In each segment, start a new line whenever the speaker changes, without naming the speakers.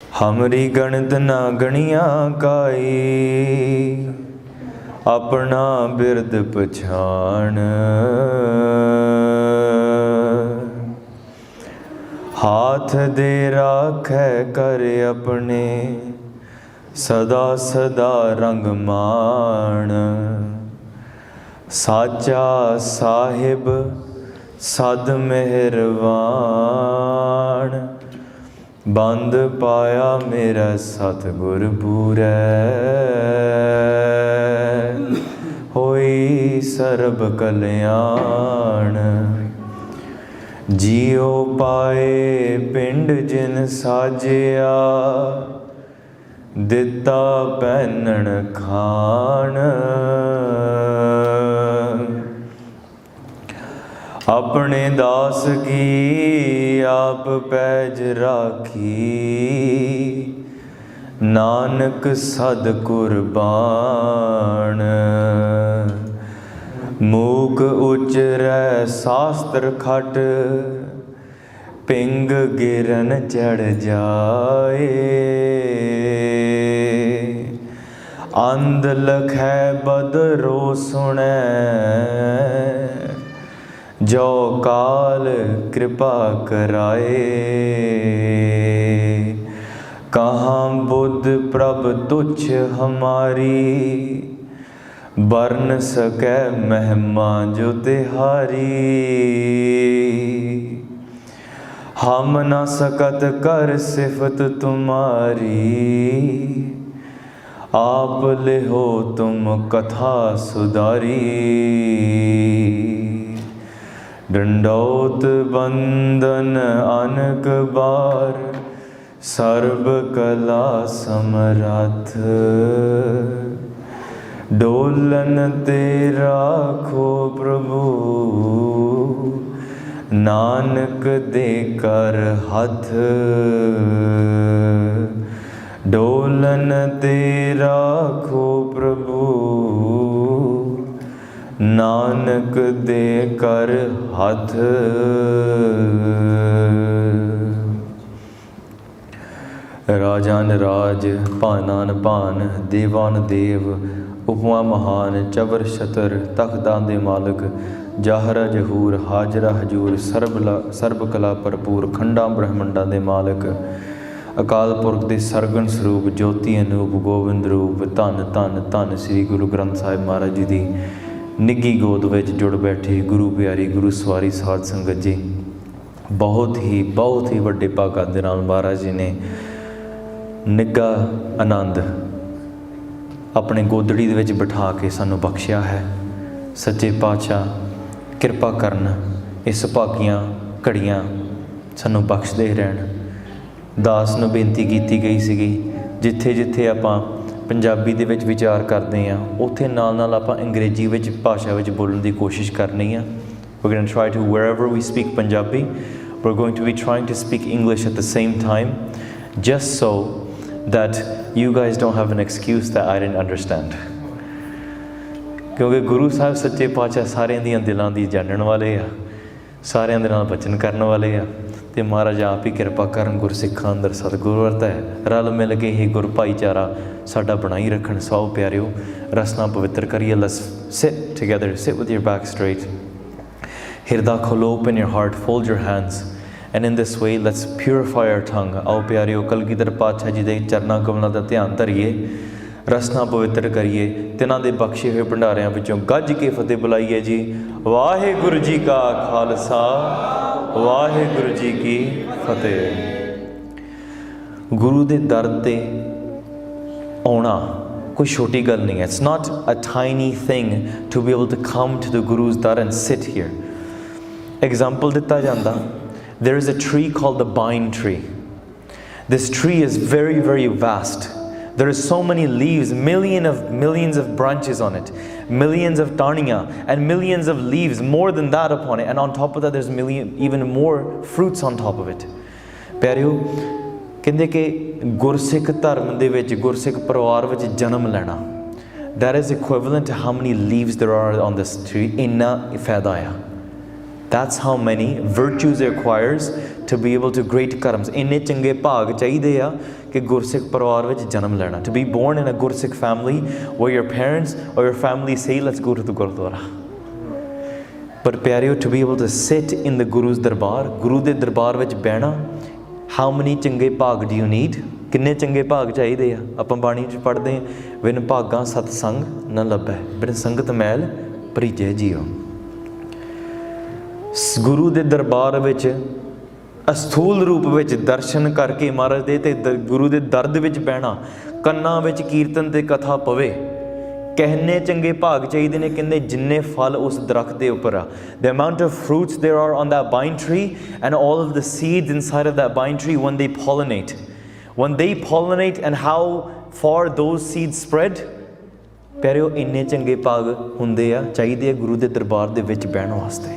हमरी गणित ना गणिया काई, अपना बिरद पछाण। हाथ दे राखै कर अपने, सदा सदा रंग मान। साचा साहिब सद मेहरबान, बंद पाया मेरा सतगुर पूरै। होई सरब कल्याण, जियो पाए पिंड जिन साजिया। दिता पैनण खान, अपने दास की आप पैज राखी। नानक सद कुरबान, मूक उचरै शास्त्र खट। पिंग गिरन चढ़ जाए, अंध लखै बदरो सुनै। जो काल कृपा कराए, कहाँ बुद्ध प्रभ तुच्छ हमारी। बरन सकै महिमा जो तिहारी। हम न सकत कर सिफत तुम्हारी, आप लिहो तुम कथा सुधारी। दंडौत बंदन अनक बार, सर्व कला समरथ। डोलन ते राखो प्रभु, नानक दे कर हथ। डोलन ते राखो प्रभु, नानक दे कर हथ। राजान राज, भानान भान, देवान देव। उपमा महान, चबर छतर, तखदां दे मालक। जाहरा जहूर, हाजरा हजूर। सर्ब कला भरपूर, खंडा ब्रह्मंडा दे मालक। अकाल पुरख दे सरगन स्वरूप, ज्योति अनूप गोविंद रूप। धन धन धन श्री गुरु ग्रंथ साहिब महाराज जी दी निੱਘੀ गोद ਵਿੱਚ जुड़ बैठे गुरु प्यारी गुरु सवारी साध संगत जी। बहुत ही ਵੱਡੇ ਭਾਗਾਂ ਦੇ ਨਾਲ ਮਹਾਰਾਜ ਜੀ ਨੇ ਨਿੱਘਾ ਆਨੰਦ ਆਪਣੇ ਗੋਦੜੀ ਦੇ ਵਿੱਚ ਬਿਠਾ ਕੇ ਸਾਨੂੰ ਬਖਸ਼ਿਆ ਹੈ। ਸੱਚੇ ਪਾਤਸ਼ਾਹ ਕਿਰਪਾ ਕਰਨ, ਇਸ ਭਾਗੀਆਂ ਘੜੀਆਂ ਸਾਨੂੰ ਬਖਸ਼ਦੇ ਰਹਿਣ। ਦਾਸ ਨੂੰ ਬੇਨਤੀ ਕੀਤੀ ਗਈ ਸੀਗੀ, ਜਿੱਥੇ ਜਿੱਥੇ ਆਪਾਂ ਪੰਜਾਬੀ ਦੇ ਵਿੱਚ ਵਿਚਾਰ ਕਰਦੇ ਹਾਂ ਉੱਥੇ ਨਾਲ ਨਾਲ ਆਪਾਂ ਅੰਗਰੇਜ਼ੀ ਵਿੱਚ ਭਾਸ਼ਾ ਵਿੱਚ ਬੋਲਣ ਦੀ ਕੋਸ਼ਿਸ਼ ਕਰਨੀ ਆ। We're going to try to, wherever we speak Punjabi, we're going to be trying to speak English at the same time, just so that you guys don't have an excuse that I didn't understand. ਕਿਉਂਕਿ ਗੁਰੂ ਸਾਹਿਬ ਸੱਚੇ ਪਾਤਸ਼ਾਹ ਸਾਰਿਆਂ ਦੀਆਂ ਦਿਲਾਂ ਦੀ ਜਾਣਨ ਵਾਲੇ ਆ, ਸਾਰਿਆਂ ਦੇ ਨਾਲ ਬਚਨ ਕਰਨ ਵਾਲੇ ਆ। ਅਤੇ ਮਹਾਰਾਜ ਆਪ ਹੀ ਕਿਰਪਾ ਕਰਨ, ਗੁਰਸਿੱਖਾਂ ਅੰਦਰ ਸਤਿਗੁਰੂ ਵਰਤੈ, ਰਲ ਮਿਲ ਕੇ ਹੀ ਗੁਰ ਭਾਈਚਾਰਾ ਸਾਡਾ ਬਣਾਈ ਰੱਖਣ। ਸੌ ਪਿਆਰਿਓ, ਰਸਨਾ ਪਵਿੱਤਰ ਕਰੀਏ। Let's sit together, sit with your back straight. ਹਿਰਦਾ ਖੋਲੋ, open your heart, fold your hands, and in this way let's purify our tongue. ਆਓ ਪਿਆਰਿਓ, ਕਲਗੀਧਰ ਪਾਤਸ਼ਾਹ ਜੀ ਦੇ ਚਰਨਾਂ ਕਮਲਾਂ ਦਾ ਧਿਆਨ ਧਰੀਏ, ਰਸਨਾ ਪਵਿੱਤਰ ਕਰੀਏ, ਤਿਨਾਂ ਦੇ ਬਖਸ਼ੇ ਹੋਏ ਭੰਡਾਰਿਆਂ ਵਿੱਚੋਂ ਗੱਜ ਕੇ ਫਤਿਹ ਬੁਲਾਈਏ ਜੀ। ਵਾਹਿਗੁਰੂ ਜੀ ਕਾ ਖਾਲਸਾ, ਵਾਹਿਗੁਰੂ ਜੀ ਕੀ ਫਤਿਹ। ਗੁਰੂ ਦੇ ਦਰ 'ਤੇ ਆਉਣਾ ਕੋਈ ਛੋਟੀ ਗੱਲ ਨਹੀਂ ਹੈ। It's not a tiny thing to be able to come to the Guru's dar and sit here. Example ਦਿੱਤਾ ਜਾਂਦਾ, there is a tree called the bine tree. This tree is very, very vast. There are so many leaves, millions of branches on it, millions of tarniya and millions of leaves, more than that upon it, and on top of that there's even more fruits on top of it. ਪਿਆਰਿਓ, ਕਹਿੰਦੇ ਕਿ ਗੁਰਸਿੱਖ ਧਰਮ ਦੇ ਵਿੱਚ, ਗੁਰਸਿੱਖ ਪਰਿਵਾਰ ਵਿੱਚ ਜਨਮ ਲੈਣਾ, that is equivalent to how many leaves there are on this tree. ਇੰਨਾ ਫਾਇਦਾ ਆ। That's how many virtues it requires to be able to great karams. ਇੰਨੇ ਚੰਗੇ ਭਾਗ ਚਾਹੀਦੇ ਆ कि गुरसिख परिवार विच जन्म लेना, to be born in a Gursikh family where your parents or your family say let's go to the Gurdwara. But प्यारियो, to be able to sit in the Guru's darbar, Guru दे दरबार विच बहना, how many चंगे भाग do you need? किन्ने चंगे भाग चाहिए आ? आपां बाणी च पढ़दे विन भागां सतसंग न लभै, बिन संगत मैल भरीजे जियो। गुरु दे दरबार विच अस्थूल रूप विच दर्शन करके महाराज दे ते गुरु दे दर्द विच बहना, कन्नां विच कीर्तन ते कथा पवे, कहने चंगे भाग चाहिए ने, किन्ने जिन्ने फल उस दरख्त दे उपर आ, the amount of fruits there are on that vine tree and all of the seeds inside of that vine tree when they pollinate, and how far those seeds spread, प्यारियो इन्ने चंगे भाग हुंदे आ, चाहिए गुरु दे दरबार दे विच बहण वास्ते।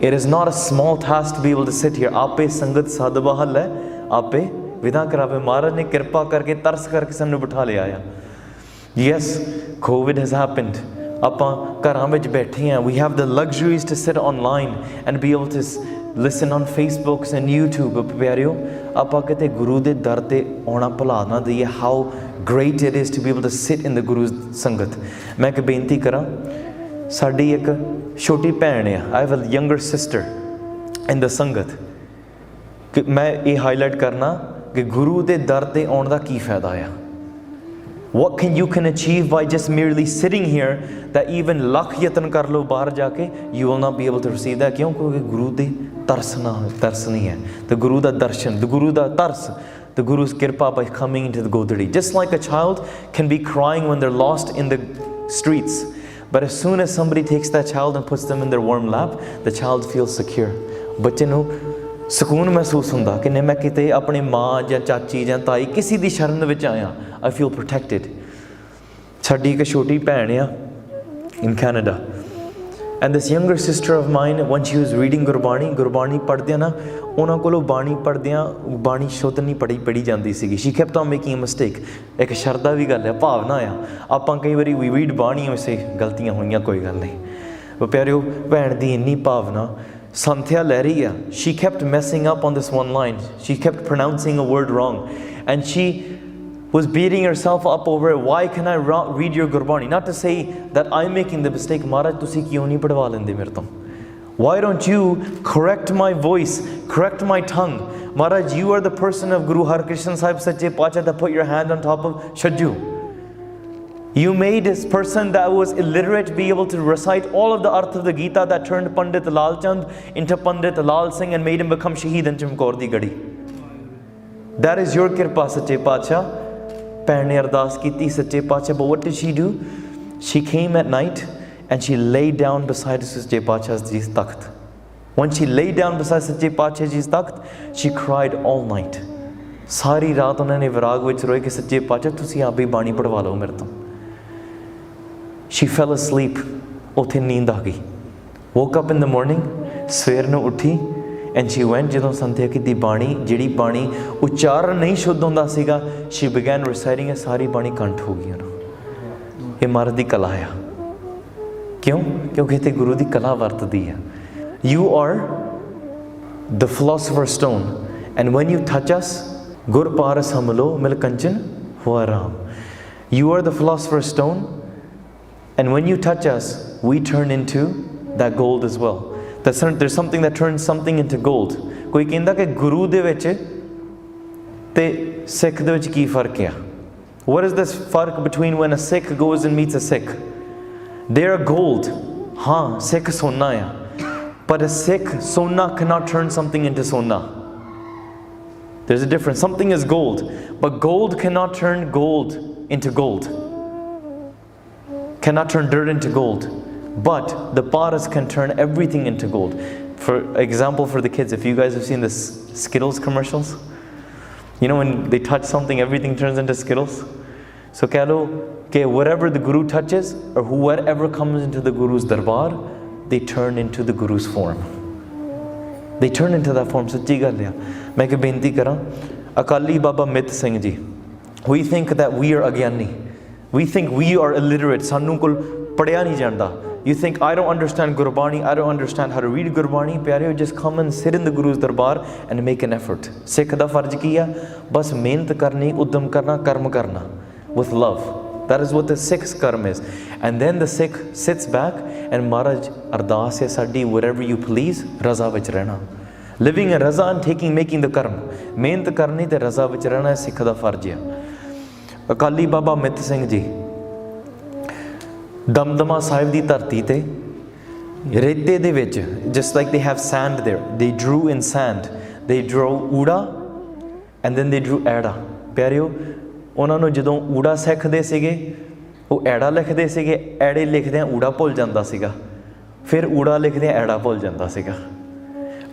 It is not a small task to be able to sit here. आपे संगत साधवा हल है, आपे विदा करावे, महाराज ने कृपा करके तरस करके सानू बिठा लिया आ। Yes, COVID has happened. आपां घरां विच बैठे हैं, we have the luxuries to sit online and be able to listen on Facebook and YouTube. प्यारियो, आपां किते गुरु दे दर ते आउणा भुला ना दईए, how great it is to be able to sit in the Guru's संगत। मैं एक बेनती करां, साडी एक छोटी भैन है, I have a younger sister in the संगत, कि मैं ये हाईलाइट करना कि गुरु दे दर ते आउण दा की फायदा आ। What you can achieve by just merely sitting here, that even lakh ਯਤਨ ਕਰ ਲਓ ਬਾਹਰ ਜਾ ਕੇ, you will not be able to receive that। ਕਿਉਂ? ਕਿਉਂਕਿ ਗੁਰੂ ਦੇ ਤਰਸ ਨਹੀਂ ਹੈ, ਤੇ ਗੁਰੂ ਦਾ ਦਰਸ਼ਨ, ਤੇ ਗੁਰੂ ਦਾ ਤਰਸ, the Guru's kirpaa by coming into the Godri. Just like a child can be crying when they're lost in the streets, but as soon as somebody takes that child and puts them in their warm lap, the child feels secure. ਬੱਚੇ ਨੂੰ ਸਕੂਨ ਮਹਿਸੂਸ ਹੁੰਦਾ ਕਿ ਨਹੀਂ ਮੈਂ ਕਿਤੇ ਆਪਣੀ ਮਾਂ ਜਾਂ ਚਾਚੀ ਜਾਂ ਤਾਈ ਕਿਸੇ ਦੀ ਸ਼ਰਨ ਵਿੱਚ ਆਇਆ, I feel protected. ਸਾਡੀ ਇੱਕ ਛੋਟੀ ਭੈਣ ਆ in Canada, and this younger sister of mine, when she was reading Gurbani ਪੜ੍ਹਦਿਆਂ ਨਾ, ਉਹਨਾਂ ਕੋਲੋਂ ਬਾਣੀ ਪੜ੍ਹਦਿਆਂ ਬਾਣੀ ਸ਼ੁੱਧ ਨਹੀਂ ਪੜ੍ਹੀ ਜਾਂਦੀ ਸੀਗੀ। she kept on making a mistake। ਇੱਕ ਸ਼ਰਧਾ ਵੀ ਗੱਲ ਹੈ, ਭਾਵਨਾ ਆ, ਆਪਾਂ ਕਈ ਵਾਰੀ we read ਬਾਣੀ ਵੈਸੇ ਗਲਤੀਆਂ ਹੋਈਆਂ, ਕੋਈ ਗੱਲ ਨਹੀਂ। ਪਰ ਪਿਆਰਿਓ, ਭੈਣ ਦੀ ਇੰਨੀ ਭਾਵਨਾ, ਸੰਥਿਆ ਲੈ ਰਹੀ ਆ, she kept messing up on this one line, she kept pronouncing a word wrong, and she was beating herself up over it. Why can I read your Gurbani? Not to say that I'm making the mistake. Maharaj, tusi kyun nahi padwa lende mere to? Why don't you correct my voice, correct my tongue? Maharaj, you are the person of Guru Harkrishan Sahib Sache Pacha that put your hand on top of Shadju. You made this person that was illiterate be able to recite all of the arth of the Gita, that turned Pandit Lal Chand into Pandit Lal Singh and made him become Shaheed and Chimkaur di Gadi. That is your kirpa, Sache Pacha. ਭੈਣ ਨੇ ਅਰਦਾਸ ਕੀਤੀ ਸੱਚੇ ਪਾਤਸ਼ਾਹ, but what did she do? She came at night and she lay down beside ਸੱਚੇ ਪਾਤਸ਼ਾਹ ji's takht. When she lay down beside ਸੱਚੇ ਪਾਤਸ਼ਾਹ ji's takht, she cried all night. ਸਾਰੀ ਰਾਤ ਉਹਨਾਂ ਨੇ ਵਿਰਾਗ ਵਿੱਚ ਰੋਏ ਕਿ ਸੱਚੇ ਪਾਤਸ਼ਾਹ ਤੁਸੀਂ ਆਪ ਹੀ ਬਾਣੀ ਪੜਵਾ ਲਓ ਮੇਰੇ ਤੋਂ। She fell asleep, ਉੱਥੇ ਨੀਂਦ ਆ ਗਈ। woke up in the morning, ਸਵੇਰ ਨੂੰ ਉੱਠੀ, and she went, ਜਦੋਂ ਸੰਥਿਆ ਕੀਤੀ ਬਾਣੀ, ਜਿਹੜੀ ਬਾਣੀ ਉਚਾਰਨ ਨਹੀਂ ਸ਼ੁੱਧ ਹੁੰਦਾ ਸੀਗਾ, she began reciting it, ਸਾਰੀ ਬਾਣੀ ਕੰਠ ਹੋ ਗਈ ਉਹਨੂੰ। ਇਹ ਮਹਾਰਾਜ ਦੀ ਕਲਾ ਆ। ਕਿਉਂ? ਕਿਉਂਕਿ ਇੱਥੇ ਗੁਰੂ ਦੀ ਕਲਾ ਵਰਤਦੀ ਆ। You are the philosopher's stone, and when you touch us, ਗੁਰ ਪਾਰਸ ਹਮਲੋ ਮਿਲ ਕੰਚਨ ਹੋਆ Ram. You are the philosopher's stone, and when you touch us, we turn into that gold as well. There's something that turns something into gold. ਕੋਈ ਕਹਿੰਦਾ ਕਿ ਗੁਰੂ ਦੇ ਵਿੱਚ ਤੇ ਸਿੱਖ ਦੇ ਵਿੱਚ ਕੀ ਫਰਕ ਆ? What is this fark between when a Sikh goes and meets a Sikh? They are gold. ਹਾਂ, ਸਿੱਖ ਸੋਨਾ ਆ, but a Sikh sona cannot turn something into sona. There's a difference. Something is gold, but gold cannot turn gold into gold. Cannot turn dirt into gold. But the paras can turn everything into gold. For example, for the kids, if you guys have seen the Skittles commercials, you know when they touch something, everything turns into Skittles. So keh lo ke whatever the Guru touches, or whoever comes into the Guru's darbar, they turn into the Guru's form. They turn into that form. Sachi gall hai. Main ek benti kara, Akali Baba Mit Singh ji, we think that we are agyani, we think we are illiterate, sanu kol padya nahi janda, You think, I don't understand Gurbani, I don't understand how to read Gurbani. Pyareo, just come and sit in the Guru's Darbar and make an effort. Sikh da farj ki hai? Bas mehnat karni, uddam karna, karma karna with love. That is what the Sikh's karma is. And then the Sikh sits back and Maharaj, ardas hai sadi, whatever you please, raza vich rehna. Living in raza and making the karma. Mehnat karni te raza vich rehna Sikh da farj hai. Akali Baba Mit Singh Ji, Damdama Sahib ਦੀ ਧਰਤੀ ਤੇ ਰੇਤੇ ਦੇ ਵਿੱਚ, just like they have sand there, they drew in sand, they drew ਊੜਾ and then they drew ਐੜਾ. ਪਿਆਰਿਓ, ਉਹਨਾਂ ਨੂੰ ਜਦੋਂ ਊੜਾ ਸਿੱਖਦੇ ਸੀਗੇ ਉਹ ਐੜਾ ਲਿਖਦੇ ਸੀਗੇ, ਐੜੇ ਲਿਖਦਿਆਂ ਊੜਾ ਭੁੱਲ ਜਾਂਦਾ ਸੀਗਾ, ਫਿਰ ਊੜਾ ਲਿਖਦਿਆਂ ਐੜਾ ਭੁੱਲ ਜਾਂਦਾ ਸੀਗਾ.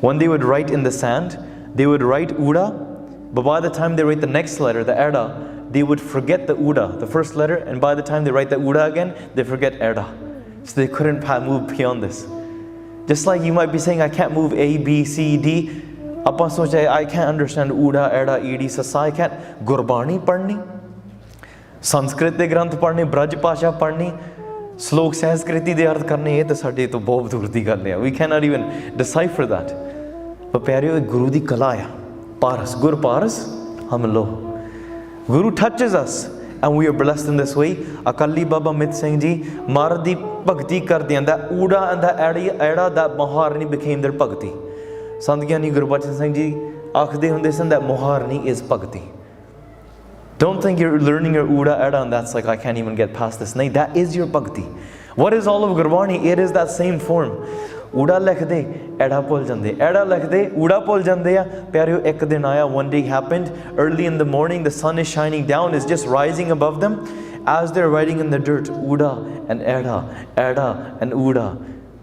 When they would write in the sand, they would write ਊੜਾ, but by the time they write the next letter, the ਐੜਾ, they would forget the uda, the first letter, and by the time they write the uda again, they forget erda. So they couldn't move beyond this. Just like you might be saying, I can't move A, B, C, D. Apa socha, I can't understand uda, erda, ed, sasa. I can't Gurbani padhni, Sanskrit de granth padhne, Braj Pasha padhni, Slok Sahaskriti de arth karne. Ye to sade to bahut dur di gall hai. We cannot even decipher that. But pyareo, Guru di kala hai. Paras, Gur Paras, hum lo. Guru touches us and we are blessed in this way. Akali Baba Mit Singh Ji, Maharaj di bhakti kardiyan, that uda and that aida, that Maharani became their bhakti. Sant Gyani Gurmat Singh Ji akhde hunde san that Maharani is bhakti. Don't think you're learning your uda aida and that's like, I can't even get past this. Nahi, that is your bhakti. What is all of Gurbani? It is that same form. ਊੜਾ ਲਿਖਦੇ ਐੜਾ ਭੁੱਲ ਜਾਂਦੇ, ਐੜਾ ਲਿਖਦੇ ਊੜਾ ਭੁੱਲ ਜਾਂਦੇ ਆ. ਪਿਆਰਿਓ, ਇੱਕ ਦਿਨ ਆਇਆ, one day happened, early in the morning, the sun is shining down, is just rising above them. As they're writing in the dirt, ਊੜਾ and ਐੜਾ and ਊੜਾ,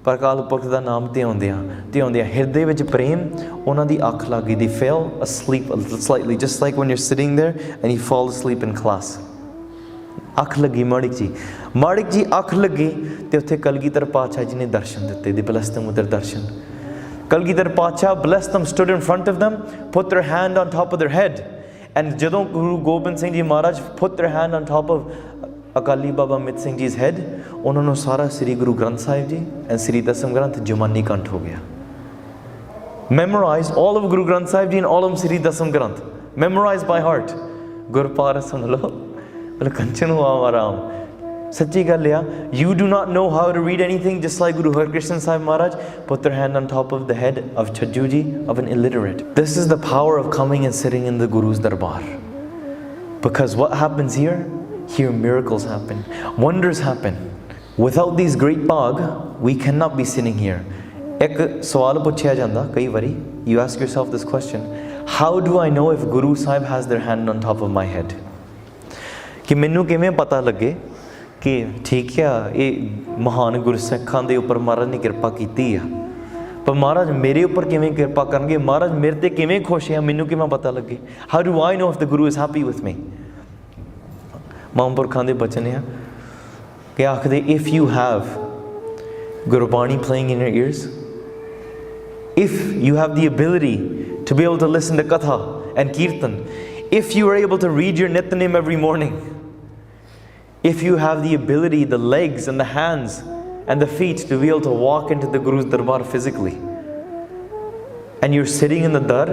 ਪਰ ਅਕਾਲ ਪੁਰਖ ਦਾ ਨਾਮ ਤੇ ਆਉਂਦਿਆਂ ਹਿਰਦੇ ਵਿੱਚ ਪ੍ਰੇਮ, ਉਹਨਾਂ ਦੀ ਅੱਖ ਲੱਗ ਗਈ. They fell asleep slightly, just like when you're sitting there and you fall asleep in class. ਅੱਖ ਲੱਗੀ ਮਾੜਿਕ ਜੀ ਅੱਖ ਲੱਗੀ ਤੇ ਉੱਥੇ ਕਲਗੀਧਰ ਪਾਤਸ਼ਾਹ ਜੀ ਨੇ ਦਰਸ਼ਨ ਦਿੱਤੇ. They blessed them with their darshan. Kalgidhar ਪਾਤਸ਼ਾਹ blessed them, stood in front of them, put their hand on top of their head. And ਜਦੋਂ ਗੁਰੂ ਗੋਬਿੰਦ ਸਿੰਘ ਜੀ ਮਹਾਰਾਜ put their hand on top of Akali Baba ਮਿਤ Singh ਜੀ's head, ਉਹਨਾਂ ਨੂੰ ਸਾਰਾ ਸ੍ਰੀ ਗੁਰੂ ਗ੍ਰੰਥ ਸਾਹਿਬ ਜੀ and ਸ੍ਰੀ ਦਸਮ ਗ੍ਰੰਥ ਜੁਮਾਨੀ ਕੰਠ ਹੋ ਗਿਆ. Memorized all of Guru Granth Sahib Ji and all of Sri Dasam Granth. Memorized by heart. Gurpara sun lo. Kanchan hua aram. Sachi gal liya. You do not know how to read anything, just like Guru Har Krishna Sahib Maharaj put their hand on top of the head of Chadee Ji, of an illiterate. This is the power of coming and sitting in the Guru's Darbar. Because what happens here? Here miracles happen. Wonders happen. Without these great bag, we cannot be sitting here. Ek sawal puchya janda kai vari. You ask yourself this question: how do I know if Guru Sahib has their hand on top of my head? कि मैनू किवें पता लगे कि ठीक है ये महान गुरसिखां दे उपर महाराज ने किरपा कीती है, पर महाराज मेरे उपर किवें किरपा करनगे, महाराज मेरे ते किवें खुश है, मैनू किवें पता लगे? How do I know if the Guru is happy with me? महापुरखां दे बचन है कि आखदे, if you have Gurbani playing in your ears, if you have the ability to be able to listen to Katha and Kirtan, if you are able to read your Nityanim every morning, if you have the ability, the legs and the hands and the feet to be able to walk into the Guru's Darbar physically, and you're sitting in the Dar,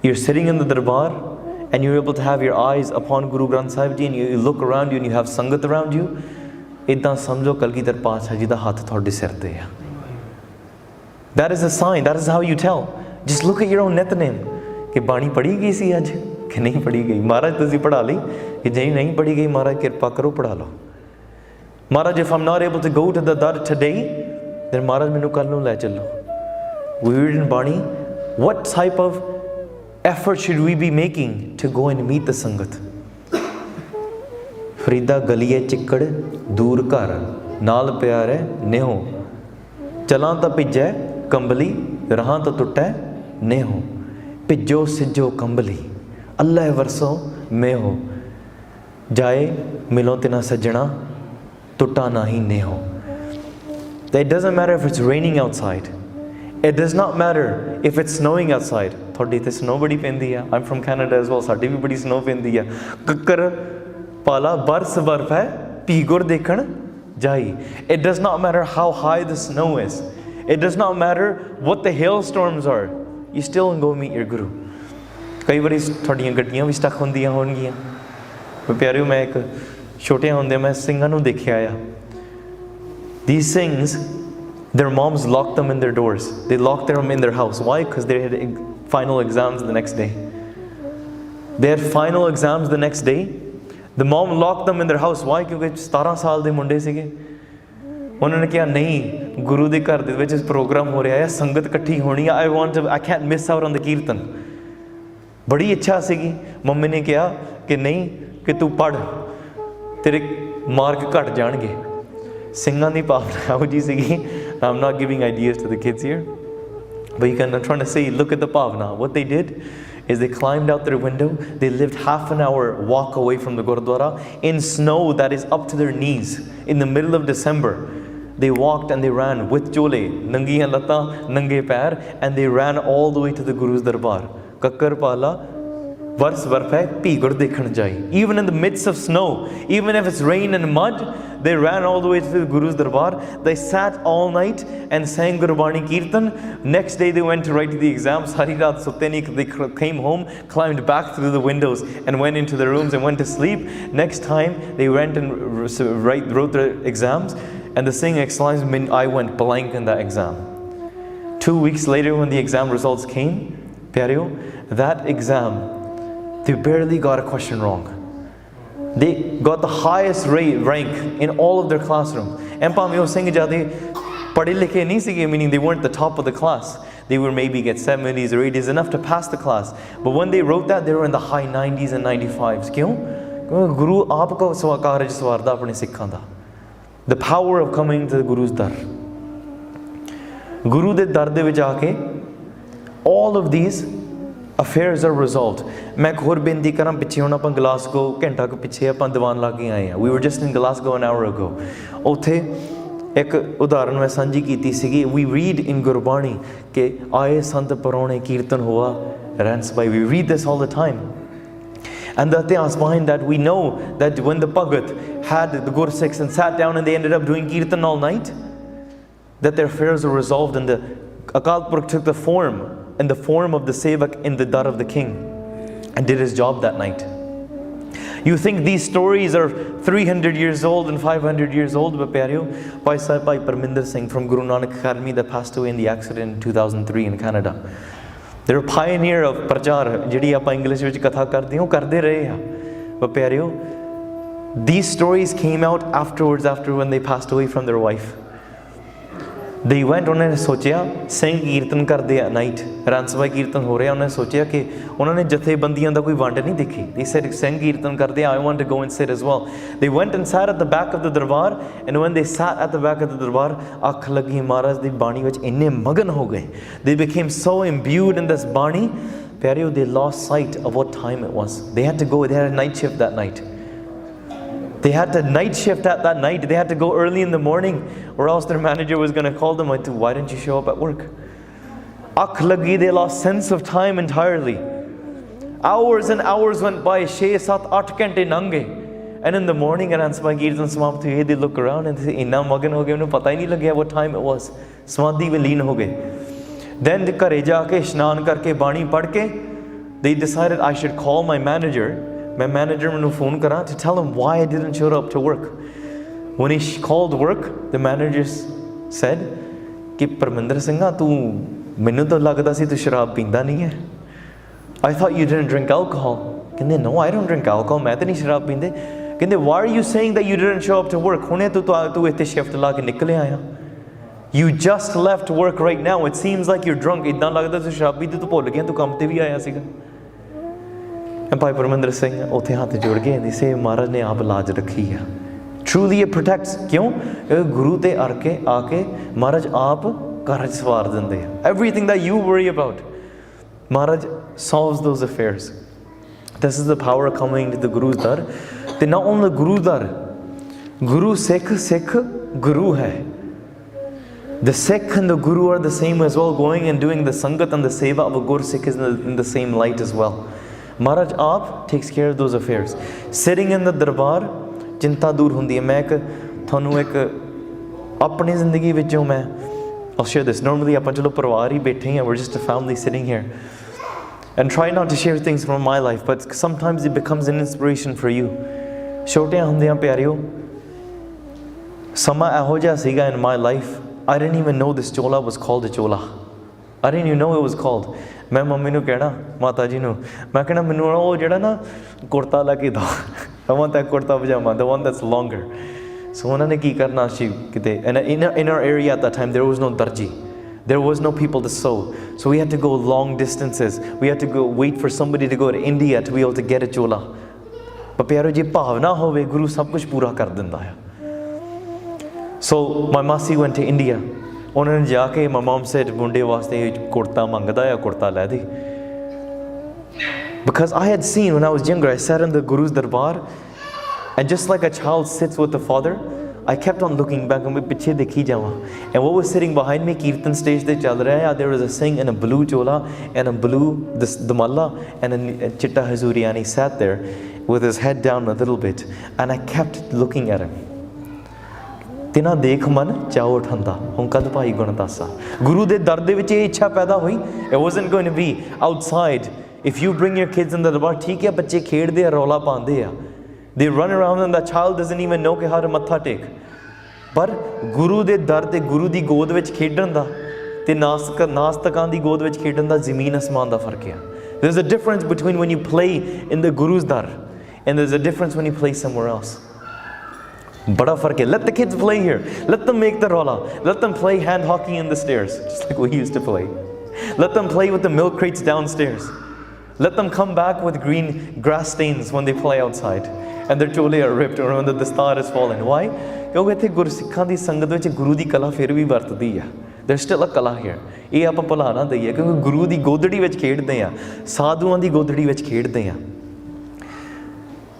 you're sitting in the Darbar, and you're able to have your eyes upon Guru Granth Sahib Ji, and you look around you and you have Sangat around you, idda samjho Kalgidhar Paatshah Ji da hath thode sir te hai. That is a sign, that is how you tell. Just look at your own Nityanim. कि बाणी पढ़ी गई सी अज कि नहीं पढ़ी गई? महाराज तुसी पढ़ा ली, कि जी नहीं पढ़ी गई, महाराज किरपा करो पढ़ा लो. महाराज if I'm not able to go to the dar today, then महाराज मैनू कल नू लै चलो. We read in Bani, what type of effort should we be making to go and meet the Sangat? Farida गलिए चिक्कड़ दूर घर नाल प्यारे नेहो, चलां तां भिजै कंबली रहां तां टुटै नेहो, भिजो सिजो कंबली अल्लाह वरसो में हो, जाए मिलो तिना सजना टुटा नाही ने हो. It doesn't matter if it's raining outside. It does not matter if it's snowing outside. थोड़ी ते snow बड़ी पैंदी है. I'm from Canada as well. साडी भी बड़ी snow पैंदी है. कक्कर पाला बरस बर्फ है, पीगुर देखण Jai. It does not matter how high the snow is. It does not matter what the hailstorms are. You still go meet your Guru. कई बार थोड़ियां गड्डियां भी स्टक होंदियां होणगियां. प्यारियो मैं एक छोटे होंदे मैं ਸਿੰਘਾਂ ਨੂੰ ਦੇਖਿਆ ਆ. These Singhs, their moms locked them in their doors. They locked them in their house. Why? Because they had final exams the next day. They had final exams the next day. The mom locked them in their house. Why? क्योंकि 17 ਸਾਲ ਦੇ ਮੁੰਡੇ ਸੀਗੇ. ਉਹਨਾਂ ਨੇ ਕਿਹਾ ਨਹੀਂ ਗੁਰੂ ਦੇ ਘਰ ਦੇ ਵਿੱਚ ਪ੍ਰੋਗਰਾਮ ਹੋ ਰਿਹਾ ਹੈ, ਸੰਗਤ ਇਕੱਠੀ ਹੋਣੀ ਹੈ. I can't miss out on the ਕੀਰਤਨ. ਬੜੀ ਇੱਛਾ ਸੀਗੀ. ਮੰਮੀ ਨੇ ਕਿਹਾ ਕਿ ਨਹੀਂ ਕਿ ਤੂੰ ਪੜ੍ਹ, ਤੇਰੇ ਮਾਰਕ ਘਟ ਜਾਣਗੇ. ਸਿੰਘਾਂ ਦੀ ਭਾਵਨਾ ਇਹੋ ਜਿਹੀ ਸੀਗੀ. I'm not giving ideas to the kids here, but I'm trying to say, look at the bhavna. What they did is they climbed out their window. They lived half an hour walk away from the Gurdwara in snow that is up to their knees in the middle of December. They walked and they ran with chole, nangiyan lata, nange pair, and they ran all the way to the Guru's darbar. Kakkar pala Vars varphe pigur dekhan jai. Even in the midst of snow, even if it's rain and mud, they ran all the way to the Guru's darbar. They sat all night and sang Gurbani Kirtan. Next day they went to write the exam. Sari raat sote nahi. They came home, climbed back through the windows and went into their rooms and went to sleep. Next time they went and wrote their exams, and the Singh exclaims, I went blank in that exam. 2 weeks later when the exam results came, Pyareo, that exam, they barely got a question wrong. They got the highest rank in all of their classroom. And Pamyo Singh Jade padhe likhe nahi sige, meaning they weren't the top of the class. They would maybe get 70s or 80s, enough to pass the class. But when they wrote that, they were in the high 90s and 95s. Kyun? Guru aapko karaj swarda apne sikkhan da. The power of coming to the Guru's dar. Guru de dar de vich aake all of these affairs are resolved. मैं एक होर बेनती कਰਾਂ पिछे ਹੁਣ ਆਪਾਂ Glasgow ਘੰਟਾ ਕੁ ਪਿੱਛੇ ਆਪਾਂ ਦੀਵਾਨ ਲਾ ਕੇ ਆਏ ਆ. We were just in Glasgow an hour ago. ਉੱਥੇ ਇੱਕ ਉਦਾਹਰਨ ਮੈਂ ਸਾਂਝੀ ਕੀਤੀ ਸੀਗੀ. We read in Gurbani ਕਿ ਆਏ ਸੰਤ ਪਰੌਣੇ ਕੀਰਤਨ ਹੋਆ ਰਹਿੰਸ ਬਾਈ. We read this all the time. And the ityas behind that, we know that when the Bhagat had the Gursikhs and sat down and they ended up doing Kirtan all night, that their affairs were resolved and the Akal Purkh took the form in the form of the Sevak in the dar of the king and did his job that night. You think these stories are 300 years old and 500 years old, but Pyareo, Bhai Sahib Bhai Parminder Singh from Guru Nanak Academy that passed away in the accident in 2003 in Canada. They're a pioneer of prachar, jehdi aapa English vich katha karde ho karde rahe ha. But Pyareo, these stories came out after when they passed away from their wife. They went, ਉਹਨਾਂ ਨੇ ਸੋਚਿਆ ਸਿੰਘ ਕੀਰਤਨ ਕਰਦੇ ਆ night, ਰਾਂਸਬਾਈ ਕੀਰਤਨ ਹੋ ਰਿਹਾ. ਉਹਨਾਂ ਨੇ ਸੋਚਿਆ ਕਿ ਉਹਨਾਂ ਨੇ ਜਥੇਬੰਦੀਆਂ ਦਾ ਕੋਈ ਵੰਡ ਨਹੀਂ ਦੇਖੀ. They said ਸਿੰਘ ਕੀਰਤਨ ਕਰਦੇ ਆ, I want to go and sit as well. They went and sat at the back of the darbar, and when they sat at the back of the darbar, ਅੱਖ ਲੱਗੀ ਮਹਾਰਾਜ ਦੀ ਬਾਣੀ ਵਿੱਚ ਇੰਨੇ ਮਗਨ ਹੋ ਗਏ. They became so imbued in this ਬਾਣੀ, Pyareo, they lost sight of what time it was. They had to go, they had a night shift that night. They had to night shift at that night. They had to go early in the morning, or else their manager was going to call them like, why didn't you show up at work? Akh lagi, they lost sense of time entirely. Hours and hours went by. 6, 7, 8 ਘੰਟੇ ਲੰਘ ਗਏ. And in the morning, and Anspa Kirtan Samapt hui, they look around and they say, inna magan ho gaye, unhun pata hi nahi lagya what time it was. Samadhi mein leen ho gaye. Then the ਘਰੇ ਜਾ ਕੇ ਇਸ਼ਨਾਨ ਕਰਕੇ ਬਾਣੀ ਪੜ੍ਹ ਕੇ, they decided I should call my manager. My manager ਮੈਨੂੰ phone ਕਰਾਂ to tell him why I didn't show up to work. When he called work, the manager said ਕਿ ਪਰਮਿੰਦਰ ਸਿੰਘਾ ਤੂੰ ਮੈਨੂੰ ਤਾਂ ਲੱਗਦਾ ਸੀ ਤੂੰ ਸ਼ਰਾਬ ਪੀਂਦਾ ਨਹੀਂ ਹੈ. I thought you didn't drink alcohol. ਕਹਿੰਦੇ no, I don't drink alcohol. ਮੈਂ ਤਾਂ ਨਹੀਂ ਸ਼ਰਾਬ ਪੀਂਦੇ. ਕਹਿੰਦੇ why are you saying that you didn't show up to work? ਹੁਣੇ ਤੂੰ ਇੱਥੇ shift ਲਾ ਕੇ ਨਿਕਲ ਆਇਆ. You just left work right now. It seems like you're drunk. ਇੱਦਾਂ ਲੱਗਦਾ ਤੂੰ ਸ਼ਰਾਬੀ ਤੇ ਤੂੰ ਭੁੱਲ ਗਿਆ ਤੂੰ ਕੰਮ ਤੇ ਵੀ ਆਇਆ ਸੀਗਾ. And Bhai Parminder Singh ਉੱਥੇ ਹੱਥ ਜੋੜ ਕੇ they say ਮਹਾਰਾਜ ਨੇ ਆਪ ਲਾਜ ਰੱਖੀ ਆ. Truly it protects. ਕਿਉਂ? ਗੁਰੂ ਤੇ ਆ ਕੇ ਮਹਾਰਾਜ ਆਪ ਕਾਰਜ ਸਵਾਰ ਦਿੰਦੇ ਆ. Everything that you worry about, Maharaj solves those affairs. This is the power coming to the Guru's dar. ਤੇ not only Guru dar, Guru Sikh Guru hai. The Sikh and the Guru are the same as well, going and doing the Sangat and the Seva of a Gur Sikh is in the same light as well. Maharaj aap takes care of those affairs. Sitting in the darbar, chinta dur hundi hai. मैं एक ਤੁਹਾਨੂੰ ਇੱਕ ਆਪਣੀ ਜ਼ਿੰਦਗੀ ਵਿੱਚੋਂ ਮੈਂ I'll share this. Normally ਆਪਾਂ ਚਲੋ ਪਰਿਵਾਰ ਹੀ ਬੈਠੇ ਹਾਂ, we're just a family sitting here, and try not to share things from my life, but sometimes it becomes an inspiration for you. ਛੋਟਿਆਂ ਹੁੰਦਿਆਂ ਪਿਆਰਿਓ ਸਮਾਂ ਇਹੋ ਜਿਹਾ ਸੀਗਾ in my life, I didn't even know this chola was called a chola. I didn't even know it was called. ਮੈਂ mummy ਨੂੰ ਕਹਿਣਾ, ਮਾਤਾ ਜੀ ਨੂੰ, ਮੈਂ ਕਹਿਣਾ ਮੈਨੂੰ ਉਹ ਜਿਹੜਾ ਨਾ ਕੁੜਤਾ ਲੈ ਕੇ ਦਿਓ, I want that kurta pyjama, the one that's longer. So ਉਹਨਾਂ ਨੇ ਕੀ ਕਰਨਾ ਸੀ ਕਿਤੇ, and in our area at that time there was no darji, there was no people to sew, so we had to go long distances, we had to go wait for somebody to go to India to be able to get a chola. ਪਰ ਪਿਆਰੋ ਜੇ ਭਾਵਨਾ ਹੋਵੇ ਗੁਰੂ ਸਭ ਕੁਝ ਪੂਰਾ ਕਰ ਦਿੰਦਾ ਆ. So my masi went to India. ਉਹਨਾਂ ਨੇ ਜਾ ਕੇ my mom said ਮੁੰਡੇ ਵਾਸਤੇ ਕੁੜਤਾ ਮੰਗਦਾ ਆ, ਕੁੜਤਾ ਲੈ ਦੇ. Because I had seen when I was younger, I sat in the Guru's darbar, and just like a child sits with the father, I kept on looking back and piche dekhi jawa. And what was sitting behind me, kirtan stage te chal raha hai, there was a Singh in a blue chola and a blue damalla and a chitta hazuri, and he sat there with his head down a little bit, and I kept looking at him. Tina dekh man chao uthanda hun kad bhai gunatasa. Guru de dar de vich ਇਹ ਇੱਛਾ ਪੈਦਾ ਹੋਈ. It wasn't going to be outside. If you bring your kids in the darbar, ਠੀਕ ਹੈ ਬੱਚੇ ਖੇਡਦੇ ਆ, ਰੌਲਾ ਪਾਉਂਦੇ ਆ, they run around and the child doesn't even know how to matha take. ਪਰ ਗੁਰੂ ਦੇ ਦਰ ਤੇ ਗੁਰੂ ਦੀ ਗੋਦ ਵਿੱਚ ਖੇਡਣ ਦਾ ਤੇ ਨਾਸਤਕਾਂ ਦੀ ਗੋਦ ਵਿੱਚ ਖੇਡਣ ਦਾ ਜ਼ਮੀਨ ਅਸਮਾਨ ਦਾ ਫਰਕ ਹੈ. There's a difference between when you play in the Guru's dar and there's a difference when you play somewhere else. बड़ा फर्क है. Let the kids play here. Let them make the rolla. Let them play hand hockey in the stairs, just like we used to play. Let them play with the milk crates downstairs. Let them come back with green grass stains when they play outside and their chole are ripped or when the dastar is fallen. Why? ਕਿਉਂਕਿ ਇੱਥੇ ਗੁਰਸਿੱਖਾਂ ਦੀ ਸੰਗਤ ਵਿੱਚ ਗੁਰੂ ਦੀ ਕਲਾ ਫਿਰ ਵੀ ਵਰਤਦੀ ਆ. There's still a ਕਲਾ here. ਇਹ ਆਪਾਂ ਭੁਲਾ ਨਾ ਦਈਏ ਕਿਉਂਕਿ ਗੁਰੂ ਦੀ ਗੋਦੜੀ ਵਿੱਚ ਖੇਡਦੇ ਆ, ਸਾਧੂਆਂ ਦੀ ਗੋਦੜੀ ਵਿੱਚ ਖੇਡਦੇ ਆ.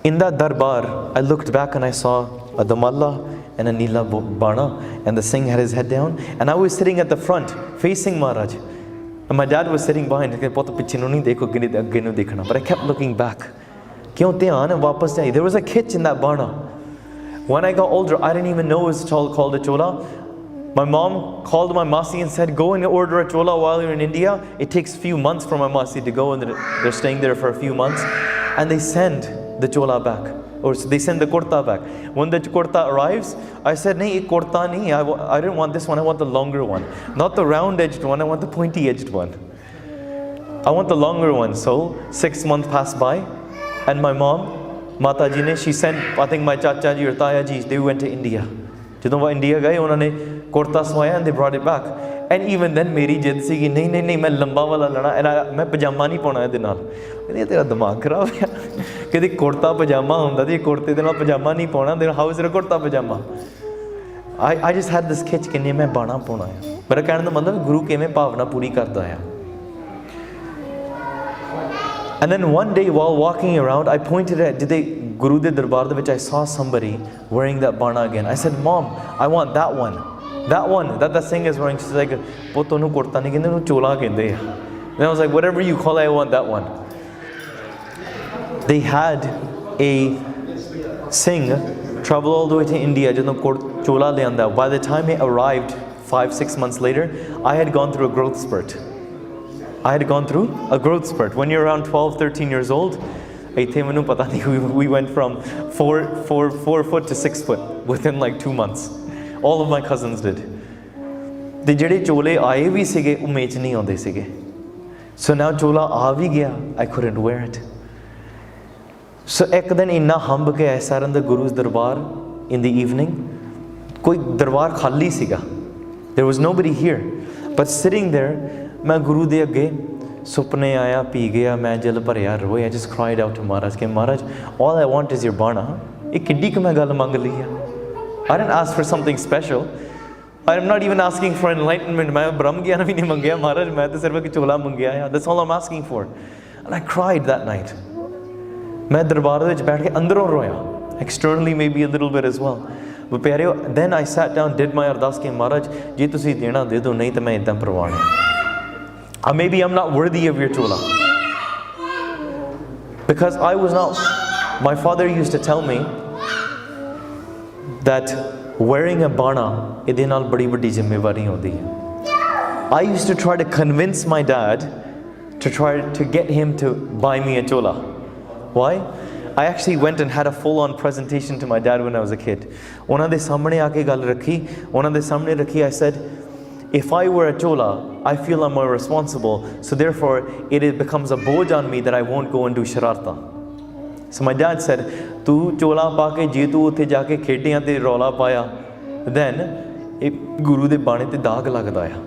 In that darbar, I looked back and I saw a damalla and a neela bana, and the Singh had his head down, and I was sitting at the front facing Maharaj, and my dad was sitting behind. But I kept looking back. There was a kitch in that bana. When I got older, I didn't even know it was called a chola. My mom called my masi and said, go and order a chola while you're in India. It takes few months for my masi to go, and they're staying there for a few months, and they send the chola back, or they send the kurta back. When the kurta arrives, I said, nahi, ek kurta nahi, I didn't want this one, I want the longer one. Not the round edged one, I want the pointy edged one. I want the longer one. So 6 months passed by, and my mom, Mata ji ne, she sent, I think my chacha ji or taya ji, they went to India. Jadon wo India gaye, unhone kurta swaya and they brought it back. And even then मेरी जिद सी कि नहीं नहीं नहीं मैं लंबा वाला लेना, and मैं पजामा नहीं पाना ਇਹਦੇ ਨਾਲ. ਕਹਿੰਦੀ ਤੇਰਾ ਦਿਮਾਗ ਖਰਾਬ ਹੈ, ਕਹਿੰਦੀ ਕੁੜਤਾ ਪਜਾਮਾ ਹੁੰਦਾ ਤੇ ਕੁੜਤੇ ਦੇ ਨਾਲ ਪਜਾਮਾ ਨਹੀਂ ਪਾਉਣਾ, ਤੇ ਹਾਊਸ ਰ ਕੁੜਤਾ ਪਜਾਮਾ. I just had this ਖਿੱਚ ਕਿ ਨਹੀਂ ਮੈਂ ਬਾਣਾ ਪਾਉਣਾ ਹੈ. ਮੇਰਾ ਕਹਿਣ ਦਾ ਮਤਲਬ ਗੁਰੂ ਕਿਵੇਂ ਭਾਵਨਾ ਪੂਰੀ ਕਰਦਾ ਆ. And then one day while walking around, I pointed at Guru de darbar de vich, I saw somebody wearing that bana again. I said, Mom, I want that one. That one that the Singh is wearing. She's like, "Poto nu kurta nahi kende, nu chola kende." And I was like, whatever you call it, I want that one. They had a Singh travel all the way to India. Jadon chola le aanda. By the time he arrived 5-6 months later, I had gone through a growth spurt. When you're around 12-13 years old, we went from 4 foot to 6 foot within like 2 months. All of my cousins did. The ਜਿਹੜੇ ਚੋਲੇ ਆਏ ਵੀ ਸੀਗੇ ਉਹ ਮੇਚ ਨਹੀਂ ਆਉਂਦੇ ਸੀਗੇ. So now ਚੋਲਾ ਆ ਵੀ ਗਿਆ, I couldn't wear it. So ਇੱਕ ਦਿਨ ਇੰਨਾ ਹੰਬ ਕੇ ਆਇਆ ਸਾਰਿਆਂ ਦਾ ਗੁਰੂ's ਦਰਬਾਰ in the evening. ਕੋਈ ਦਰਬਾਰ ਖਾਲੀ ਸੀਗਾ. There was nobody here. But sitting there, ਮੈਂ ਗੁਰੂ ਦੇ ਅੱਗੇ ਸੁਪਨੇ ਆਇਆ, ਪੀ ਗਿਆ, ਮੈਂ ਜਲ ਭਰਿਆ ਰੋਏ. I just cried out to Maharaj ਕਿ Maharaj, all I want is your bana. ਇਹ ਕਿੱਡੀ ਕੁ ਮੈਂ ਗੱਲ ਮੰਗ ਲਈ ਆ. I didn't ask for something special. I'm not even asking for enlightenment. मैं ब्रह्म ज्ञान भी नहीं मंगया महाराज, मैं तो सिर्फ एक चोला मंगया है. That's all I'm asking for. And I cried that night. मैं दरबार ਵਿੱਚ बैठ के अंदरों रोया. Externally maybe a little bit as well. But प्यारे, then I sat down, did my अरदास कि महाराज जे तुसी देना दे दो, नहीं तो मैं इतना परवान है. Maybe I'm not worthy of your chola. Because I was not. My father used to tell me that wearing a bana ਇਹਦੇ ਨਾਲ ਬੜੀ ਵੱਡੀ ਜ਼ਿੰਮੇਵਾਰੀ ਆਉਂਦੀ ਹੈ. I used to try to convince my dad to try to get him to buy me a chola. Why? I actually went and had a full-on presentation to my dad when I was a kid. ਉਹਨਾਂ ਦੇ ਸਾਹਮਣੇ ਆ ਕੇ ਗੱਲ ਰੱਖੀ, ਉਹਨਾਂ ਦੇ ਸਾਹਮਣੇ ਰੱਖੀ. I said, if I were a chola, I feel I'm more responsible, so therefore it becomes a boj on me that I won't go and do shararta. So my dad said, ਤੂੰ ਚੋਲਾ ਪਾ ਕੇ ਜੇ ਤੂੰ ਉੱਥੇ ਜਾ ਕੇ ਖੇਡਿਆਂ ਤੇ ਰੌਲਾ ਪਾਇਆ, then ਇਹ ਗੁਰੂ ਦੇ ਬਾਣੇ ਤੇ ਦਾਗ ਲੱਗਦਾ ਆ.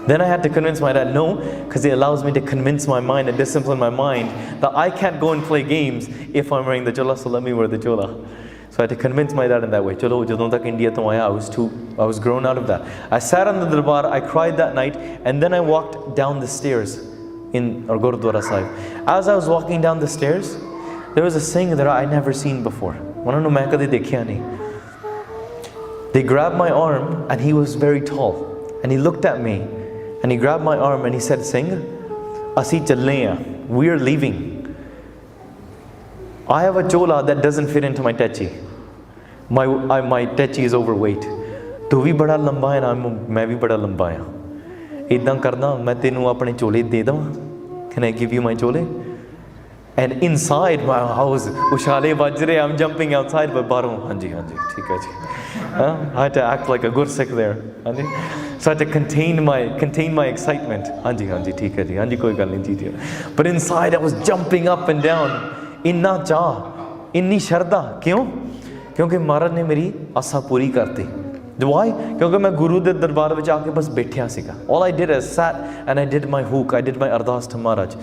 Then I had to convince my dad, no, because it allows me to convince my mind and discipline my mind that I can't go and play games if I'm wearing the chola, so let me wear the chola. So I had to convince my dad in that way. Chalo, jadon tak India to aaya, I was grown out of that. I sat on the darbar, I cried that night, and then I walked down the stairs in our Gurdwara Sahib. As I was walking down the stairs, there was a Singh that I never seen before. They grabbed my arm, and he was very tall, and he looked at me. And he grabbed my arm and he said, Singh, asi challe hain, we are leaving. I have a chola that doesn't fit into my techi. My techi is overweight. Tu bhi bada lamba hai na, main bhi bada lamba hai. Iddan karna, main tenu apne chole de dawa. Can I give you my chole? And inside my house, ushale vaj rahe, I'm jumping outside, but baron, hanji, theek hai ji. I had to act like a Gursikh there. Hanji. So I had to contain my excitement. Hanji, theek hai ji. Hanji, koi gal nahi ji. But inside I was jumping up and down. Inna cha, inni sharda. Kyun? Kyunki Maharaj ne meri asa puri karti. Why? Kyunki main Guru de darbar vich aake bas baithya siga. All I did is sat and I did my hook. I did my ardas to Maharaj.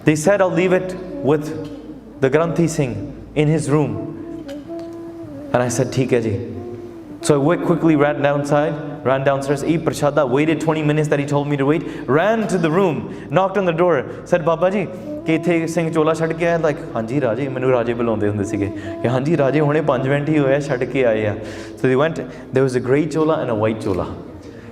They said I'll leave it with the Granthi Singh in his room. And I said, theek hai ji. So I quickly ran downstairs, ate prashada, waited 20 minutes that he told me to wait, ran to the room, knocked on the door, said, Baba ji, ke ithe Singh chola chhad ke aaya? Like, hanji Raje, mainu Raje bulaunde hunde sige. Ke hanji Raje, hone 5 minute hi hoya chhad ke aaye ha. So they went, there was a grey chola and a white chola.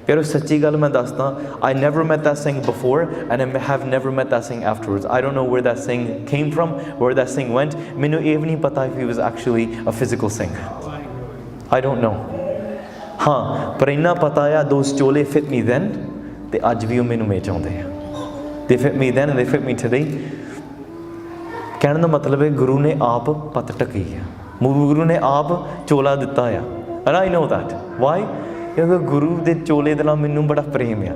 Pero sachi gal main dasda, I never met that Singh before and I have never met that Singh afterwards. I don't know where that Singh came from, where that Singh went. Mainu ਇਹ ਵੀ ਨਹੀਂ ਪਤਾ if he was actually a physical Singh. I don't know. हाँ, पर इन्ना पता है, those chole fit me then, ते आज भी वो मैनू में चाहते हैं. They fit me then and they fit me today. कहने का मतलब है गुरु ने आप पत टकी है. गुरु ने आप चोला दिता है. And I know that. Why? क्योंकि गुरु दे चोले दे नाल मैनू बड़ा प्रेम है.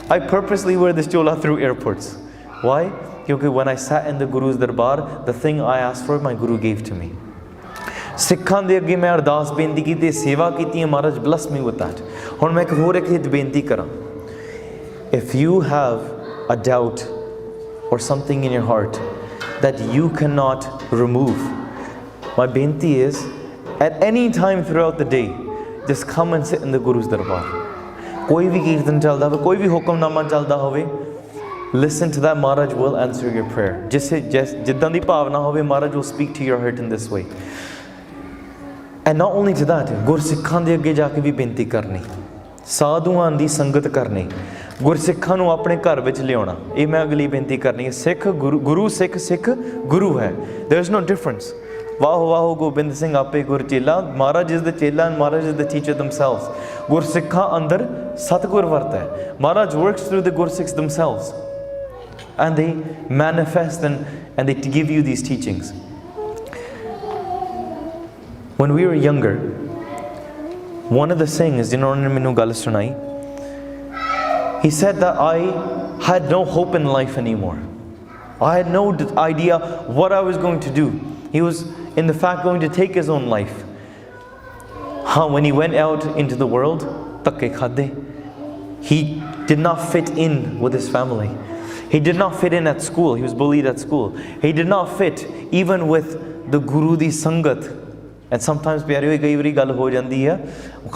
I purposely wear this chola through airports. Why? क्योंकि when I sat in the Guru's darbar, the thing I asked for, my Guru gave to me. ਸਿੱਖਾਂ ਦੇ ਅੱਗੇ ਮੈਂ ਅਰਦਾਸ ਬੇਨਤੀ ਕੀਤੀ, ਸੇਵਾ ਕੀਤੀ ਹੈ. ਮਹਾਰਾਜ bless me with that. ਹੁਣ ਮੈਂ ਇੱਕ ਹੋਰ ਇੱਕ ਬੇਨਤੀ ਕਰਾਂ. If you have a doubt or something in your heart that you cannot remove, my bੇਨਤੀ is at any time throughout the day, just come and sit in the Guru's darbar. ਕੋਈ ਵੀ ਕੀਰਤਨ ਚੱਲਦਾ ਹੋਵੇ, ਕੋਈ ਵੀ ਹੁਕਮਨਾਮਾ ਚੱਲਦਾ ਹੋਵੇ, listen to that. Maharaj will answer your prayer. ਜਿੱਦਾਂ ਦੀ ਭਾਵਨਾ ਹੋਵੇ, Maharaj will speak to your heart in this way. And not only to that, ਗੁਰਸਿੱਖਾਂ ਦੇ ਅੱਗੇ ਜਾ ਕੇ ਵੀ ਬੇਨਤੀ ਕਰਨੀ, ਸਾਧੂਆਂ ਦੀ ਸੰਗਤ ਕਰਨੀ, ਗੁਰਸਿੱਖਾਂ ਨੂੰ ਆਪਣੇ ਘਰ ਵਿੱਚ ਲਿਆਉਣਾ. ਇਹ ਮੈਂ ਅਗਲੀ ਬੇਨਤੀ ਕਰਨੀ ਹੈ. ਸਿੱਖ ਗੁਰੂ ਸਿੱਖ ਗੁਰੂ ਹੈ. There is no difference. ਵਾਹੋ ਵਾਹੋ Gobind Singh ਆਪੇ ਗੁਰ ਚੇਲਾ. Maharaj is the chela and Maharaj is the teacher themselves. ਗੁਰਸਿੱਖਾਂ ਅੰਦਰ ਸਤਿਗੁਰ ਵਰਤ ਹੈ. Maharaj works through the Gursikhs themselves. And they manifest and they give you these teachings. When we were younger, one of the Singhs, जिन्होंने मैनू गल सुनाई, he said that I had no hope in life anymore. I had no idea what I was going to do. He was in the fact going to take his own life. When he went out into the world, dhakke khade. He did not fit in with his family. He did not fit in at school. He was bullied at school. He did not fit even with the Guru di Sangat. And sometimes ਪਿਆਰਿਓ ਕਈ ਵਾਰੀ ਗੱਲ ਹੋ ਜਾਂਦੀ ਹੈ,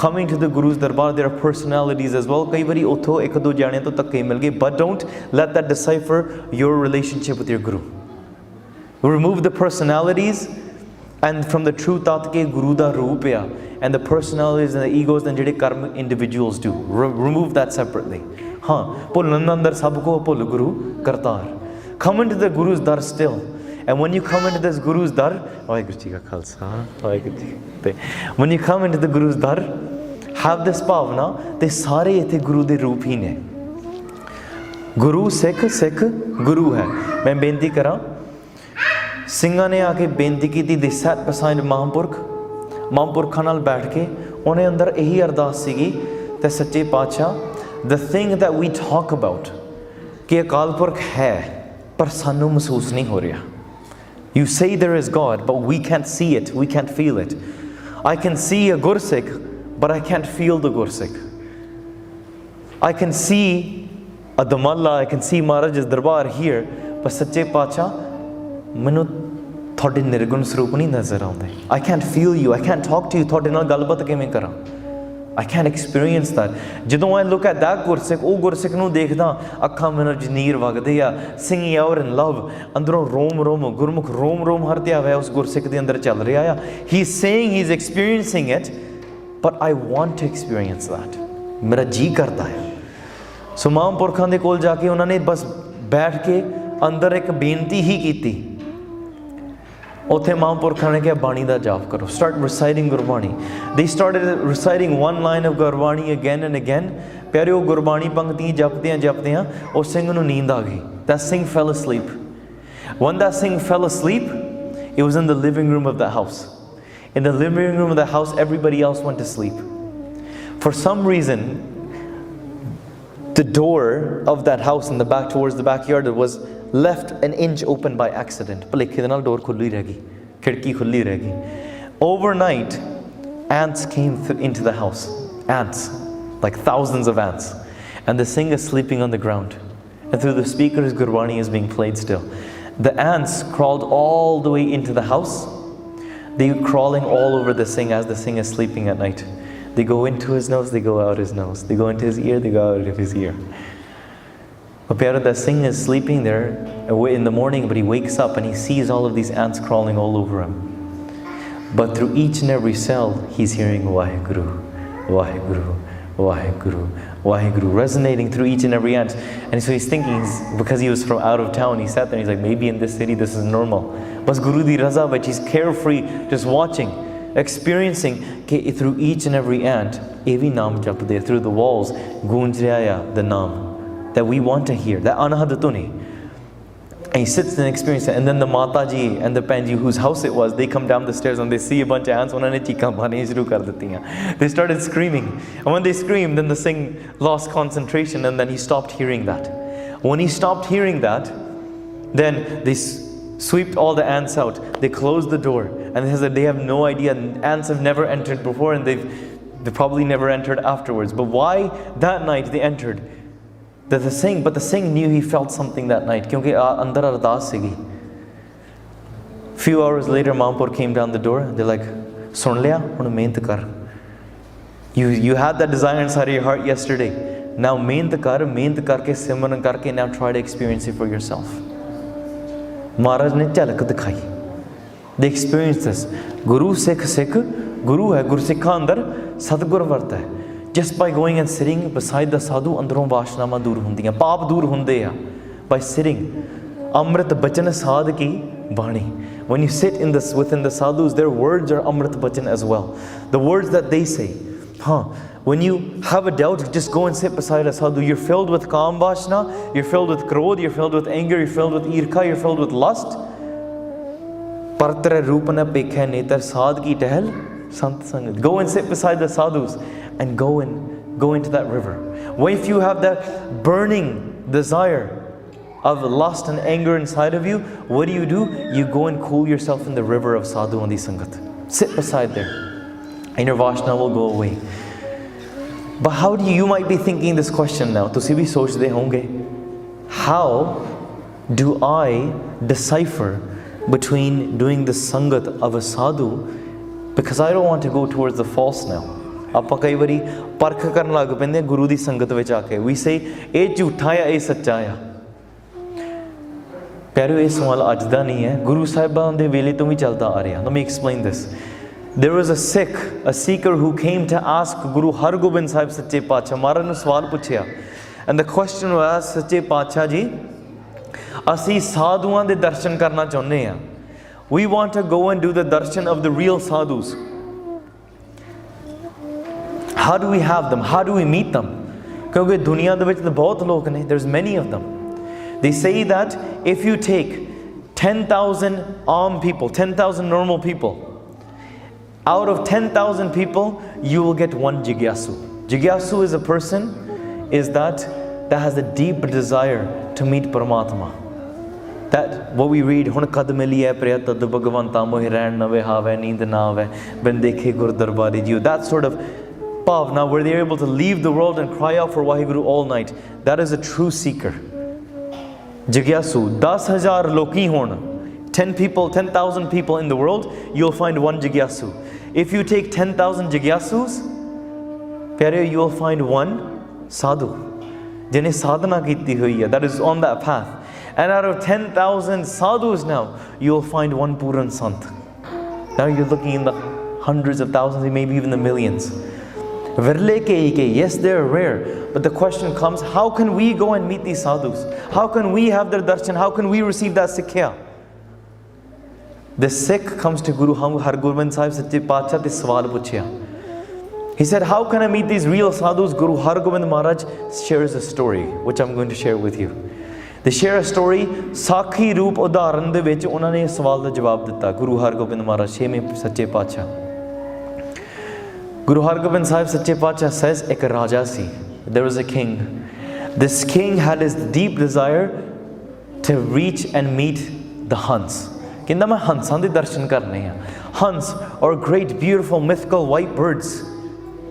coming to the Guru's darbar, there are personalities as well. ਕਈ ਵਾਰੀ ਉੱਥੋਂ ਇੱਕ ਦੋ ਜਾਣਿਆਂ ਤੋਂ ਧੱਕੇ ਮਿਲ ਗਏ. But don't let that decipher your relationship with your Guru. Remove the personalities and from the true tat ke Guru da roop ਆ, and the personalities and the egos and ਜਿਹੜੇ ਕਰਮ individuals do. Remove that separately. ਹਾਂ, ਭੁੱਲਣ ਅੰਦਰ ਸਭ ਕੋ ਭੁੱਲ ਗੁਰੂ Kartar. Come into the Guru's dar still And when you come into this Guru's Dar, Waheguru Ji ka Khalsa, Waheguru Ji ki Fateh. When you come into the Guru's Dar, have this bhavna, te sare ithe Guru de roop hi ne. Guru Sikh, Sikh Guru hai. Main benti kara, ਸਿੰਘਾਂ ਨੇ ਆ ਕੇ ਬੇਨਤੀ ਕੀਤੀ, they sat beside ਮਹਾਂਪੁਰਖਾਂ ਨਾਲ ਬੈਠ ਕੇ ਉਹਨੇ ਅੰਦਰ ਇਹੀ ਅਰਦਾਸ ਸੀਗੀ ਤੇ ਸੱਚੇ ਪਾਤਸ਼ਾਹ, the thing that we talk about ਕਿ ਅਕਾਲ ਪੁਰਖ ਹੈ ਪਰ ਸਾਨੂੰ ਮਹਿਸੂਸ ਨਹੀਂ ਹੋ ਰਿਹਾ. You say there is God but we can't see it, we can't feel it. I can see a Gursikh but I can't feel the Gursikh. I can see a Damalla, I can see Maharaj's Darbar here, but ਸੱਚੇ ਪਾਤਸ਼ਾਹ ਮੈਨੂੰ ਤੁਹਾਡੇ ਨਿਰਗੁਣ ਸਰੂਪ ਨਹੀਂ ਨਜ਼ਰ ਆਉਂਦੇ. I can't feel you, I can't talk to you. ਤੁਹਾਡੇ ਨਾਲ ਗੱਲਬਾਤ ਕਿਵੇਂ ਕਰਾਂ? I can't experience that. ਜਦੋਂ I look at that Gursikh, ਉਹ Gursikh ਨੂੰ ਦੇਖਦਾ, ਅੱਖਾਂ ਮੈਨੂੰ ਜਨੀਰ ਵਗਦੇ ਆ, singing out in love, ਅੰਦਰੋਂ ਰੋਮ ਗੁਰਮੁਖ ਰੋਮ ਹਰਦਿਆ ਹੋਇਆ ਉਸ Gursikh ਦੇ ਅੰਦਰ ਚੱਲ ਰਿਹਾ ਆ. He's saying he's experiencing it, but I want to experience that. ਮੇਰਾ ਜੀ ਕਰਦਾ ਹੈ. ਸੋ ਮਹਾਂਪੁਰਖਾਂ ਦੇ ਕੋਲ ਜਾ ਕੇ ਉਹਨਾਂ ਨੇ ਬਸ ਬੈਠ ਕੇ ਅੰਦਰ ਇੱਕ ਬੇਨਤੀ ਹੀ ਕੀਤੀ. ਉੱਥੇ ਮਹਾਂਪੁਰਖਾਂ ਨੇ ਕਿਹਾ ਬਾਣੀ ਦਾ ਜਾਪ ਕਰੋ. Start reciting Gurbani. They started reciting one line of Gurbani again and again. ਪਿਆਰਿਓ ਗੁਰਬਾਣੀ ਪੰਕਤੀਆਂ ਜਪਦਿਆਂ ਉਹ ਸਿੰਘ ਨੂੰ ਨੀਂਦ ਆ ਗਈ. That Singh fell asleep. When that Singh fell asleep, it was in the living room of the house. In the living room of the house, everybody else went to sleep. For some reason, the door of that house in the back towards the backyard was left an inch open by accident. ਭੁਲੇਖੇ ਦੇ ਨਾਲ ਡੋਰ ਖੁੱਲੀ ਰਹਿ ਗਈ, ਖਿੜਕੀ ਖੁੱਲੀ ਰਹਿ ਗਈ. Overnight, ants came into the house. Ants, like thousands of ants. And the singer is sleeping on the ground. And through the speakers, Gurbani is being played still. The ants crawled all the way into the house. They were crawling all over the singer as the singer is sleeping at night. They go into his nose, they go out his nose. They go into his ear, they go out of his ear. But Piara, that Singh is sleeping there in the morning, but he wakes up and he sees all of these ants crawling all over him. But through each and every cell, he's hearing Waheguru, Waheguru, Waheguru, Waheguru, resonating through each and every ant. And so he's thinking, because he was from out of town, he sat there and he's like, maybe in this city this is normal. But Guru di Raza, but he's carefree, just watching, experiencing through each and every ant, evi naam japde, through the walls, gunj raya the naam that we want to hear, that anahadatuni. And he sits and experiences it. And then the Mataji and the Panji, whose house it was, they come down the stairs and they see a bunch of ants. They started screaming. And when they screamed, then the Singh lost concentration and then he stopped hearing that. When he stopped hearing that, then they swept all the ants out. They closed the door. And they said they have no idea. Ants have never entered before and they probably never entered afterwards. But why that night they entered? But the Singh knew he felt something that night. Because andar ardas sigi. Few hours later, Mampur came down the door. They're like, "Sun liya, hun mehnat kar. You had that desire inside of your heart yesterday. Now mehnat karke simran karke. Now try to experience it for yourself." Maharaj ne ਝਲਕ ਦਿਖਾਈ. They experienced this. Guru Sikh, Guru hai. Gursikha andar Sadgur varta hai. Just by going and sitting beside the sadhu, andron vashnama dur hundiyan, paap dur hunde ya. By sitting, amrit bachan sadh ki bani. When you sit within the sadhus, their words are amrit bachan as well. The words that they say. When you have a doubt, just go and sit beside a sadhu. You're filled with kaam vashna, you're filled with krodh, you're filled with anger, you're filled with irkha, you're filled with lust. Partra rupana pekha netar sadh ki tahal sant sangat. Go and sit beside the sadhus and go into that river. Well, if you have that burning desire of lust and anger inside of you, what do? You go and cool yourself in the river of sadhu and the sangat. Sit beside there and your vashna will go away. But how do you might be thinking this question now. Tusi bhi sochde honge. How do I decipher between doing the sangat of a sadhu, because I don't want to go towards the false now. ਆਪਾਂ ਕਈ ਵਾਰੀ ਪਰਖ ਕਰਨ ਲੱਗ ਪੈਂਦੇ ਗੁਰੂ ਦੀ ਸੰਗਤ ਵਿੱਚ ਆ ਕੇ. We say ਇਹ ਝੂਠਾ ਆ ਇਹ ਸੱਚਾ ਆ. ਪਿਆਰਿਓ ਇਹ ਸਵਾਲ ਅੱਜ ਦਾ ਨਹੀਂ ਹੈ, ਗੁਰੂ ਸਾਹਿਬਾਂ ਦੇ ਵੇਲੇ ਤੋਂ ਵੀ ਚੱਲਦਾ ਆ ਰਿਹਾ. Let me explain this. There was a seeker who came to ask Guru Hargobind Sahib ਸੱਚੇ ਪਾਤਸ਼ਾਹ, ਮਹਾਰਾਜ ਨੂੰ ਸਵਾਲ ਪੁੱਛਿਆ. And the question was, ਸੱਚੇ ਪਾਤਸ਼ਾਹ ਜੀ, ਅਸੀਂ ਸਾਧੂਆਂ ਦੇ ਦਰਸ਼ਨ ਕਰਨਾ ਚਾਹੁੰਦੇ ਹਾਂ. We want to go and do the darshan of the real sadhus. How do we have them? How do we meet them? ਕਿਉਂਕਿ ਦੁਨੀਆ ਦੇ ਵਿੱਚ ਤਾਂ ਬਹੁਤ ਲੋਕ ਨੇ. There's many of them. They say that if you take 10,000 armed people, 10,000 normal people, out of 10,000 people, you will get one jigyasu. Jigyasu is a person that has a deep desire to meet Paramatma. That what we read, hun kad mili hai priya tad bhagavanta mohi rain na have neend na ave ben dekhe Gurdwari ji. That sort of bhavna where they are able to leave the world and cry out for Waheguru all night. That is a true seeker. Jigyasu, 10,000 loki hon, 10,000 people in the world, you'll find one jigyasu. If you take 10,000 jigyasus, pyare, you will find one sadhu. Jine sadhana kiti hui hai, that is on that path. And out of 10,000 sadhus now, you'll find one Puran Sant. Now you're looking in the hundreds of thousands, maybe even the millions. Yes, they're rare. But the question comes, how can we go and meet these sadhus? How can we have their darshan? How can we receive that sikhya? The Sikh comes to Guru Gurmat Saheb Sache Pacha te sawal puchya. He said, how can I meet these real sadhus? Guru Hargobind Maharaj shares a story, which I'm going to share with you. They share a story. Sakhi Roop Udaharan de vich ਉਹਨਾਂ ਨੇ ਸਵਾਲ ਦਾ ਜਵਾਬ ਦਿੱਤਾ. Guru Hargobind Maharaj, ਛੇਵੇਂ ਸੱਚੇ ਪਾਤਸ਼ਾਹ. Guru Hargobind Sahib Sache Pacha says, ek raja si. There was a king. This king had his deep desire to reach and meet the Hans. Kinda main Hansan de darshan karne hain. Hans are great, beautiful, mythical white birds,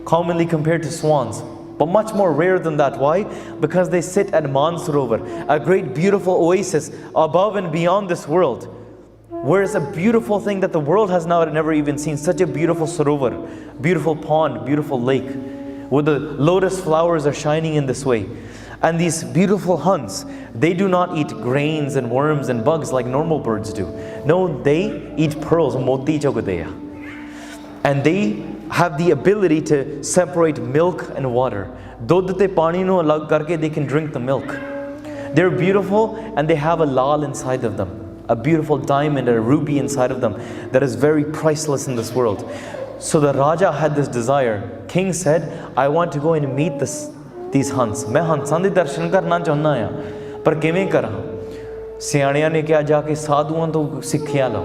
commonly compared to swans, but much more rare than that. Why? Because they sit at Mansarovar, a great beautiful oasis above and beyond this world, where it's a beautiful thing that the world has now never even seen. Such a beautiful sarovar, beautiful pond, beautiful lake, where the lotus flowers are shining in this way. And these beautiful Huns, they do not eat grains and worms and bugs like normal birds do. No, they eat pearls, moti chogadeya. And they have the ability to separate milk and water. Dodh te pani nu alag karke they can drink the milk. They're beautiful and they have a lal inside of them, a beautiful diamond or a ruby inside of them that is very priceless in this world. So the Raja had this desire. King said, I want to go and meet these Hans. मैं हंसां दे दर्शन करना चाहना आ, पर किवें करा? सियाणियां ने कहा जाके साधुओं तो सिक्खिया लो.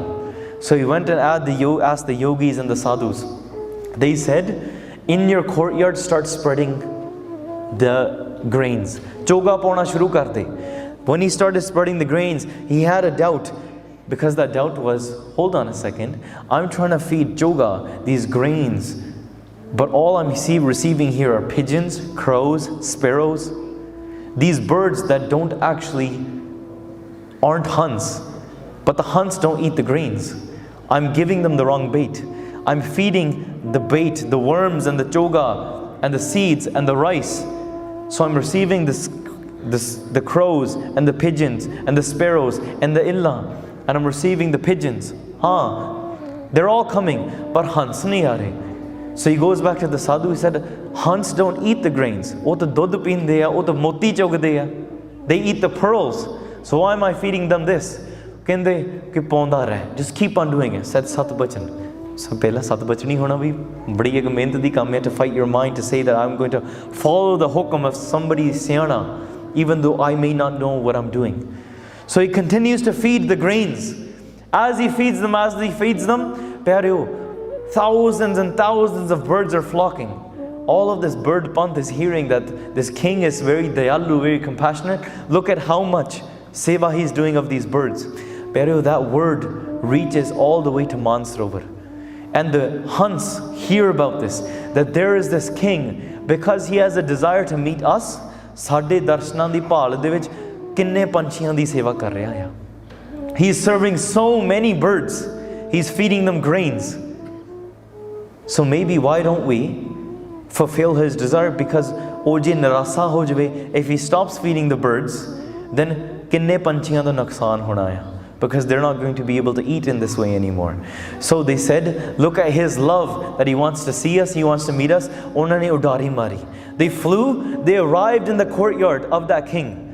So he went and asked the yogis and the sadhus. They said, in your courtyard start spreading the grains. Choga pauna shuru kar de. When he started spreading the grains, he had a doubt, because that doubt was, hold on a second, I'm trying to feed Joga these grains, but all I'm receiving here are pigeons, crows, sparrows, these birds that aren't Huns, but the Huns don't eat the grains. I'm giving them the wrong bait. I'm feeding the bait, the worms and the choga and the seeds and the rice. So I'm receiving the crows and the pigeons and the sparrows and the illa, and I'm receiving the pigeons. They're all coming, but Hans nahi aa rahe. So he goes back to the sadhu. He said, Hans don't eat the grains. Oh to dudh peende hai, oh to moti chogde hai. They eat the pearls. So why am I feeding them this? Kende ki paunda rahe. Just keep on doing it. Said Sat Bachan. So pehla Sat Bachani hona bhi badi ek mehnat di kam hai, to fight your mind to say that I'm going to follow the hukam of somebody siyana, even though I may not know what I'm doing. So he continues to feed the grains. As he feeds them, pyareo, thousands and thousands of birds are flocking. All of this bird panth is hearing that this king is very dayalu, very compassionate. Look at how much seva he's doing of these birds. Pyareo, that word reaches all the way to Mansarovar. And the Huns hear about this, that there is this king, because he has a desire to meet us. Sade darshanan di bhaal de vich kinne panchiyan di seva kar reha hai. He's serving so many birds. He's feeding them grains. So maybe why don't we fulfill his desire? Because oje narasa ho jave, if he stops feeding the birds, then kinne panchiyan da nuksan hona hai, because they're not going to be able to eat in this way anymore. So they said, look at his love, that he wants to see us, he wants to meet us. Unhone udari mari. They flew, they arrived in the courtyard of that king.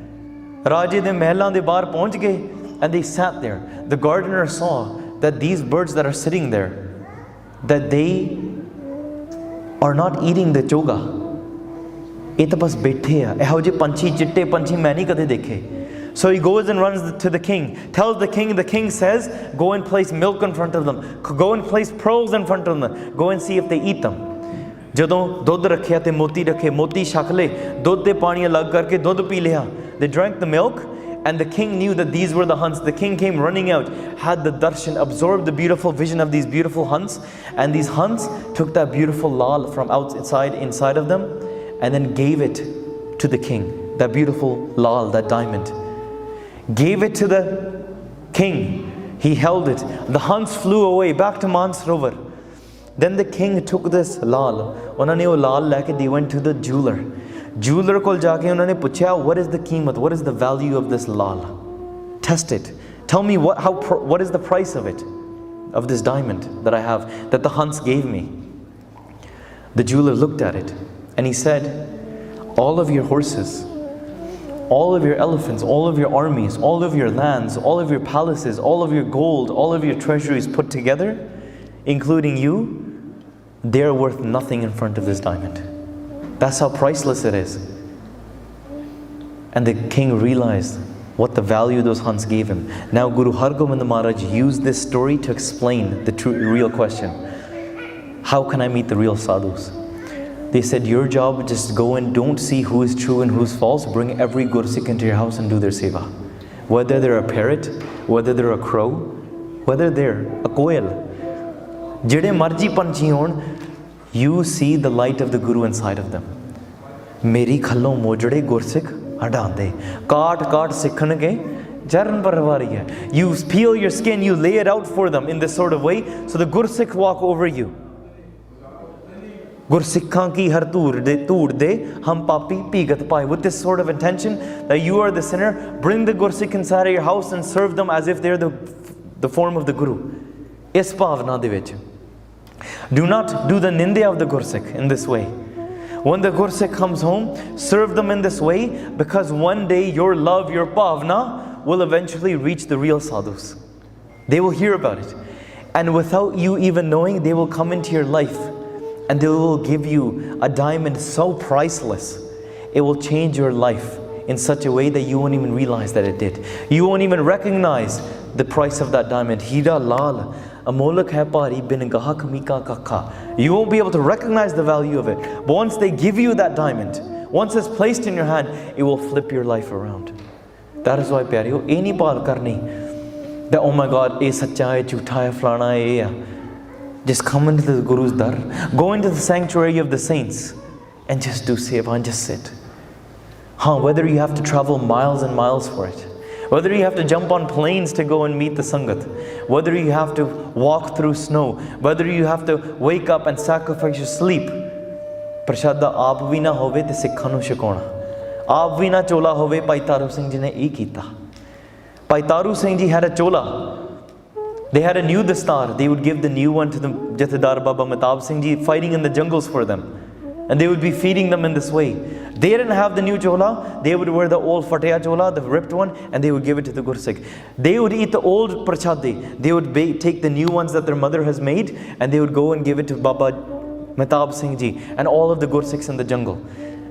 राजे दे महलां दे बाहर पहुंच गए, and they sat there. The gardener saw that these birds that are sitting there, that they are not eating the choga. ਇਹ ਤਾਂ ਬਸ ਬੈਠੇ ਆ, ਇਹੋ ਜਿਹੇ ਪੰਛੀ, ਚਿੱਟੇ ਪੰਛੀ ਮੈਂ ਨਹੀਂ ਕਦੇ ਦੇਖੇ. So he goes and runs to the king, tells the king says, go and place milk in front of them, go and place pearls in front of them, go and see if they eat them. ਜਦੋਂ ਦੁੱਧ ਰੱਖਿਆ ਤੇ ਮੋਤੀ ਰੱਖੇ, ਮੋਤੀ ਛਕ ਲਏ, ਦੁੱਧ ਤੇ ਪਾਣੀ ਅਲੱਗ ਕਰਕੇ ਦੁੱਧ ਪੀ ਲਿਆ. They drank the milk, and the king knew that these were the hunts. The king came running out, had the darshan, absorbed the beautiful vision of these beautiful hunts, and these hunts took that beautiful lal from inside of them, and then gave it to the king. That beautiful lal, that diamond. Gave it to the king. He held it. The hunts flew away back to Mansarovar. Then the king took this lal. ਉਹਨਾਂ ਨੇ ਉਹ ਲਾਲ ਲੈ ਕੇ they went to the jeweler. Jeweler ਕੋਲ ਜਾ ਕੇ ਉਹਨਾਂ ਨੇ ਪੁੱਛਿਆ, what is the ਕੀਮਤ, what is the value of this lal? Test it. Tell me what is the price of it, of this diamond that I have, that the hunts gave me. The jeweler looked at it and he said, all of your horses, all of your elephants, all of your armies, all of your lands, all of your palaces, all of your gold, all of your treasuries put together, including you, they're worth nothing in front of this diamond. That's how priceless it is. And the king realized what the value those hunts gave him. Now Guru Hargobind Maharaj used this story to explain the real question. How can I meet the real sadhus? They said, your job, just go and don't see who is true and who's false. Bring every Gursikh into your house and do their seva. Whether they're a parrot, whether they're a crow, whether they're a koel. Jide marji panchi hon, you see the light of the Guru inside of them. Meri khalon mojde Gursikh hadande. Kaat sikhan ke jaran parvari hai. You peel your skin, you lay it out for them in this sort of way, so the Gursikh walk over you. Gursikhan ki har toor de hum papi pigat pai. With this sort of intention that you are the sinner, bring the Gursikh inside of your house and serve them as if they're the form of the Guru. Is bhavna de vich. Do not do the nindya of the Gursikh in this way. When the Gursikh comes home, serve them in this way, because one day your love, your bhavna will eventually reach the real sadhus. They will hear about it. And without you even knowing, they will come into your life. And they will give you a diamond so priceless, it will change your life in such a way that you won't even realize that it did. You won't even recognize the price of that diamond. Hira lal, amolak hai pari bin gahak mika kakha. You won't be able to recognize the value of it. But once they give you that diamond, once it's placed in your hand, it will flip your life around. That is why, pyareo, eh nahi baat karni that, oh my God, eh sacha hai, jhootha hai, flana hai. Just come into the Guru's dar, go into the sanctuary of the saints, and just do seva and just sit. Whether you have to travel miles and miles for it, whether you have to jump on planes to go and meet the Sangat, whether you have to walk through snow, whether you have to wake up and sacrifice your sleep. Prashada aap vi na hove te sikhan nu shikauna. Aap vi na chola hove, Bhai Taru Singh ji ne eh kita. Bhai Taru Singh ji had a chola. They had a new dastar. They would give the new one to the Jathedar Baba Mehtab Singh Ji, fighting in the jungles for them. And they would be feeding them in this way. They didn't have the new chola. They would wear the old Fateh chola, the ripped one, and they would give it to the Gursikh. They would eat the old prachadi. They would take the new ones that their mother has made, and they would go and give it to Baba Mehtab Singh Ji and all of the Gursikhs in the jungle.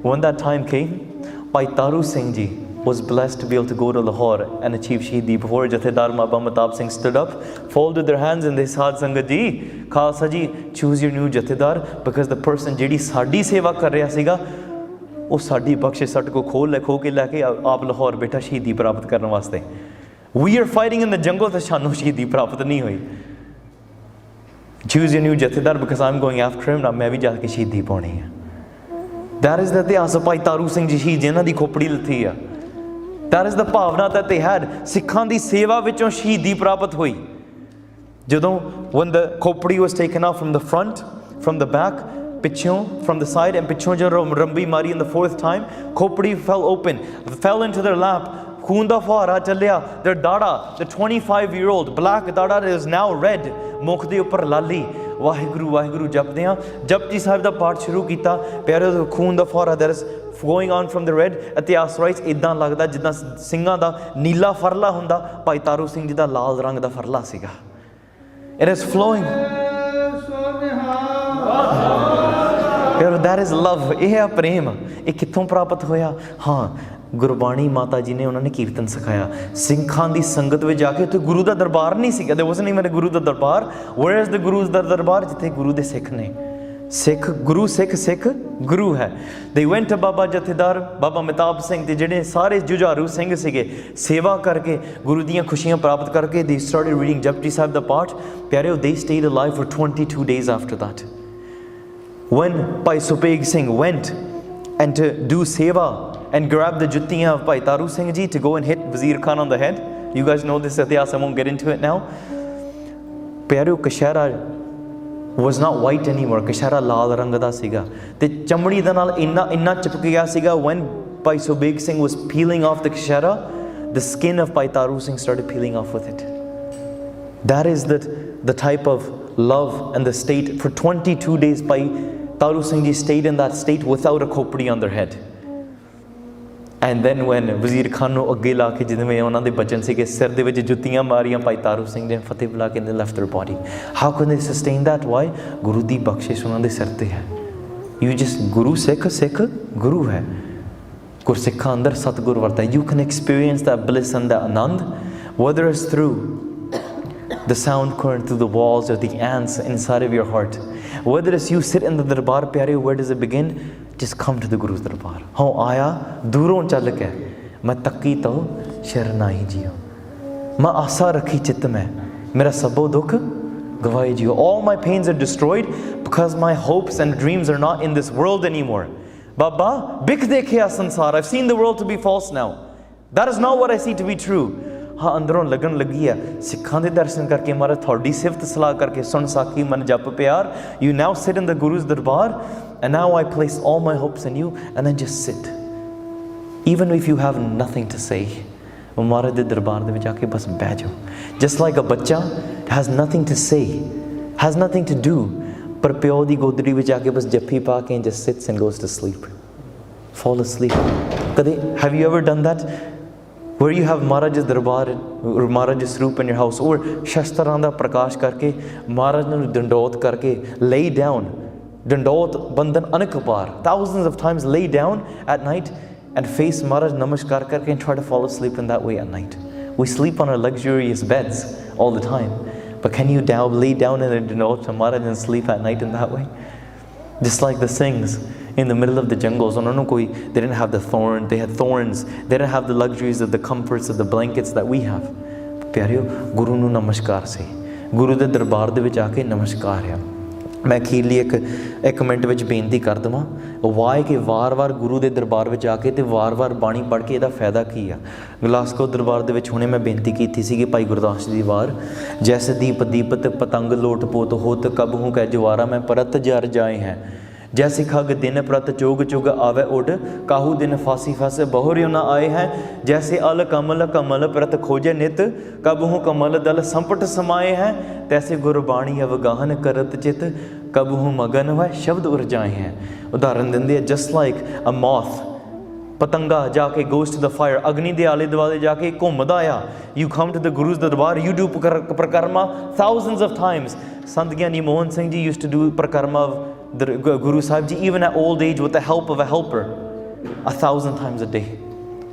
When that time came, Bhai Taru Singh Ji was blessed to be able to go to Lahore and achieve Shahidi. Before Jathedar Baba Mehtab Singh stood up, folded their hands, and they said, Sangat Ji, Khalsa Ji, choose your new Jathedar, because the person jehdi saadi seva kar reha siga, oh saadi bakshe sat ko kho ke leke aap Lahore beta Shahidi prapt karne vaste. We are fighting in the jungle, to shanu Shahidi prapt nahi hui. Choose your new Jathedar, because I'm going after him, now main bhi ja ke Shahidi pauni hai. That is the itihas of Bhai Taru Singh Ji, jina di khopdi lathi hai. That is the bhavna that they had. Sikhan di seva vichon shahidi prapat hui. Jadon, when the khopdi was taken out from the front, from the back, pichon, from the side, and pichon jo rambi mari in the fourth time, khopdi fell open, fell into their lap. Khoon da fahara chalya. Their dada, the 25-year-old black dada, is now red. Mukh de upar lali. Waheguru, Waheguru japde ha. Japji Sahib da part shuru kita. Pyare khoon da fahara, there is flowing on from the red. ਇਤਿਹਾਸ rights ਇੱਦਾਂ ਲੱਗਦਾ ਜਿੱਦਾਂ ਸਿੰਘਾਂ ਦਾ ਨੀਲਾ ਫਰਲਾ ਹੁੰਦਾ, ਭਾਈ ਤਾਰੂ ਸਿੰਘ ਜੀ ਦਾ ਲਾਲ ਰੰਗ ਦਾ ਫਰਲਾ ਸੀਗਾ. It is flowing. That is love. ਇਹ ਆ ਪ੍ਰੇਮ. ਇਹ ਕਿੱਥੋਂ ਪ੍ਰਾਪਤ ਹੋਇਆ? ਹਾਂ, ਗੁਰਬਾਣੀ ਮਾਤਾ ਜੀ ਨੇ ਉਹਨਾਂ ਨੇ ਕੀਰਤਨ ਸਿਖਾਇਆ. ਸਿੱਖਾਂ ਦੀ ਸੰਗਤ ਵਿੱਚ ਜਾ ਕੇ ਉੱਥੇ ਗੁਰੂ ਦਾ ਦਰਬਾਰ ਨਹੀਂ ਸੀਗਾ. there wasn't even a Guru the Darbar. where is the ਗੁਰੂ ਦਾ ਦਰਬਾਰ? ਜਿੱਥੇ ਗੁਰੂ ਦੇ ਸਿੱਖ ਨੇ. ਸਿੱਖ ਗੁਰੂ, ਸਿੱਖ ਸਿੱਖ ਗੁਰੂ ਹੈ. they went to ਬਾਬਾ ਜਥੇਦਾਰ ਬਾਬਾ ਮਹਿਤਾਬ ਸਿੰਘ ਤੇ ਜਿਹੜੇ ਸਾਰੇ ਜੁਝਾਰੂ ਸਿੰਘ ਸੀਗੇ, ਸੇਵਾ ਕਰਕੇ ਗੁਰੂ ਦੀਆਂ ਖੁਸ਼ੀਆਂ ਪ੍ਰਾਪਤ ਕਰਕੇ they started reading Japji Sahib ਦਾ ਪਾਠ. ਪਿਆਰਿਓ, they stayed alive for 22 days after that. when Bhai Supeg Singh went and to do seva and grab the juttiyan of Bhai Taru Singh ji to go and hit Wazir Khan on the head, you guys know this ityas, I won't get into it now. Pyareo, kashara was not white anymore. Kashara laal rang da siga te chamdi de naal inna chipk gaya siga. when Bhai Supeg Singh was peeling off the kashara, the skin of Bhai Taru Singh started peeling off with it. That is the type of love and the state. For 22 days Bhai Taru Singh ji stayed in that state without a khopri on their head. And then when Wazir Khan ਨੂੰ ਅੱਗੇ ਲਾ ਕੇ ਜਿਵੇਂ ਉਹਨਾਂ ਦੇ ਬਚਨ ਸੀਗੇ, ਸਿਰ ਦੇ ਵਿੱਚ ਜੁੱਤੀਆਂ ਮਾਰੀਆਂ ਭਾਈ ਤਾਰੂ ਸਿੰਘ ਨੇ, ਫਤਿਹ ਬੁਲਾ ਕੇ they left their body. How can they sustain that? Why? ਗੁਰੂ ਦੀ ਬਖਸ਼ਿਸ਼ ਉਹਨਾਂ ਦੇ ਸਿਰ ਤੇ ਹੈ. You just ਗੁਰੂ ਸਿੱਖ, ਸਿੱਖ ਗੁਰੂ ਹੈ. ਗੁਰਸਿੱਖਾਂ ਅੰਦਰ ਸਤਿਗੁਰ ਵਰਤਾ. You can experience that bliss and that anand, whether it's through the sound current through the walls or the ants inside of your heart. Whether it's you sit in the darbar, pyare, where does it begin? Just come to the Guru's darbar. How aaya duron chal ke main takki to sharnahi jiyo, main aasa rakhi chit mein, mera sabo dukh gavaye jiyo. All my pains are destroyed because my hopes and dreams are not in this world anymore. Baba bik dekhiya sansar, I've seen the world to be false now. That is not what I see to be true. ਹਾਂ, ਅੰਦਰੋਂ ਲੱਗਣ ਲੱਗੀ ਆ ਸਿੱਖਾਂ ਦੇ ਦਰਸ਼ਨ ਕਰਕੇ, ਮਹਾਰਾਜ ਤੁਹਾਡੀ ਸਿਫਤ ਸਲਾਹ ਕਰਕੇ, ਸੁਣ ਸਾਖੀ ਮਨ ਜਪ ਪਿਆਰ. You now sit in the Guru's darbar and now I place all my hopes in you and then just sit. Even if you have nothing to say, ਮਹਾਰਾਜ ਦੇ ਦਰਬਾਰ ਦੇ ਵਿੱਚ ਆ ਕੇ ਬਸ ਬਹਿ ਜਾਓ. Just like a ਬੱਚਾ has nothing to say, has nothing to do, ਪਰ ਪਿਓ ਦੀ ਗੋਦੜੀ ਵਿੱਚ ਆ ਕੇ ਬਸ ਜੱਫੀ ਪਾ ਕੇ just sits and goes to sleep, fall asleep. ਕਦੇ have you ever done that? Where you have Maharaj's darbar or Maharaj's Swaroop in your house, or Shastran da prakash karke, Maharaj nu dandot karke, lay down, dandot bandhan anek apaar, thousands of times lay down at night and face Maharaj namaskar karke and try to fall asleep in that way at night. We sleep on our luxurious beds all the time, but can you lay down in a dandot to Maharaj and sleep at night in that way? Just like the Singhs in the middle of the jungles, they didn't have the thorn, they had thorns, they didn't have the luxuries of the comforts of the blankets that we have. ਪਿਆਰਿਓ, ਗੁਰੂ ਨੂੰ ਨਮਸਕਾਰ ਸੀ, ਗੁਰੂ ਦੇ ਦਰਬਾਰ ਦੇ ਵਿੱਚ ਆ ਕੇ ਨਮਸਕਾਰ ਆ. ਮੈਂ ਅਖੀਰਲੀ ਇੱਕ ਮਿੰਟ ਵਿੱਚ ਬੇਨਤੀ ਕਰ ਦੇਵਾਂ, ਵਾਏ ਕਿ ਵਾਰ-ਵਾਰ ਗੁਰੂ ਦੇ ਦਰਬਾਰ ਵਿੱਚ ਆ ਕੇ ਤੇ ਵਾਰ-ਵਾਰ ਬਾਣੀ ਪੜ੍ਹ ਕੇ ਇਹਦਾ ਫਾਇਦਾ ਕੀ ਆ. ਗਲਾਸਗੋ ਦਰਬਾਰ ਦੇ ਵਿੱਚ ਹੁਣੇ ਮੈਂ ਬੇਨਤੀ ਕੀਤੀ ਸੀਗੀ ਭਾਈ ਗੁਰਦਾਸ ਜੀ ਦੀ ਵਾਰ, ਜੈਸੇ ਦੀਪ ਦੀਪਤ ਪਤੰਗ ਲੋਟ ਪੋਤ ਹੋਤ ਕਬ ਹੂੰ ਕਹਿ ਜਵਾਰਾ ਮੈਂ ਪਰਤ ਜਰ ਜਾਏ ਹੈ. जैसे खग दिन प्रत चुग चुग आवे उड, काहू दिन फांसी फस बहुर्यो न आए हैं. जैसे अल कमल कमल प्रत खोजे नित, कबहू कमल दल संपट समाए हैं. तैसे गुरबाणी अवगाहन करत चित, कबहू मगन व शब्द उर्जाए हैं. उदाहरण देंदे, जस्ट लाइक अ मॉथ, ਪਤੰਗਾ ਜਾ ਕੇ goes to the fire, ਅਗਨੀ ਦੇ ਆਲੇ ਦੁਆਲੇ ਜਾ ਕੇ ਘੁੰਮਦਾ ਆ. You come to the Guru's darbar, you do prakarma thousands of times. Sant Gyani Mohan Singh Ji used to do prakarma of the Guru Saaheb Jee even at old age with the help of a helper 1,000 times a day,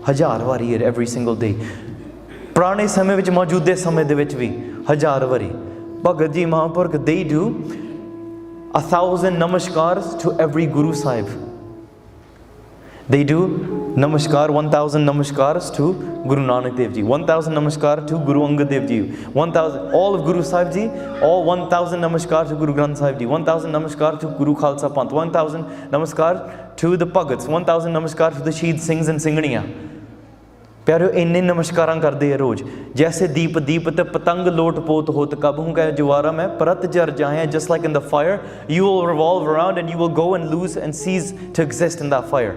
1000 ਵਾਰੀ every single day. ਪੁਰਾਣੇ ਸਮੇਂ ਵਿੱਚ ਮੌਜੂਦੇ ਸਮੇਂ ਦੇ ਵਿੱਚ ਵੀ 1000 ਵਾਰੀ. ਭਗਤ ਜੀ ਮਹਾਂਪੁਰਖ, they do 1,000 namaskars to every Guru Sahib. They do namaskar, 1,000 namaskars to Guru Nanak Dev Ji, 1,000 namaskar to Guru Angad Dev Ji, 1,000 all of Guru Sahib Ji, all 1,000 namaskar to Guru Granth Sahib Ji, 1,000 namaskar to Guru Khalsa Panth, 1,000 namaskar to the Bhagats, 1,000 namaskar to the Shaheed Singhs and Singhaniya. ਪਿਆਰਿਓ, ਇੰਨੇ ਨਮਸਕਾਰਾਂ ਕਰਦੇ ਆ ਰੋਜ਼. ਜੈਸੇ ਦੀਪ ਦੀਪਤ ਪਤੰਗ ਲੋਟ ਪੋਤ ਹੋਤ, ਕਬਹੂ ਕਹਿ ਜਵਾਰਾ ਮੈਂ ਪਰਤ ਜਰ ਜਾਏ. Just like in the fire, you will revolve around and you will go and lose and cease to exist in that fire.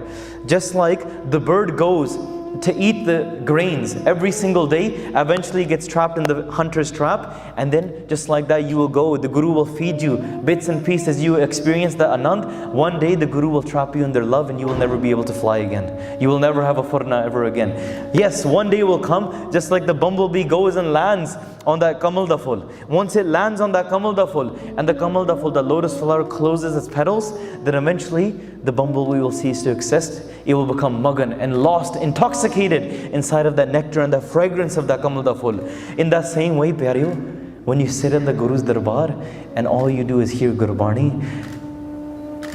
Just like the bird goes to eat the grains every single day, eventually gets trapped in the hunter's trap, and then just like that you will go. The Guru will feed you bits and pieces. You experience the Anand. One day the Guru will trap you in their love and you will never be able to fly again. You will never have a furna ever again. Yes, one day will come, just like the bumblebee goes and lands on that kamal da full. Once it lands on that kamal da full, and the kamal da full, the lotus flower closes its petals, then eventually the bumblebee will cease to exist. It will become magan and lost, intoxicated inside of that nectar and the fragrance of that kamal da full. In that same way, Pyareo, when you sit in the Guru's darbar and all you do is hear Gurbani,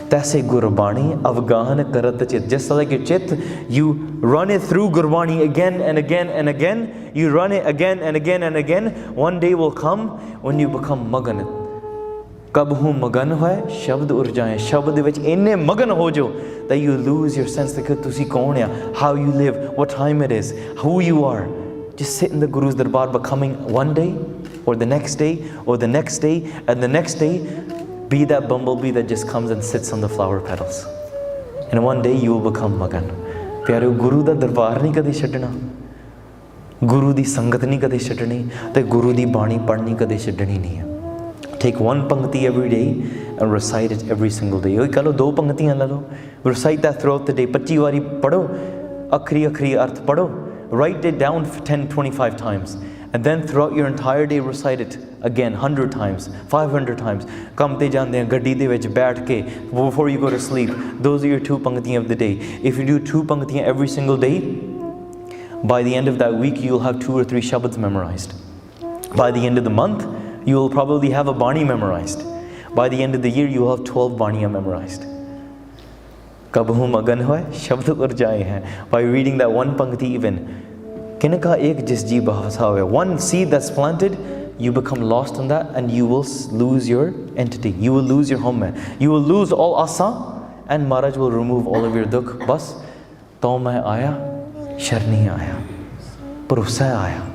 Taise Gurbani Avgahan Karat Chit. Just like your chit, you run it through Gurbani again and again and again. You run it again and again and again. One day will come when you become magan. Kab hu magan hoye, shabd urjaye. Shabd vich inne magan ho jo that you lose your sense that tusi kaun hai, how you live, what time it is, who you are. Just sit in the Guru's darbar, becoming one day, or the next day, or the next day, and the next day, be that bumblebee that just comes and sits on the flower petals. And one day you will become magan. Pyareo, Guru da darbar nahi kade chhadna. Guru di sangat nahi kade chhadni. Te Guru di bani padhni kade chhadni nahi hai. Take one pankti every day and recite it every single day. Kalo do panktiyan la lo. Recite that throughout the day. 25 wari padho. Akhri arth padho. Write it down 10-25 times. And then throughout your entire day recite it again 100 times, 500 times. Kamte jande hain, gaddi de vich baith ke, before you go to sleep. Those are your 2 panktiyan of the day. If you do 2 panktiyan every single day, by the end of that week you'll have 2 or 3 shabads memorized. By the end of the month, you will probably have a Bani memorized. By the end of the year, you will have 12 Baniya memorized. Kabhu magan hoy, shabd urjaye hain. By reading that one pankti even. Kinaka ek jis ji bahasa. One seed that's planted, you become lost in that and you will lose your entity. You will lose your home. You will lose all asa and Maharaj will remove all of your dukh. Bas, to main aaya, sharni aaya. Bharosa aaya.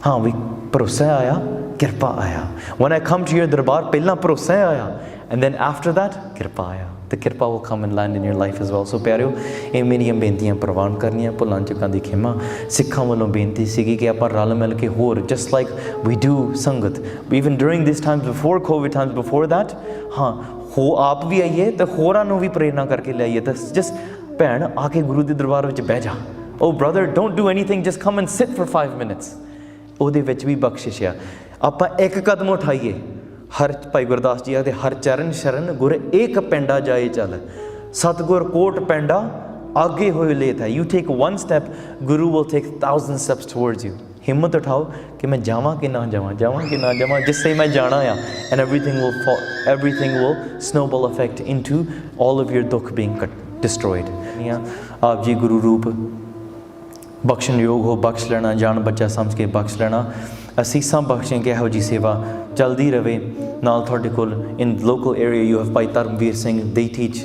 Haan, we bharosa aaya. Kirpaa aaya. When I come to your darbar, pehla bharosa aaya, and then after that, kirpaa aaya. The kirpaa will come and land in your life as well. So Pyareo, ਇਹ ਮੇਰੀਆਂ ਬੇਨਤੀਆਂ ਪ੍ਰਵਾਨ ਕਰਨੀਆਂ, ਭੁੱਲਾਂ ਚੁੱਕਾਂ ਦੀ ਖਿਮਾ, ਸਿੱਖਾਂ ਵੱਲੋਂ ਬੇਨਤੀ ਸੀਗੀ ਕਿ ਆਪਾਂ ਰਲ ਮਿਲ ਕੇ ਹੋਰ, just like we do Sangat, even during these times before COVID times before that, ਹਾਂ ਹੋ ਆਪ ਵੀ ਆਈਏ ਤੇ ਹੋਰਾਂ ਨੂੰ ਵੀ ਪ੍ਰੇਰਨਾ ਕਰਕੇ ਲਿਆਈਏ ਤੇ just ਭੈਣ ਆ ਕੇ ਗੁਰੂ ਦੇ ਦਰਬਾਰ ਵਿੱਚ ਬਹਿ ਜਾ. Oh brother, don't do anything, just come and sit for 5 minutes. ਉਹਦੇ ਵਿੱਚ ਵੀ ਬਖਸ਼ਿਸ਼ ਆ. ਆਪਾਂ ਇੱਕ ਕਦਮ ਉਠਾਈਏ. ਹਰ ਭਾਈ ਗੁਰਦਾਸ ਜੀ ਆਖਦੇ ਹਰ ਚਰਨ ਸ਼ਰਨ ਗੁਰ ਇੱਕ ਪੈਂਡਾ ਜਾਏ ਚੱਲ. ਸਤਗੁਰ ਕੋਟ ਪੈਂਡਾ ਆਗੇ ਹੋਏ ਲੇਤ ਹੈ. You take one step, Guru will take 1,000 steps towards you. ਹਿੰਮਤ ਉਠਾਓ ਕਿ ਮੈਂ ਜਾਵਾਂ ਕਿ ਨਾ ਜਾਵਾਂ, ਜਾਵਾਂ ਕਿ ਨਾ ਜਾਵਾਂ. ਜਿਸ ਸੇ ਮੈਂ ਜਾਣਾ ਆ, and everything will snowball effect into all of your dukh being destroyed. ਆਪ ਜੀ ਗੁਰੂ ਰੂਪ ਬਖਸ਼ਣ ਯੋਗ ਹੋ, ਬਖਸ਼ ਲੈਣਾ, ਜਾਨ ਬੱਚਾ ਸਮਝ ਕੇ ਬਖਸ਼ ਲੈਣਾ. ਅਸੀਸਾਂ ਬਖਸ਼ੇ ਕਿ ਇਹੋ ਜੀ ਸੇਵਾ ਚੱਲਦੀ ਰਹੇ. ਨਾਲ ਤੁਹਾਡੇ ਕੋਲ in local area you have Bhai Dharmveer Singh, they teach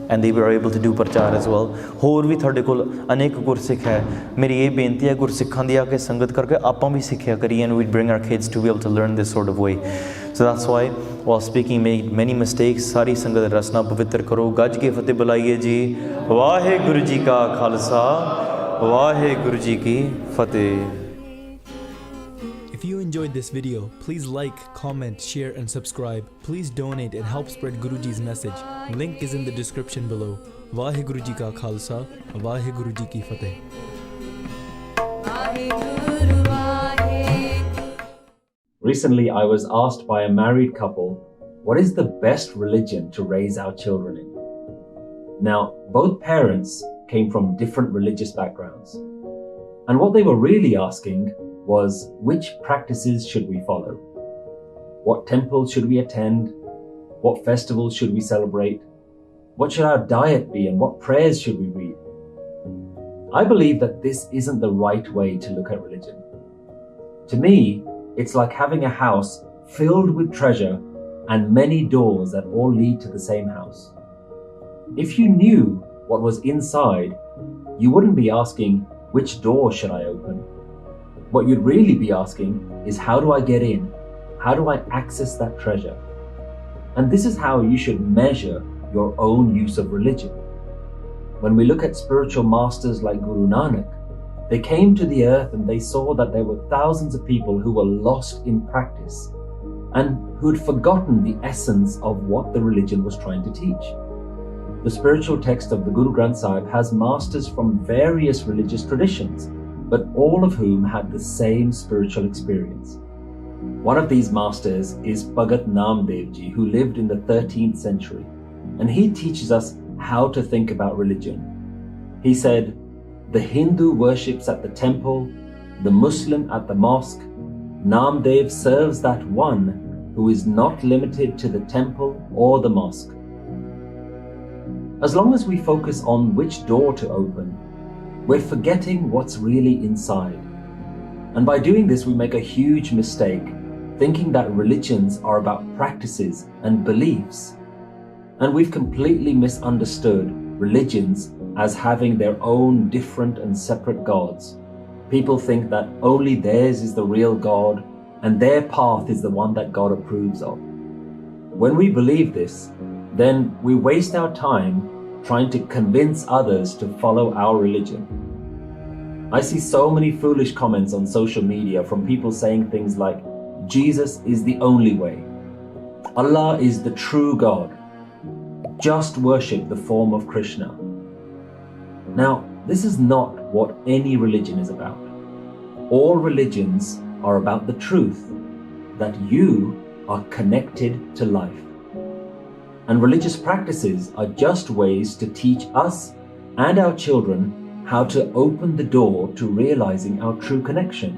and they were able to do ਪ੍ਰਚਾਰ as well. ਹੋਰ ਵੀ ਤੁਹਾਡੇ ਕੋਲ ਅਨੇਕ ਗੁਰਸਿੱਖ ਹੈ. ਮੇਰੀ ਇਹ ਬੇਨਤੀ ਹੈ ਗੁਰਸਿੱਖਾਂ ਦੀ ਆ ਕੇ ਸੰਗਤ ਕਰਕੇ ਆਪਾਂ ਵੀ ਸਿੱਖਿਆ ਕਰੀਏ and we bring our kids to be able to learn this sort of way. So that's why while speaking made many mistakes. ਸਾਰੀ ਸੰਗਤ ਰਸਨਾ ਪਵਿੱਤਰ ਕਰੋ. ਗੱਜ ਕੇ ਫਤਿਹ ਬੁਲਾਈਏ ਜੀ. ਵਾਹਿਗੁਰੂ ਜੀ ਕਾ ਖਾਲਸਾ, ਵਾਹਿਗੁਰੂ ਜੀ ਕੀ ਫਤਿਹ.
If you enjoyed this video, please like, comment, share and subscribe. Please donate and help spread Guruji's message. Link is in the description below. Waheguru ji ka Khalsa, Waheguru ji ki Fateh.
Recently, I was asked by a married couple, what is the best religion to raise our children in? Now, both parents came from different religious backgrounds. And what they were really asking was, which practices should we follow? What temples should we attend? What festivals should we celebrate? What should our diet be and what prayers should we read? I believe that this isn't the right way to look at religion. To me, it's like having a house filled with treasure and many doors that all lead to the same house. If you knew what was inside, you wouldn't be asking, which door should I open? What you'd really be asking is, how do I get in? How do I access that treasure? And this is how you should measure your own use of religion. When we look at spiritual masters like Guru Nanak, They came to the earth and they saw that there were thousands of people who were lost in practice and who had forgotten the essence of what the religion was trying to teach. The spiritual text of the Gurmat Sahib has masters from various religious traditions, but all of whom had the same spiritual experience. One of these masters is Bhagat Namdev Ji, who lived in the 13th century, and he teaches us how to think about religion. He said, "The Hindu worships at the temple, the Muslim at the mosque. Namdev serves that one who is not limited to the temple or the mosque." As long as we focus on which door to open, we're forgetting what's really inside. And by doing this, we make a huge mistake, thinking that religions are about practices and beliefs. And we've completely misunderstood religions as having their own different and separate gods. People think that only theirs is the real God and their path is the one that God approves of. When we believe this, then we waste our time trying to convince others to follow our religion. I see so many foolish comments on social media from people saying things like, "Jesus is the only way. Allah is the true God. Just worship the form of Krishna." Now, this is not what any religion is about. All religions are about the truth that you are connected to life. And religious practices are just ways to teach us and our children how to open the door to realizing our true connection,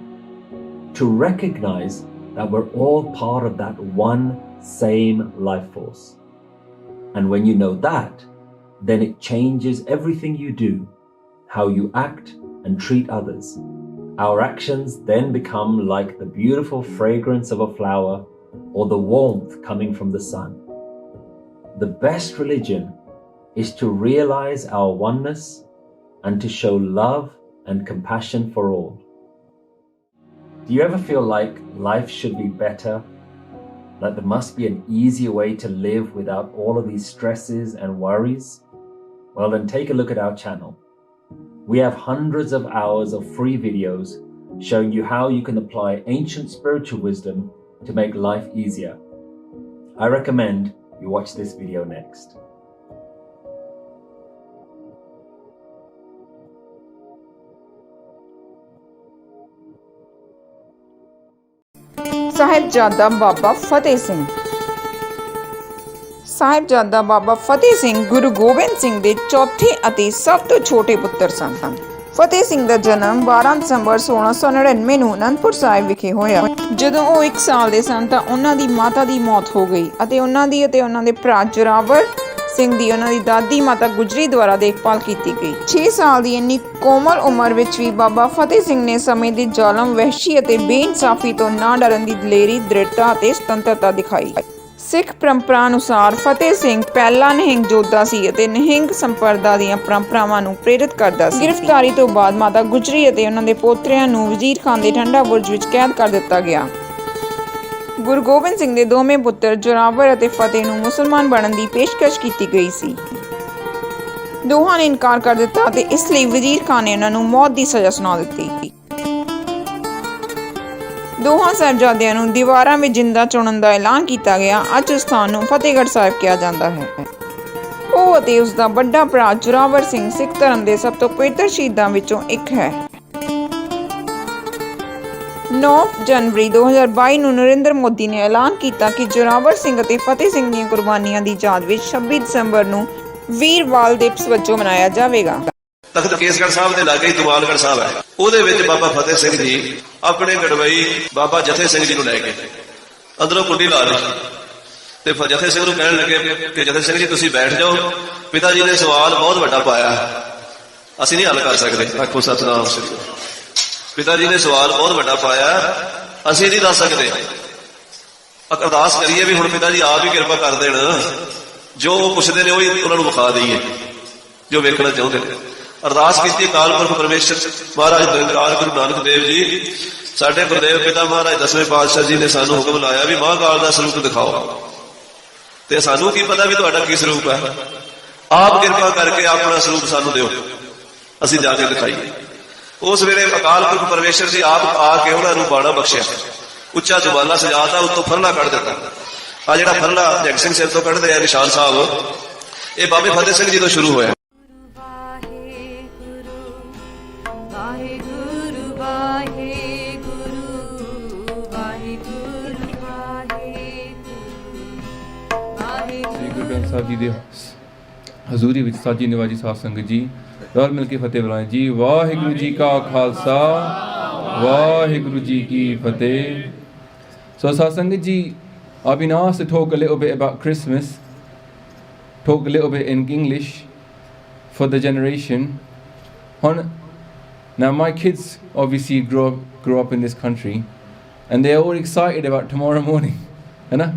to recognize that we're all part of that one same life force. And when you know that, then it changes everything you do, how you act and treat others. Our actions then become like the beautiful fragrance of a flower or the warmth coming from the sun. The best religion is to realize our oneness and to show love and compassion for all. Do you ever feel like life should be better? Like there must be an easier way to live without all of these stresses and worries? Well, then take a look at our channel. We have hundreds of hours of free videos showing you how you can apply ancient spiritual wisdom to make life easier. I recommend you watch this video next.
Sahibzada Baba Fateh Singh. Sahibzada Baba Fateh Singh Guru Gobind Singh ਦੇ ਚੌਥੇ ਅਤੇ ਸਭ ਤੋਂ ਛੋਟੇ ਪੁੱਤਰ ਸਨ। ਫਤਿਹ ਸਿੰਘ ਦਾ ਜਨਮ 12 ਦਸੰਬਰ 1699 ਨੂੰ ਅਨੰਦਪੁਰ ਸਾਹਿਬ ਵਿਖੇ ਹੋਇਆ। ਜਦੋਂ ਉਹ 1 ਸਾਲ ਦੇ ਸਨ ਤਾਂ ਉਹਨਾਂ ਦੀ ਮਾਤਾ ਦੀ ਮੌਤ ਹੋ ਗਈ ਅਤੇ ਉਹਨਾਂ ਦੇ ਭਰਾ ਜੋਰਾਵਰ ਸਿੰਘ ਦੀ ਉਹਨਾਂ ਦੀ ਦਾਦੀ ਮਾਤਾ ਗੁਜਰੀ ਦੁਆਰਾ ਦੇਖਭਾਲ ਕੀਤੀ ਗਈ। 6 ਸਾਲ ਦੀ ਇੰਨੀ ਕੋਮਲ ਉਮਰ ਵਿੱਚ ਵੀ ਬਾਬਾ ਫਤਿਹ ਸਿੰਘ ਨੇ ਸਮੇਂ ਦੇ ਜ਼ਾਲਮ, ਵਹਿਸ਼ੀ ਅਤੇ ਬੇਇਨਸਾਫੀ ਤੋਂ ਨਾ ਡਰਨ ਦੀ ਦਲੇਰੀ, ਦ੍ਰਿੜਤਾ ਅਤੇ ਸੁਤੰਤਰਤਾ ਦਿਖਾਈ। ਸਿੱਖ ਪਰੰਪਰਾ ਅਨੁਸਾਰ ਫਤਿਹ ਸਿੰਘ ਪਹਿਲਾ ਨਿਹੰਗ ਯੋਧਾ ਸੀ ਅਤੇ ਨਿਹੰਗ ਸੰਪਰਦਾ ਦੀਆਂ ਪਰੰਪਰਾਵਾਂ ਨੂੰ ਪ੍ਰੇਰਿਤ ਕਰਦਾ ਸੀ। ਗ੍ਰਿਫਤਾਰੀ ਤੋਂ ਬਾਅਦ ਮਾਤਾ ਗੁਜਰੀ ਅਤੇ ਉਹਨਾਂ ਦੇ ਪੋਤਰਿਆਂ ਨੂੰ ਵਜ਼ੀਰ ਖਾਨ ਦੇ ਠੰਡਾ ਬੁਰਜ ਵਿੱਚ ਕੈਦ ਕਰ ਦਿੱਤਾ ਗਿਆ। ਗੁਰੂ ਗੋਬਿੰਦ ਸਿੰਘ ਦੇ ਦੋਵੇਂ ਪੁੱਤਰ ਜੋਰਾਵਰ ਅਤੇ ਫਤਿਹ ਨੂੰ ਮੁਸਲਮਾਨ ਬਣਨ ਦੀ ਪੇਸ਼ਕਸ਼ ਕੀਤੀ ਗਈ ਸੀ। ਦੋਹਾਂ ਨੇ ਇਨਕਾਰ ਕਰ ਦਿੱਤਾ ਅਤੇ ਇਸ ਲਈ ਵਜ਼ੀਰ ਖਾਨ ਨੇ ਉਹਨਾਂ ਨੂੰ ਮੌਤ ਦੀ ਸਜ਼ਾ ਸੁਣਾ ਦਿੱਤੀ। ਦੋਹਾਂ ਸਾਹਿਬਜ਼ਾਦਿਆਂ ਨੂੰ ਦੀਵਾਰਾਂ ਵਿੱਚ ਜਿੰਦਾ ਚੁਣਨ ਦਾ ਐਲਾਨ ਕੀਤਾ ਗਿਆ। ਅੱਜ ਉਸ ਸਥਾਨ ਨੂੰ ਫਤਿਹਗੜ੍ਹ ਸਾਹਿਬ ਕਿਹਾ ਜਾਂਦਾ ਹੈ। ਉਹ ਅਤੇ ਉਸ ਦਾ ਵੱਡਾ ਭਰਾ ਜੋਰਾਵਰ ਸਿੰਘ ਸਿੱਖ ਧਰਮ ਦੇ ਸਭ ਤੋਂ ਪਵਿੱਤਰ ਸ਼ਹੀਦਾਂ ਵਿੱਚੋਂ ਇੱਕ ਹੈ। 9 ਜਨਵਰੀ 2022 ਨੂੰ ਨਰਿੰਦਰ ਮੋਦੀ ਨੇ ਐਲਾਨ ਕੀਤਾ ਕਿ ਜੋਰਾਵਰ ਸਿੰਘ ਅਤੇ ਫਤਿਹ ਸਿੰਘ ਦੀਆਂ ਕੁਰਬਾਨੀਆਂ ਦੀ ਯਾਦ ਵਿੱਚ 26 ਦਸੰਬਰ ਨੂੰ ਵੀਰ ਬਾਲ ਦਿਵਸ ਵਜੋਂ ਮਨਾਇਆ ਜਾਵੇਗਾ।
ਤਖਤ ਕੇਸਗੜ੍ਹ ਸਾਹਿਬ ਦੇ ਲਾਗੇ ਦੁਆਲਗੜ੍ਹ ਸਾਹਿਬ ਹੈ, ਉਹਦੇ ਵਿੱਚ ਬਾਬਾ ਫਤਿਹ ਸਿੰਘ ਜੀ ਆਪਣੇ ਗੜਵਈ ਬਾਬਾ ਜਥੇ ਸਿੰਘ ਜੀ ਨੂੰ ਲੈ ਕੇ ਅੰਦਰੋਂ ਕੁੰਡੀ ਲਾ ਲਈ ਤੇ ਜਥੇ ਸਿੰਘ ਨੂੰ ਕਹਿਣ ਲੱਗੇ ਕਿ ਜਥੇ ਸਿੰਘ ਜੀ ਤੁਸੀਂ ਬੈਠ ਜਾਓ, ਪਿਤਾ ਜੀ ਨੇ ਸਵਾਲ ਬਹੁਤ ਵੱਡਾ ਪਾਇਆ, ਅਸੀਂ ਨਹੀਂ ਹੱਲ ਕਰ ਸਕਦੇ। ਆਖੋ ਸਤਿਨਾਮ ਸ੍ਰੀ। ਪਿਤਾ ਜੀ ਨੇ ਸਵਾਲ ਬਹੁਤ ਵੱਡਾ ਪਾਇਆ, ਅਸੀਂ ਨਹੀਂ ਦੱਸ ਸਕਦੇ। ਅਰਦਾਸ ਕਰੀਏ ਵੀ ਹੁਣ ਪਿਤਾ ਜੀ ਆਪ ਹੀ ਕਿਰਪਾ ਕਰ ਦੇਣ, ਜੋ ਉਹ ਪੁੱਛਦੇ ਨੇ ਉਹੀ ਉਹਨਾਂ ਨੂੰ ਵਿਖਾ ਦਈਏ ਜੋ ਵੇਖਣਾ ਚਾਹੁੰਦੇ ਨੇ। ਅਰਦਾਸ ਕੀਤੀ ਅਕਾਲ ਪੁਰਖ ਪਰਮੇਸ਼ਰ ਮਹਾਰਾਜ ਨਿਰੰਕਾਰ ਗੁਰੂ ਨਾਨਕ ਦੇਵ ਜੀ, ਸਾਡੇ ਗੁਰਦੇਵ ਪਿਤਾ ਮਹਾਰਾਜ 10ਵੇਂ ਪਾਤਸ਼ਾਹ ਜੀ ਨੇ ਸਾਨੂੰ ਹੁਕਮ ਲਾਇਆ ਵੀ ਮਹਾਂਕਾਲ ਦਾ ਸਰੂਪ ਦਿਖਾਓ, ਤੇ ਸਾਨੂੰ ਕੀ ਪਤਾ ਵੀ ਤੁਹਾਡਾ ਕੀ ਸਰੂਪ ਹੈ, ਆਪ ਕਿਰਪਾ ਕਰਕੇ ਆਪਣਾ ਸਰੂਪ ਸਾਨੂੰ ਦਿਓ, ਅਸੀਂ ਜਾ ਕੇ ਦਿਖਾਈਏ। ਉਸ ਵੇਲੇ ਅਕਾਲ ਪੁਰਖ ਪਰਮੇਸ਼ਰ ਜੀ ਆਪ ਆ ਕੇ ਉਹਨਾਂ ਨੂੰ ਬਾਣਾ ਬਖਸ਼ਿਆ, ਉੱਚਾ ਜੁਬਾਲਾ ਸਜਾਤਾ, ਉੱਤੋਂ ਫਰਲਾ ਕੱਢ ਦਿੱਤਾ। ਆ ਜਿਹੜਾ ਫਰਲਾ ਜਗ ਸਿੰਘ ਸਿਰ ਤੋਂ ਕੱਢਦੇ ਆ ਨਿਸ਼ਾਨ ਸਾਹਿਬ, ਇਹ ਬਾਬੇ ਫਤਿਹ ਸਿੰਘ ਜੀ ਤੋਂ ਸ਼ੁਰੂ ਹੋਇਆ।
ਗੁਰੂ ਗ੍ਰੰਥ ਸਾਹਿਬ ਜੀ ਦੇ ਹਜ਼ੂਰੀ ਵਿੱਚ ਸਾਜੀ ਨਿਵਾਜੀ ਸਾਧ ਸੰਗਤ ਜੀ ਰਲ ਮਿਲ ਕੇ ਫਤਿਹ ਬੁਲਾਏ ਜੀ। ਵਾਹਿਗੁਰੂ ਜੀ ਕਾ ਖਾਲਸਾ, ਵਾਹਿਗੁਰੂ ਜੀ ਕੀ ਫਤਿਹ। So ਸਾਧ ਸੰਗਤ ਜੀ, I've been asked to talk a little bit about Christmas, talk a little bit in English for the generation. Now my kids obviously grew up in this country and they're all excited about tomorrow morning, है ना?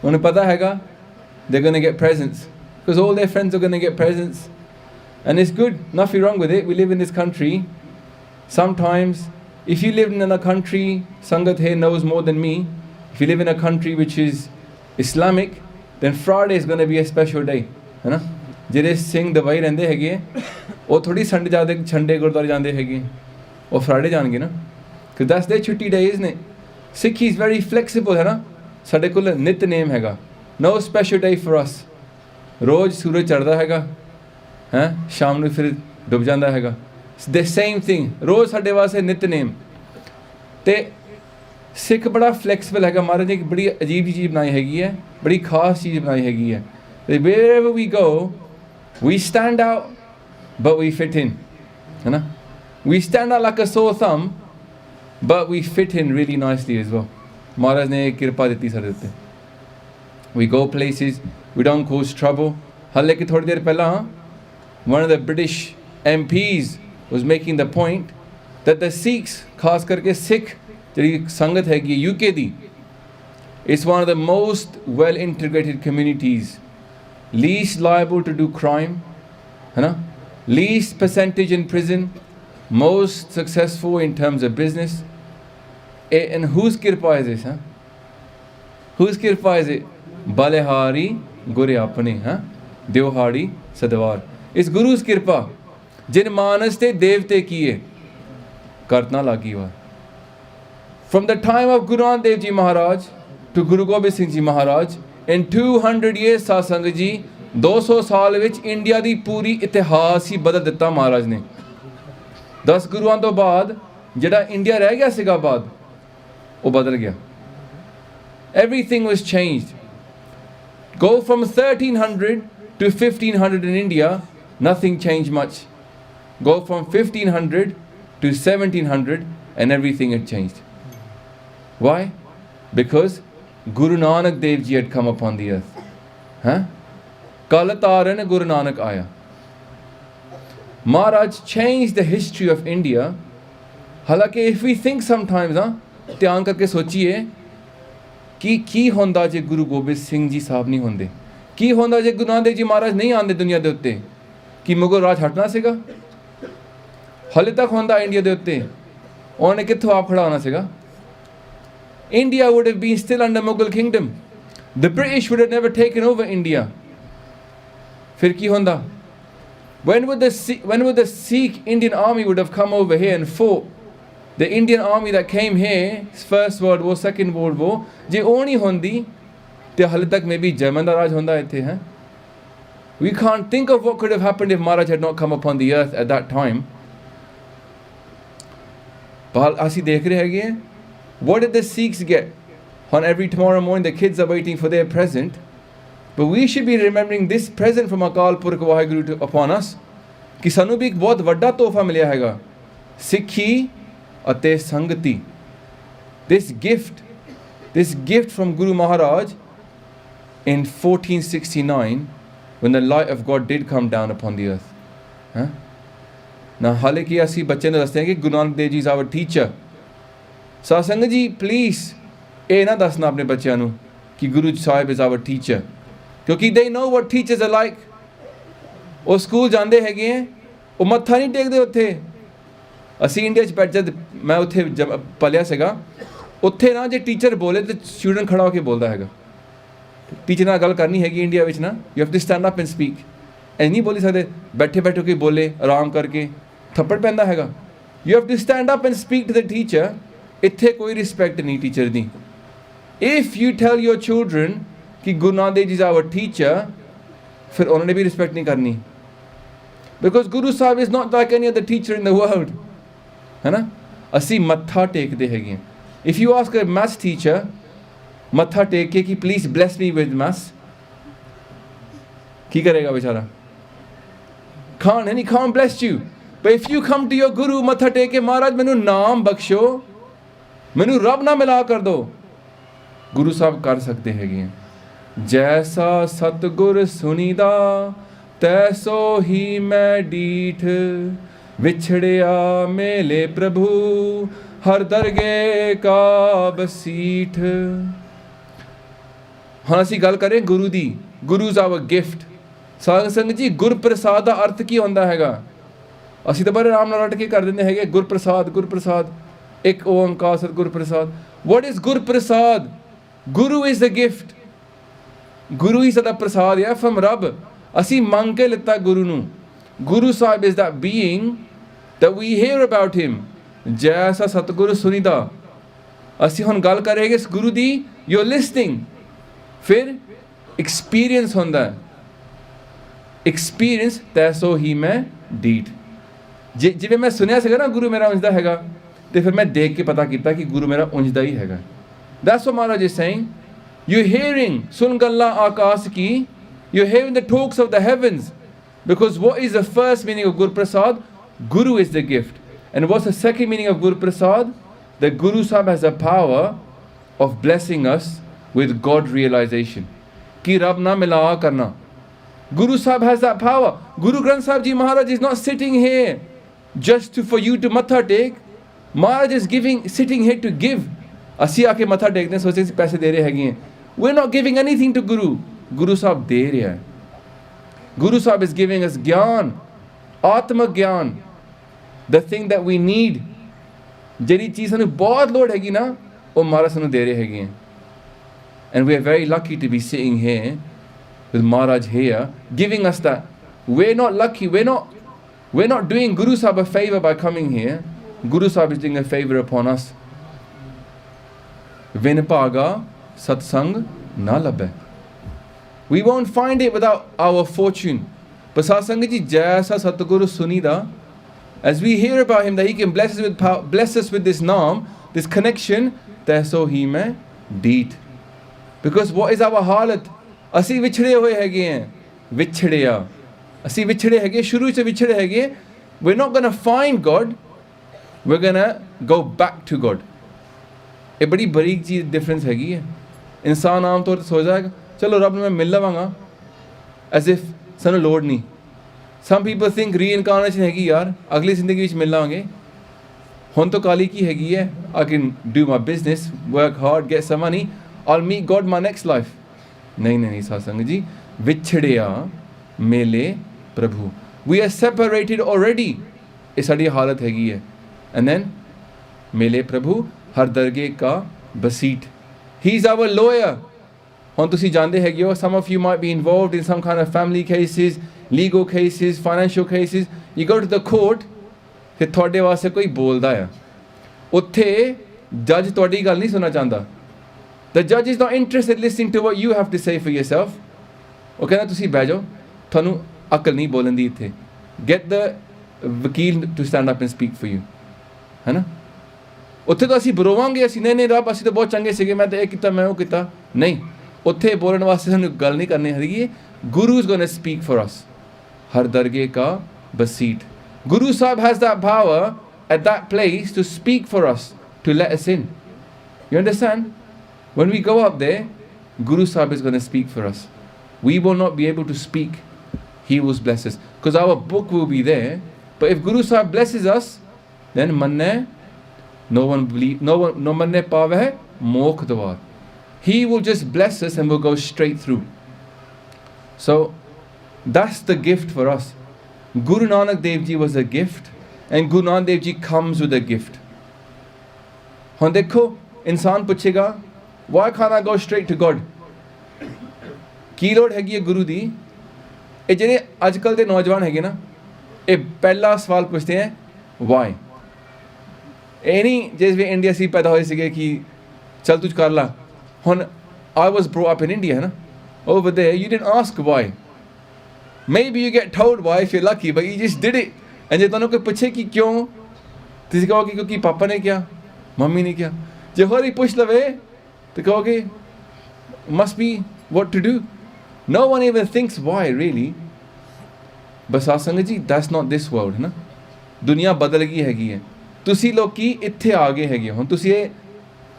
उन्हें पता हैगा they're going to get presents because all their friends are going to get presents, and it's good, nothing wrong with it. We live in this country. Sometimes if you live in a country, Sangat here knows more than me, if you live in a country which is Islamic, then Friday is going to be a special day, है ना? ਜਿਹੜੇ ਸਿੰਘ ਦਵਾਈ ਰਹਿੰਦੇ ਹੈਗੇ ਉਹ ਥੋੜੀ Sunday ਗੁਰਦੁਆਰੇ ਜਾਂਦੇ ਹੈਗੇ, ਉਹ ਫਰਾਈਡੇ ਜਾਣਗੇ ਨਾ, ਕਿ ਦਸ ਦੇ ਛੁੱਟੀ ਡੇਜ਼ ਨੇ। ਸਿੱਖੀ ਇਜ਼ ਵੈਰੀ ਫਲੈਕਸੀਬਲ, ਹੈ ਨਾ? ਸਾਡੇ ਕੋਲ ਨਿਤਨੇਮ ਹੈਗਾ, ਨੋ ਸਪੈਸ਼ਲ ਡੇ ਫॉर ਅਸ। ਰੋਜ਼ ਸੂਰਜ ਚੜ੍ਹਦਾ ਹੈਗਾ, ਹੈ ਸ਼ਾਮ ਨੂੰ ਫਿਰ ਡੁੱਬ ਜਾਂਦਾ ਹੈਗਾ, ਦ ਸੇਮ ਥਿੰਗ, ਰੋਜ਼ ਸਾਡੇ ਵਾਸਤੇ ਨਿਤਨੇਮ। ਅਤੇ ਸਿੱਖ ਬੜਾ ਫਲੈਕਸੀਬਲ ਹੈਗਾ। ਮਹਾਰਾਜ ਨੇ ਇੱਕ ਬੜੀ ਅਜੀਬ ਜਿਹੀ ਚੀਜ਼ ਬਣਾਈ ਹੈਗੀ ਹੈ, ਬੜੀ ਖਾਸ ਚੀਜ਼ ਬਣਾਈ ਹੈਗੀ ਹੈ। wherever we go, we stand out, but we fit in, है ना? We stand out like a sore thumb, but we fit in really nicely as well. महाराज ने एक कृपा दी सारे उत्ते। We go places, we don't cause trouble. हाले कि थोड़ी देर पहला one of the British MPs was making the point that the Sikhs, खास करके सिख ਜਿਹੜੀ ਸੰਗਤ ਹੈਗੀ UK the, it's one of the most well integrated communities, least liable to do crime, है ना? Least percentage in prison, most successful in terms of business. And whose kirpaa is this? Huh? Whose kirpaa is it? Balehari Gure apne, huh? Dewhari Sadwar. It's Guru's kirpaa. Jin manas te devte kiye, kartna lagi war. From the time of Guru Nanak Dev Ji Maharaj to Guru Gobind Singh Ji Maharaj, in 200 years ਸਾਧ ਸੰਗਤ ਜੀ, 200 ਸਾਲ ਵਿੱਚ India ਦੀ ਪੂਰੀ ਇਤਿਹਾਸ ਹੀ ਬਦਲ ਦਿੱਤਾ ਮਹਾਰਾਜ ਨੇ। 10 ਗੁਰੂਆਂ ਤੋਂ ਬਾਅਦ ਜਿਹੜਾ ਇੰਡੀਆ ਰਹਿ ਗਿਆ ਸੀਗਾ ਬਾਅਦ, ਉਹ ਬਦਲ ਗਿਆ। Everything was changed. Go from 1300 to 1500 in India, nothing changed much. Go from 1500 to 1700 and everything had changed. Why? Because Guru Nanak Dev Ji had come upon the earth. Huh? Kal Taran Guru Nanak Aya. Maharaj changed the history of India. Halaki, if we think sometimes, ਧਿਆਨ ਕਰਕੇ ਸੋਚੀਏ ਕਿ ਕੀ ਹੁੰਦਾ ਜੇ ਗੁਰੂ ਗੋਬਿੰਦ ਸਿੰਘ ਜੀ ਸਾਹਿਬ ਨਹੀਂ ਹੁੰਦੇ, ਕੀ ਹੁੰਦਾ ਜੇ ਗੁਰੂ ਨਾਨਕ ਦੇਵ ਜੀ ਮਹਾਰਾਜ ਨਹੀਂ ਆਉਂਦੇ ਦੁਨੀਆ ਦੇ ਉੱਤੇ, ਕਿ ਮੁਗਲ ਰਾਜ ਹਟਣਾ ਸੀਗਾ? ਹਾਲੇ ਤੱਕ ਹੁੰਦਾ ਇੰਡੀਆ ਦੇ ਉੱਤੇ, ਉਹਨੇ ਕਿੱਥੋਂ ਆਪ ਖੜਾ ਹੋਣਾ ਸੀਗਾ? India would have been still under Mughal kingdom. The British would have never taken over India. Fir ki honda? When would the Sikh Indian army would have come over here and fought? The Indian army that came here, First World War, Second World War, je ਉਹ ਨਹੀਂ ਹੁੰਦੀ ਤੇ ਹਾਲੇ ਤੱਕ maybe German ਦਾ ਰਾਜ ਹੁੰਦਾ ਇੱਥੇ ਹੈ। We can't think of what could have happened if Maharaj had not come upon the earth at that time. ਪਰ ਅਸੀਂ ਦੇਖ ਰਹੇ ਹੈਗੇ ਹਾਂ, what did the Sikhs get? On every tomorrow morning the kids are waiting for their present, but we should be remembering this present from Akal Purkh Waheguru upon us, ਕਿ ਸਾਨੂੰ ਵੀ ਇੱਕ ਬਹੁਤ ਵੱਡਾ ਤੋਹਫਾ ਮਿਲਿਆ ਹੈਗਾ, ਸਿੱਖੀ ਅਤੇ ਸੰਗਤੀ। This gift from Guru Maharaj in 1469, when the light of God did come down upon the earth. Huh? Now ਹਾਲੇ ਕਿ ਅਸੀਂ ਬੱਚੇ ਨੂੰ ਦੱਸਦੇ ਹਾਂ ਕਿ Guru Nanak Dev ji is our teacher. ਸਾਧ ਸੰਗਤ ਜੀ, ਪਲੀਜ਼ ਇਹ ਨਾ ਦੱਸਣਾ ਆਪਣੇ ਬੱਚਿਆਂ ਨੂੰ ਕਿ Guru Sahib is our teacher, ਕਿਉਂਕਿ ਦੇ ਨੋ ਵਾਟ ਟੀਚਰਸ ਆਰ ਲਾਈਕ। ਉਹ ਸਕੂਲ ਜਾਂਦੇ ਹੈਗੇ ਹੈ, ਉਹ ਮੱਥਾ ਨਹੀਂ ਟੇਕਦੇ ਉੱਥੇ। ਅਸੀਂ ਇੰਡੀਆ 'ਚ ਜਦ ਮੈਂ ਉੱਥੇ ਪਲਿਆ ਸੀਗਾ, ਉੱਥੇ ਨਾ ਜੇ ਟੀਚਰ ਬੋਲੇ ਤਾਂ ਸਟੂਡੈਂਟ ਖੜਾ ਹੋ ਕੇ ਬੋਲਦਾ ਹੈਗਾ। ਟੀਚਰ ਨਾਲ ਗੱਲ ਕਰਨੀ ਹੈਗੀ ਇੰਡੀਆ ਵਿੱਚ ਨਾ, you have to stand up and speak. ਐ ਨਹੀਂ ਬੋਲੀ ਸਕਦੇ ਬੈਠੇ ਬੈਠੇ ਕੋਈ ਬੋਲੇ ਆਰਾਮ ਕਰਕੇ, ਥੱਪੜ ਪੈਂਦਾ ਹੈਗਾ। You have to stand up and speak to the teacher. ਇੱਥੇ ਕੋਈ ਰਿਸਪੈਕਟ ਨਹੀਂ teacher the. If you tell your children ਕਿ Guru Nanak Dev Ji is our teacher, ਫਿਰ ਉਹਨਾਂ ਨੇ ਵੀ ਰਿਸਪੈਕਟ ਨਹੀਂ ਕਰਨੀ. Because Guru Sahib is not like any other teacher in the world. ਹੈ ਨਾ? ਅਸੀਂ ਮੱਥਾ ਟੇਕਦੇ ਹੈਗੇ. If you ask a maths teacher, ਮੱਥਾ ਟੇਕ ਕੇ ਕਿ please bless me with maths, ਕੀ ਕਰੇਗਾ ਵਿਚਾਰਾ? And he can't bless you. But if you come to your Guru, ਮੱਥਾ ਟੇਕ ਕੇ ਮਹਾਰਾਜ ਮੈਨੂੰ ਨਾਮ ਬਖਸ਼ੋ, ਮੈਨੂੰ ਰੱਬ ਨਾਲ ਮਿਲਾ ਕਰ ਦੋ, ਗੁਰੂ ਸਾਹਿਬ ਕਰ ਸਕਦੇ ਹੈਗੇ. ਜੈਸਾ ਸਤਿਗੁਰ ਸੁਨੀਦਾ ਤੈਸੋ ਹੀ ਮੈਂ ਡੀਠ, ਵਿਛੜਿਆ ਮੇਲੇ ਪ੍ਰਭੂ ਹਰ ਦਰਗੇ ਕਾ ਬਸੀਠ. ਹੁਣ ਅਸੀਂ ਗੱਲ ਕਰੇ ਗੁਰੂ ਦੀ. ਗੁਰੂ ਇਜ਼ ਆਵਰ ਗਿਫਟ. ਸਾਧ ਸੰਗਤ ਜੀ, ਗੁਰਪ੍ਰਸਾਦ ਦਾ ਅਰਥ ਕੀ ਹੁੰਦਾ ਹੈਗਾ? ਅਸੀਂ ਤਾਂ ਬੜੇ ਆਰਾਮ ਨਾਲ ਰੱਟ ਕੇ ਕਰ ਦਿੰਦੇ ਹੈਗੇ ਗੁਰਪ੍ਰਸਾਦ, ਗੁਰਪ੍ਰਸਾਦ, ਇੱਕ ਓੰਕਾਰ ਸਤਿਗੁਰ ਪ੍ਰਸਾਦ. What is Gurprasad? Guru is the gift. ਗੁਰੂ ਹੀ ਸਾਡਾ ਪ੍ਰਸਾਦ ਹੈ from ਰੱਬ. ਅਸੀਂ ਮੰਗ ਕੇ ਲਿੱਤਾ ਗੁਰੂ ਨੂੰ. Guru Sahib is that being that we hear about him. ਜੈਸਾ ਸਤਿਗੁਰ ਸੁਨੀਦਾ. ਅਸੀਂ ਹੁਣ ਗੱਲ ਕਰਾਂਗੇ ਇਸ ਗੁਰੂ ਦੀ. You're listening. ਫਿਰ ਐਕਸਪੀਰੀਅੰਸ ਹੁੰਦਾ ਹੈ. ਐਕਸਪੀਰੀਅੰਸ ਤੈਸੋ ਹੀ ਮੈਂ ਡੀਠ. ਜਿਵੇਂ ਮੈਂ ਸੁਣਿਆ ਸੀਗਾ ਨਾ ਗੁਰੂ ਮੇਰਾ ਉਂਝ ਦਾ ਹੈਗਾ, ਤੇ ਫਿਰ ਮੈਂ ਦੇਖ ਕੇ ਪਤਾ ਕੀਤਾ ਕਿ ਗੁਰੂ ਮੇਰਾ ਉਂਝ ਦਾ ਹੀ ਹੈਗਾ. That's what Maharaj is saying. You're hearing ਸੁਣ ਗੱਲਾਂ ਆਕਾਸ਼ ਕੀ. You're hearing the talks of the heavens. Because what is the first meaning of Guru Prasad? Guru is the gift. And what's the second meaning of Guru Prasad? That Guru Sahib has the power of blessing us with God realization. Ki Rab na mila karna. Guru Sahib has that power. Guru Granth Sahib Ji Maharaj is not sitting here just for you to matha take. Maharaj is sitting here to give. ਅਸੀਂ ਆ ਕੇ ਮੱਥਾ ਟੇਕਦੇ ਸੋਚਦੇ ਅਸੀਂ ਪੈਸੇ ਦੇ ਰਹੇ ਹੈਗੇ ਹਾਂ. We're not giving anything to Guru. Guru Sahib ਦੇ ਰਿਹਾ. Guru Sahib is giving us ਗਿਆਨ, ਆਤਮਕ ਗਿਆਨ, the thing that we need. ਜਿਹੜੀ ਚੀਜ਼ ਸਾਨੂੰ ਬਹੁਤ ਲੋੜ ਹੈਗੀ ਨਾ, ਉਹ ਮਹਾਰਾਜ ਸਾਨੂੰ ਦੇ ਰਹੇ ਹੈਗੇ. And we are very lucky to be sitting here with Maharaj here giving us that. We're not lucky. We're not doing Guru Sahib a favor by coming here. Guru Sahib is doing a favor upon us. Vin bhaga satsang na labhe. We won't find it without our fortune. But Satsang ji, jaisa Satguru Sunida, as we hear about him that he can bless us with power, bless us with this naam, this connection, taiso hi mein deet. Because what is our halat? Asi vichhde hoye hege hain. Vichhdeya. Asi vichhde hege, shuru se vichhde hege. We're not going to find God. We're going to go back to God. ਇਹ ਬੜੀ ਬਰੀਕ ਚੀਜ਼ difference ਹੈਗੀ ਹੈ. ਇਨਸਾਨ ਆਮ ਤੌਰ 'ਤੇ ਸੋਚਦਾ ਹੈ ਚਲੋ ਰੱਬ ਨੂੰ ਮੈਂ ਮਿਲ ਲਵਾਂਗਾ, ਐਜ਼ ਇਫ ਸਾਨੂੰ ਲੋੜ ਨਹੀਂ. ਸਮ ਪੀਪਲ ਥਿੰਕ ਰੀਇਨਕਾਰਨੇਸ਼ਨ ਹੈਗੀ ਯਾਰ, ਅਗਲੀ ਜ਼ਿੰਦਗੀ ਵਿੱਚ ਮਿਲ ਲਾਂਗੇ. ਹੁਣ ਤੋਂ ਕਾਲੀ ਕੀ ਹੈਗੀ ਹੈ? I can do my business, work hard, get some money, I'll meet God my next life. ਨਹੀਂ ਸਾਧ ਜੀ, ਵਿਛੜਿਆ ਮੇਲੇ ਪ੍ਰਭੂ. We are separated already. ਇਹ ਸਾਡੀ ਹਾਲਤ ਹੈਗੀ ਹੈ. And then ਮੇਲੇ ਪ੍ਰਭੂ ਹਰ ਦਰਗੇ ਕਾ ਬਸੀਠ. He is our lawyer. ਹੁਣ ਤੁਸੀਂ ਜਾਣਦੇ ਹੈਗੇ ਹੋ, some of you might be involved in some kind of family cases, legal cases, financial cases. You go to the court, ਫਿਰ ਤੁਹਾਡੇ ਵਾਸਤੇ ਕੋਈ ਬੋਲਦਾ ਆ. ਉੱਥੇ ਜੱਜ ਤੁਹਾਡੀ ਗੱਲ ਨਹੀਂ ਸੁਣਨਾ ਚਾਹੁੰਦਾ. The judge is not interested in listening to what you have to say for yourself. ਉਹ ਕਹਿੰਦਾ ਤੁਸੀਂ ਬਹਿ ਜਾਓ, ਤੁਹਾਨੂੰ ਅਕਲ ਨਹੀਂ ਬੋਲਣ ਦੀ ਇੱਥੇ. Get the ਵਕੀਲ to stand up and speak for you. ਹੈ ਨਾ? ਉੱਥੇ ਤਾਂ ਅਸੀਂ ਬਰੋਵਾਂਗੇ, ਅਸੀਂ ਨਹੀਂ ਰੱਬ ਅਸੀਂ ਤਾਂ ਬਹੁਤ ਚੰਗੇ ਸੀਗੇ, ਮੈਂ ਤਾਂ ਇਹ ਕੀਤਾ, ਮੈਂ ਉਹ ਕੀਤਾ. ਨਹੀਂ, ਉੱਥੇ ਬੋਲਣ ਵਾਸਤੇ ਸਾਨੂੰ ਗੱਲ ਨਹੀਂ ਕਰਨੀ ਹੈਗੀ. ਗੁਰੂ is going to speak for us. ਹਰ ਦਰਗੇ ਕਾ ਬਸੀਠ. Guru Sahib has that power at that place to speak for us, to let us in. You understand? When we go up there, Guru Sahib is going to speak for us. We will not be able to speak. He will bless us. Because our book will be there. But if Guru Sahib blesses us, then manne, no manne paave mokh dwar. He will just bless us and we'll go straight through. So that's the gift for us. Guru Nanak Dev Ji was a gift, and Guru Nanak Dev Ji comes with a gift. ਹੁਣ ਦੇਖੋ, ਇਨਸਾਨ ਪੁੱਛੇਗਾ, why can't I go straight to God? ਕੀ ਲੋੜ ਹੈਗੀ ਹੈ ਗੁਰੂ ਦੀ? ਇਹ ਜਿਹੜੇ ਅੱਜ ਕੱਲ੍ਹ ਦੇ ਨੌਜਵਾਨ ਹੈਗੇ ਨਾ, ਇਹ ਪਹਿਲਾ ਸਵਾਲ ਪੁੱਛਦੇ ਹੈ, why? ਇਹ ਨਹੀਂ ਜਿਸ ਵੀ ਇੰਡੀਆ ਸੀ ਪੈਦਾ ਹੋਏ ਸੀਗੇ ਕਿ ਚੱਲ ਤੂੰ ਕਰ ਲਾ ਹੁਣ I was brought up in India ਹੈ ਨਾ over there you didn't ask why maybe you get told why if you're lucky but you just did it and ਜੇ ਤੁਹਾਨੂੰ ਕੋਈ ਪੁੱਛੇ ਕਿ ਕਿਉਂ ਤੁਸੀਂ ਕਹੋਗੇ ਕਿਉਂਕਿ ਪਾਪਾ ਨੇ ਕਿਹਾ ਮੰਮੀ ਨੇ ਕਿਹਾ ਜੇ ਹੋਰ ਹੀ ਪੁੱਛ ਲਵੇ ਤਾਂ ਕਹੋਗੇ must be what to do no one even thinks why really ਬਸ ਆ ਸੰਗਤ ਜੀ that's not this world ਹੈ ਨਾ ਦੁਨੀਆ ਬਦਲ ਗਈ ਹੈਗੀ ਹੈ ਤੁਸੀਂ ਲੋਕੀ ਇੱਥੇ ਆ ਗਏ ਹੈਗੇ ਹੁਣ ਤੁਸੀਂ ਇਹ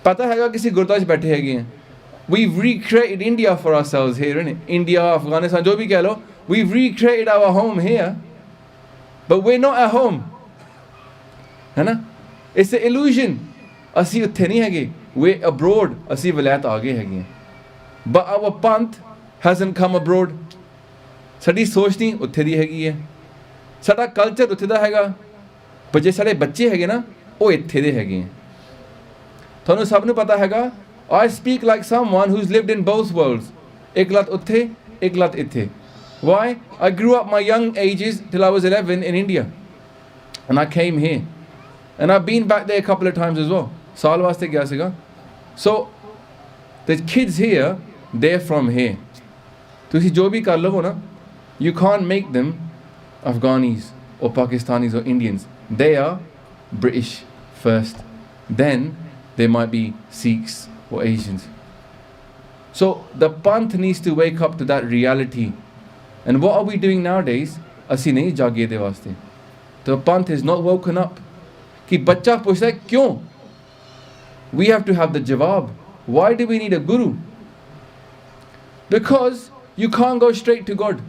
ਪਤਾ ਹੈਗਾ ਕਿਸੇ ਗੁਰਦੁਆਰੇ 'ਚ ਬੈਠੇ ਹੈਗੇ ਆ we've recreated India for ourselves here in India Afghanistan ਜੋ ਵੀ ਕਹਿ ਲਓ we've recreated our home here but we're not at home ਹੈ ਨਾ it's an illusion ਅਸੀਂ ਉੱਥੇ ਨਹੀਂ ਹੈਗੇ we're abroad ਅਸੀਂ ਵਿਲਾਇਤ ਆ ਗਏ ਹੈਗੇ but our Panth hasn't come abroad ਸਾਡੀ ਸੋਚ ਨਹੀਂ ਉੱਥੇ ਦੀ ਹੈਗੀ ਹੈ ਸਾਡਾ ਕਲਚਰ ਉੱਥੇ ਦਾ ਹੈਗਾ ਪਰ ਜੇ ਸਾਡੇ ਬੱਚੇ ਹੈਗੇ ਨਾ ਉਹ ਇੱਥੇ ਦੇ ਹੈਗੇ ਆ ਤੁਹਾਨੂੰ ਸਭ ਨੂੰ ਪਤਾ ਹੈਗਾ I speak like someone who's lived in both worlds ਇੱਕ ਲੱਤ ਉੱਥੇ ਇੱਕ ਲੱਤ ਇੱਥੇ why I grew up my young ages till I was 11 in India and I came here and I've been back there a couple of times as well ਸਾਲ ਵਾਸਤੇ ਗਿਆ ਸੀਗਾ so the kids here they're from here ਤੁਸੀਂ ਜੋ ਵੀ ਕਰ ਲਵੋ ਨਾ you can't make them Afghanis or Pakistanis or Indians they are British first then they might be Sikhs or Asians so the Panth needs to wake up to that reality and what are we doing nowadays ਅਸੀਂ ਨਹੀਂ ਜਾਗੇ ਦੇ ਵਾਸਤੇ the Panth is not woken up ਕਿ ਬੱਚਾ ਪੁੱਛਦਾ ਕਿਉਂ we have to have the jawab why do we need a guru because you can't go straight to God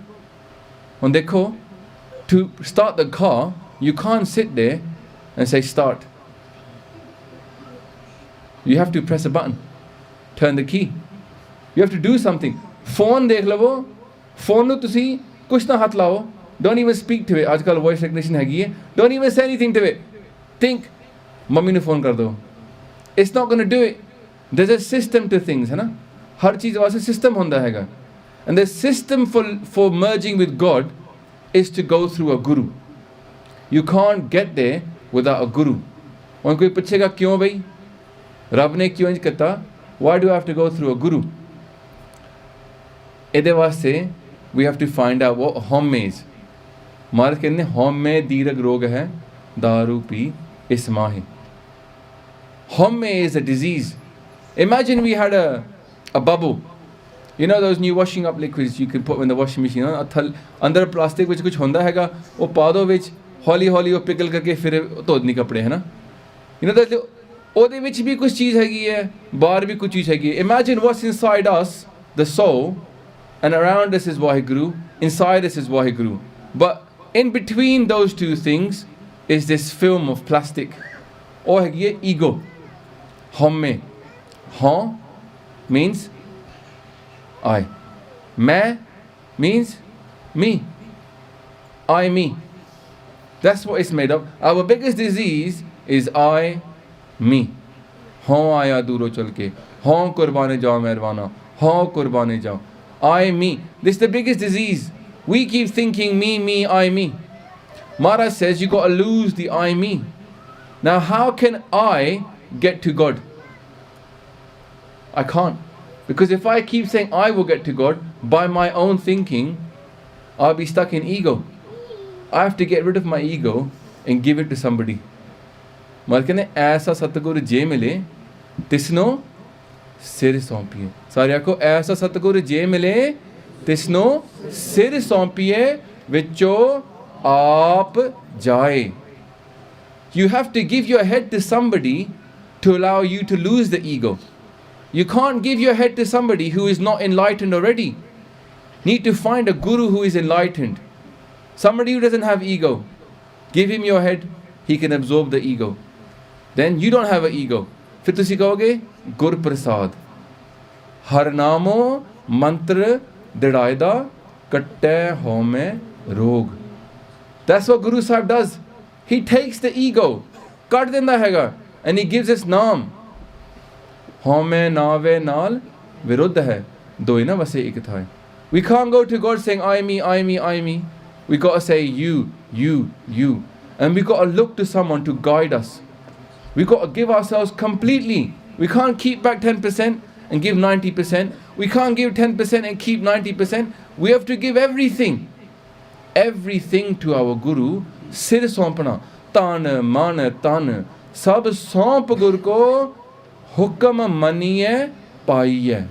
ਹੁਣ ਦੇਖੋ to start the car you can't sit there and say start you have to press a button turn the key you have to do something phone ਦੇਖ ਲਵੋ phone ਨੂੰ ਤੁਸੀਂ ਕੁਛ ਨਾ ਹੱਥ ਲਾਓ don't even speak to it ਅੱਜ ਕੱਲ੍ਹ voice recognition ਹੈਗੀ ਹੈ don't even say anything to it think mummy ਨੂੰ phone ਕਰ ਦਿਓ it's not going to do it there's a system to things ਹੈ ਨਾ ਹਰ ਚੀਜ਼ ਵਾਸਤੇ system ਹੁੰਦਾ ਹੈਗਾ and the system for merging with God is to go through a guru you can't get there without a guru ਹੁਣ ਕੋਈ ਪੁੱਛੇਗਾ ਕਿਉਂ ਬਈ ਰੱਬ ਨੇ ਕਿਉਂ ਇੰਜ ਕੀਤਾ why do I have to go through a guru ਇਹਦੇ ਵਾਸਤੇ we have to find out what home is ਮਹਾਰਾਜ ਕਹਿੰਦੇ ਹਉਮੈ ਦੀਰਘ ਰੋਗ ਹੈ ਦਾਰੂ ਪੀ ਇਸ ਮਾਹੇ home is a disease imagine we had a bubble you know those new washing up liquids you can put in the washing machine ਅੰਦਰ plastic ਵਿੱਚ ਕੁਝ ਹੁੰਦਾ ਹੈਗਾ ਉਹ ਪਾ ਦਿਓ ਵਿੱਚ ਹੌਲੀ ਹੌਲੀ ਉਹ ਪਿਘਲ ਕਰਕੇ ਫਿਰ ਧੋ ਦਿੰਦੀ ਕੱਪੜੇ ਹੈ ਨਾ you know that ਉਹਦੇ ਵਿੱਚ ਵੀ ਕੁਝ ਚੀਜ਼ ਹੈਗੀ ਹੈ ਬਾਹਰ ਵੀ ਕੁਝ ਚੀਜ਼ ਹੈਗੀ ਹੈ imagine what's inside us the soul and around us is Waheguru inside us is Waheguru but in between those two things is this film of plastic ਉਹ ਹੈਗੀ ਹੈ ego ਹਉਮੈ ਹਾਂ means I ਮੈਂ means me I me that's what it's made of our biggest disease is I me ਹਾਂ ਆਇਆ ਦੂਰੋਂ ਚਲ ਕੇ ਹਾਂ ਕੁਰਬਾਨੇ ਜਾਓ ਮਹਿਰਬਾਨਾ ਹਾਂ ਕੁਰਬਾਨੇ ਜਾਓ I me this is the biggest disease we keep thinking me I me Maharaj says you got to lose the I me now how can I get to God I can't because if I keep saying I will get to God by my own thinking I'll be stuck in ego I have to get rid of my ego and give it to somebody ਮਤਲਬ ਕਹਿੰਦੇ ਐਸਾ ਸਤਿਗੁਰ ਜੇ ਮਿਲੇ ਤਿਸਨੋ ਸਿਰ ਸੌਂਪੀਏ ਸਾਰੇ ਆਖੋ ਐਸਾ ਸਤਿਗੁਰ ਜੇ ਮਿਲੇ ਤਿਸਨੋ ਸਿਰ ਸੌਂਪੀਏ ਵਿੱਚੋਂ ਆਪ ਜਾਏ you have to give your head to somebody to allow you to lose the ego you can't give your head to somebody who is not enlightened already need to find a guru who is enlightened somebody who doesn't have ego give him your head he can absorb the ego then you don't have an ego ਫਿਰ ਤੁਸੀਂ ਕਹੋਗੇ ਗੁਰ ਪ੍ਰਸਾਦ ਹਰ ਨਾਮੋ ਮੰਤਰ ਦੜਾਇਦਾ ਕੱਟੈ ਹਉਮੈ ਰੋਗ that's what Guru Saheb does he takes the ego ਕੱਢ ਦਿੰਦਾ ਹੈਗਾ and he gives us ਨਾਮ ਹਉਮੈ ਨਾਵੇ ਨਾਲ ਵਿਰੁੱਧ ਹੈ ਦੋਇ ਨਾ ਵਸੇ ਇੱਕ ਥਾਏ we can't go to God saying I me we got to say you and we got to look to someone to guide us We got to give ourselves completely. We can't keep back 10% and give 90%. We can't give 10% and keep 90%. We have to give everything. Everything to our Guru. Sir sompana. Tan, man, tan. Sab somp Gur ko hukam maniye paiye.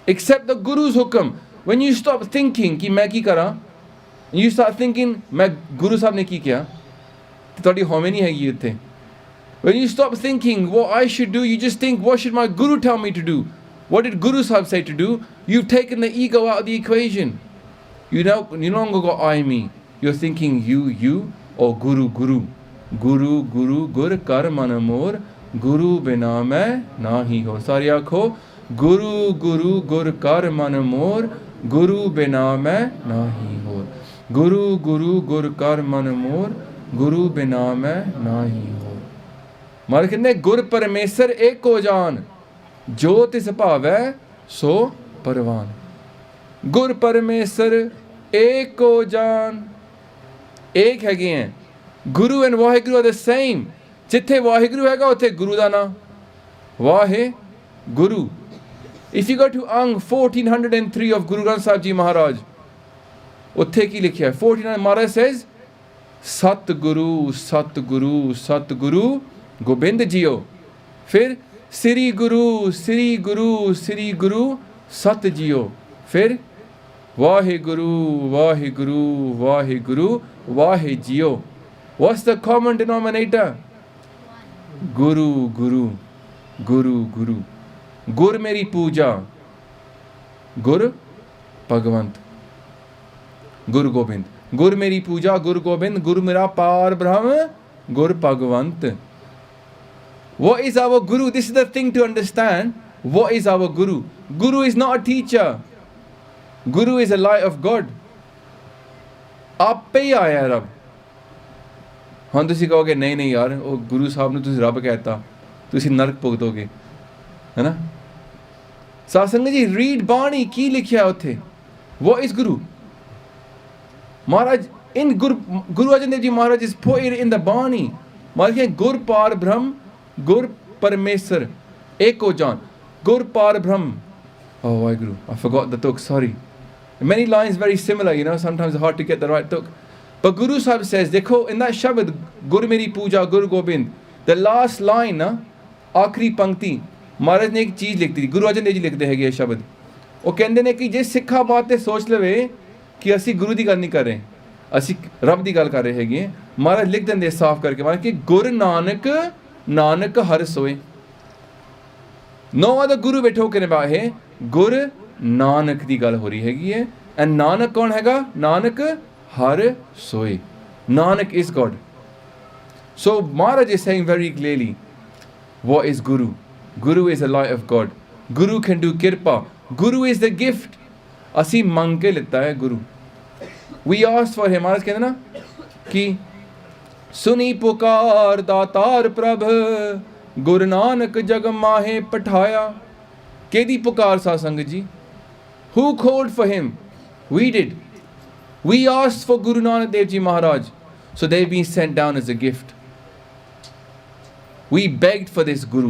Except the Guru's hukam. When you stop thinking ki main ki kara, you start thinking main Guru Sahib ne ki kiya, todi how many hai ye. When you stop thinking what I should do, you just think, what should my Guru tell me to do? What did Guru Sahib say to do? You've taken the ego out of the equation. You no longer got I, me. You're thinking you, or Guru, Guru. Guru, Guru, Gur kar man mor, Guru bina main nahi ho. Sari aakho, Guru, Guru, Gur kar man mor, Guru bina main nahi ho. Guru, Guru, Gur kar man mor, Guru bina main nahi ho. मार कहते गुर परमेसर एक हो जान जो तिस भावै सो परवान गुर परमेसर एक हो जान एक हैगे हैं Guru and Waheguru are the same जिथे वाहेगुरु हैगा उथे गुरु दा नाम Wahe Guru if you go to अंग 1403 ऑफ गुरु ग्रंथ साहिब जी महाराज उथे की लिखिया है 1400 महाराज सेज सतगुरु सतगुरु सतगुरु गोबिंद जियो फिर श्री गुरु श्री गुरु श्री गुरु सत जियो फिर वाहेगुरु वाहेगुरु वाहेगुरु वाहे जियो व्हाट्स द कॉमन डिनोमिनेटर गुरु गुरु गुरु गुरु गुर मेरी पूजा गुर भगवंत गुरु गोबिंद गुर मेरी पूजा गुरु गोबिंद गुरु मेरा पार ब्रह्म गुर भगवंत What is our Guru? This is the thing to understand. What is our Guru? Guru is not a teacher. Guru is a light of God. आपे ही आया रब ਹੁਣ ਤੁਸੀਂ ਕਹੋਗੇ ਨਹੀਂ ਨਹੀਂ ਯਾਰ ਉਹ ਗੁਰੂ ਸਾਹਿਬ ਨੂੰ ਤੁਸੀਂ ਰੱਬ ਕਹਿਤਾ ਤੁਸੀਂ ਨਰਕ ਭੁਗਤੋਗੇ ਹੈਨਾ ਸਾਸੰਗ ਜੀ ਰੀਡ ਬਾਣੀ ਕੀ ਲਿਖਿਆ ਉੱਥੇ what is Guru Maharaj in Guru Arjan Dev Ji Maharaj is put it in the Bani Maharaj ke Gur Par Brahm Gur Paramesar Eko Jan Gur Par Brahm oh Waheguru I forgot the tuk sorry many lines very similar you know sometimes it's hard to get the right tuk but Guru Sahib says dekho in that shabad Gur Meri Puja Guru Gobind the last line na आखिरी पंक्ति महाराज ने एक चीज़ लिखती थी गुरु अर्जन देव जी लिखते हैं ये शब्द वो कहते हैं कि जे सिखा बात ते सोच लवे कि असी गुरु की गल नहीं कर रहे असी रब की गल कर रहे हैं महाराज लिख देंगे साफ करके महाराज कि गुर नानक नानक हर सोए नो अदर गुरु बैठो के निभा है गुर नानक की गल हो रही हैगी है एंड नानक कौन हैगा नानक हर सोए Nanak is God so Maharaj is saying very clearly what is Guru Guru is a light of God Guru can do kirpaa Guru is the gift asi mang ke leta hai Guru we asked for him महाराज कहते ना कि सुनी पुकार दातार प्रभ गुरु नानक जग माहे पठाया केदी पुकार सासंग जी who called for him we did we asked for Guru Nanak Dev Ji Maharaj so they've been sent down as a gift we begged for this Guru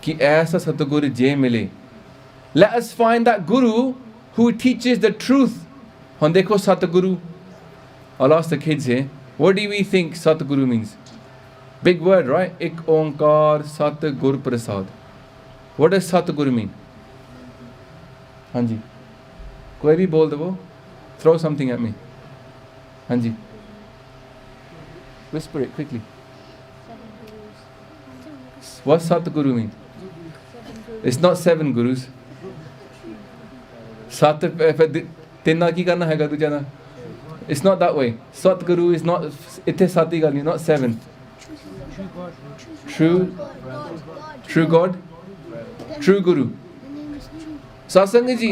ki aisa Satguru je mile let us find that Guru who teaches the truth hon dekho Satguru I'll ask the kids here what do we think Satguru means big word right ek onkar sat gur prasad what does Satguru mean hanji koi bhi bol do throw something at me hanji whisper it quickly what Satguru mean it's not 7 gurus sat tinna ki karna hai dooja na it's not that way Satguru is not itthe sati gal not 7 true God true Guru satsang ji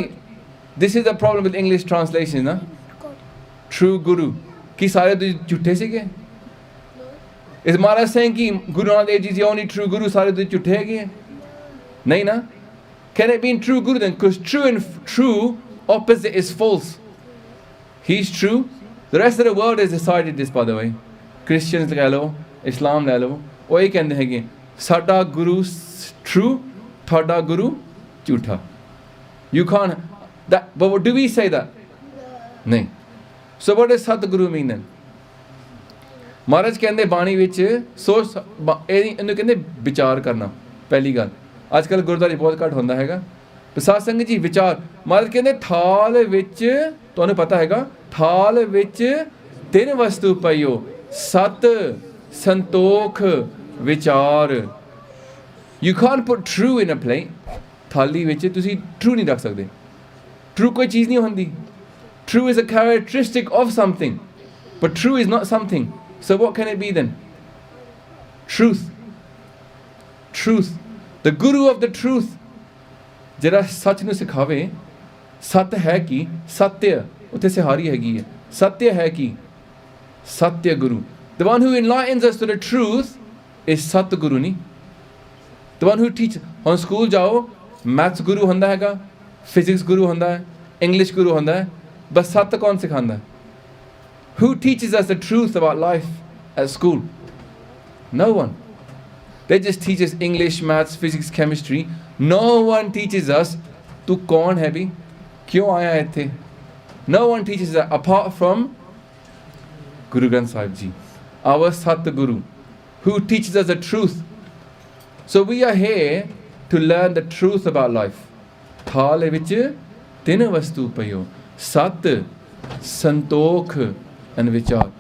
this is the problem with English translation na true Guru ki sare jhute sige is Maharaj saying ki Guru Nanak Dev Ji is the only true Guru sare to jhute hai nahi na can it be true Guru then because true and true opposite is false he's true the rest of the world has decided this by the way Christians le lo Islam le lo ਉਹ ਇਹ ਕਹਿੰਦੇ ਹੈਗੇ Sada Guru true, Thada Guru jhootha. You can't, but do we say that? No. So what does Satguru mean then? ਮਹਾਰਾਜ ਕਹਿੰਦੇ ਬਾਣੀ ਵਿੱਚ ਸੋਚ ਇਹਨੂੰ ਕਹਿੰਦੇ ਵਿਚਾਰ ਕਰਨਾ। ਪਹਿਲੀ ਗੱਲ ਅੱਜ ਕੱਲ੍ਹ ਗੁਰਦੁਆਰੇ ਬਹੁਤ ਘੱਟ ਹੁੰਦਾ ਹੈਗਾ। ਸਾਧ ਸੰਗਤ ਜੀ ਵਿਚਾਰ, ਮਹਾਰਾਜ ਕਹਿੰਦੇ ਥਾਲ ਵਿੱਚ, ਤੁਹਾਨੂੰ ਪਤਾ ਹੈਗਾ ਥਾਲ ਵਿੱਚ 3 ਵਸਤੂ ਪਈਓ, ਸਤ, ਸੰਤੋਖ, ਵਿਚਾਰ। You can't put true in a plate. ਥਾਲੀ ਵਿੱਚ ਤੁਸੀਂ true ਨਹੀਂ ਰੱਖ ਸਕਦੇ। True ਕੋਈ ਚੀਜ਼ ਨਹੀਂ ਹੁੰਦੀ। True is a characteristic of something, but true is not something. So what can it be then? Truth. Truth. The Guru of the truth. ਜਿਹੜਾ ਸੱਚ ਨੂੰ ਸਿਖਾਵੇ, ਸਤ ਹੈ ਕੀ? ਸਤਿਆ, ਉੱਥੇ ਸਿਹਾਰੀ ਹੈਗੀ ਹੈ। ਸਤਿਆ ਹੈ ਕੀ? ਸਤਿਆ ਗੁਰੂ। The one who enlightens us to the truth is Satguru ਨਹੀਂ। The one who teaches, ਹੁਣ ਸਕੂਲ ਜਾਓ, ਮੈਥਸ ਗੁਰੂ ਹੁੰਦਾ ਹੈਗਾ, ਫਿਜ਼ਿਕਸ ਗੁਰੂ ਹੁੰਦਾ ਹੈ, ਇੰਗਲਿਸ਼ ਗੁਰੂ ਹੁੰਦਾ ਹੈ, ਬਸ ਸੱਤ ਕੌਣ ਸਿਖਾਉਂਦਾ ਹੈ? Who teaches us the truth about life at school? No one. They just teach us English, maths, physics, chemistry. No one teaches us tu kaun hai bhi, kyun aaya hai ithe. No one teaches that apart from Guru Saaheb Jee, our Satguru, who teaches us the truth. So we are here to learn the truth about life. Thal vich 3 vastu payo, sat, santokh and vichar.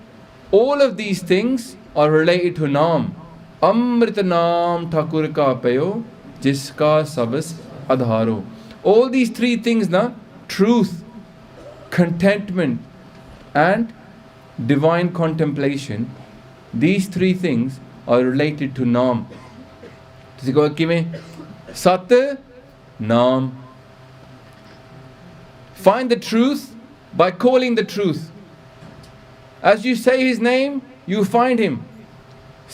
All of these things are related to Naam. Amrit Naam Thakur ka payo, jiska sabas adharo. All these 3 things na, truth, contentment and divine contemplation, these 3 things are related to Naam. ਤੁਸੀਂ ਕਹੋ ਕਿਵੇਂ? ਸਤ ਨਾਮ. Find the truth by calling the truth. As you say his name, you find him.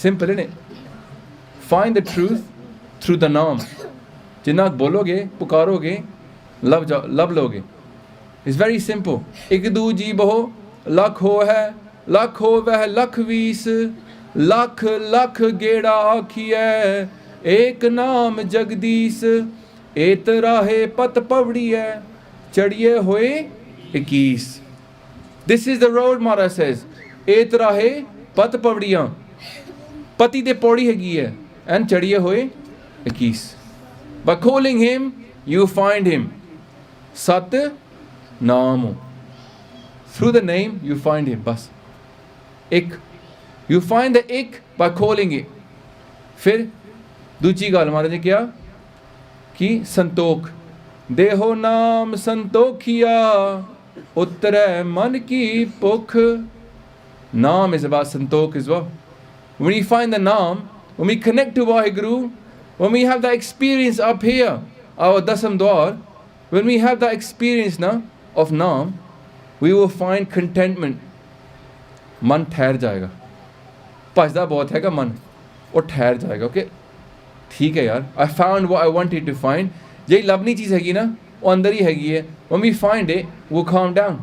Simple, isn't it? Find the truth through the naam. जिन्ना बोलोगे, पुकारोगे, लब लोगे. It's very simple. एक दू जी बहो, लख हो है, लख हो वह लख 20, लख लख गेड़ा आखिए, एक नाम जगदीश, एत राहे पत पवड़िए, चढ़िए होए 21. This is the road, Maharaj says. एत राहे पत पवड़ियाँ, पति दे पौड़ी हैगी है, and चढ़िए होए 21. By calling him, you find him. Sat Namo. Through the name, you find him. Bas. Ik. You find the ik by calling it. फिर दूसरी गाल महाराज ने क्या कि संतोख, देहो नाम संतोखिया, उत्तरे मन की पुख. Naam is about santokh as well. When you find the Naam, when we connect to Waheguru, when we have that experience up here, our Dasam Dwar, when we have that experience now of Naam, we will find contentment. मन ठहर जाएगा. भजदा बहुत हैगा मन, वो ठहर जाएगा. Okay ठीक है यार, I found what I wanted to find. यही लभनी चीज़ हैगी ना, वो अंदर ही हैगी है. When we find it, we'll calm down.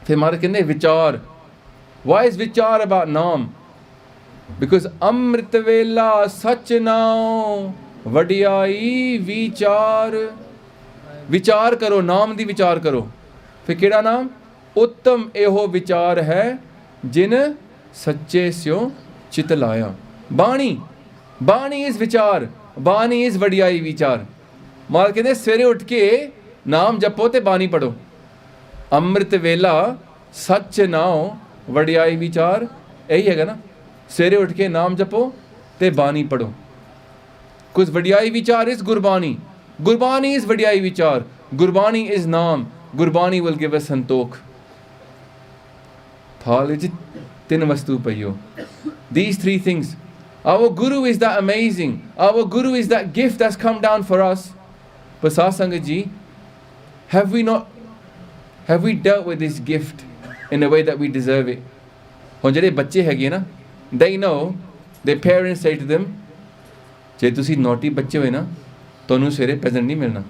फिर हमारे कहते हैं विचार. Why is vichar about Naam? Because Amrit Vela Sach Nao Vadiyai Vichar. विचार करो, नाम दी विचार करो. फिर केड़ा नाम? उत्तम एहो विचार है जिन सच्चे स्यो चित लाया. बाणी, बाणी इज विचार, बाणी इज वडियाई विचार. माल कहते सवेरे उठ के नाम जपो ते बाणी पढ़ो. अमृत वेला सच नाओ वडियाई विचार, यही हैगा ना. सवेरे उठ के नाम जपो ते बाणी पढ़ो. कुछ वडियाई विचार is Gurbani. Gurbani is vadiyai vichar. Gurbani is naam. Gurbani will give us santokh. Thal vich 3 vastu payo. These 3 things. Our Guru is that amazing. Our Guru is that gift that's come down for us. But Sangat ji, have we dealt with this gift in the way that we deserve it? ਹੁਣ ਜਿਹੜੇ ਬੱਚੇ ਹੈਗੇ ਨਾ, they know, their parents say to them, ਜੇ ਤੁਸੀਂ naughty ਬੱਚੇ ਹੋਏ ਨਾ, ਤੁਹਾਨੂੰ ਸਵੇਰੇ present ਨਹੀਂ ਮਿਲਣਾ.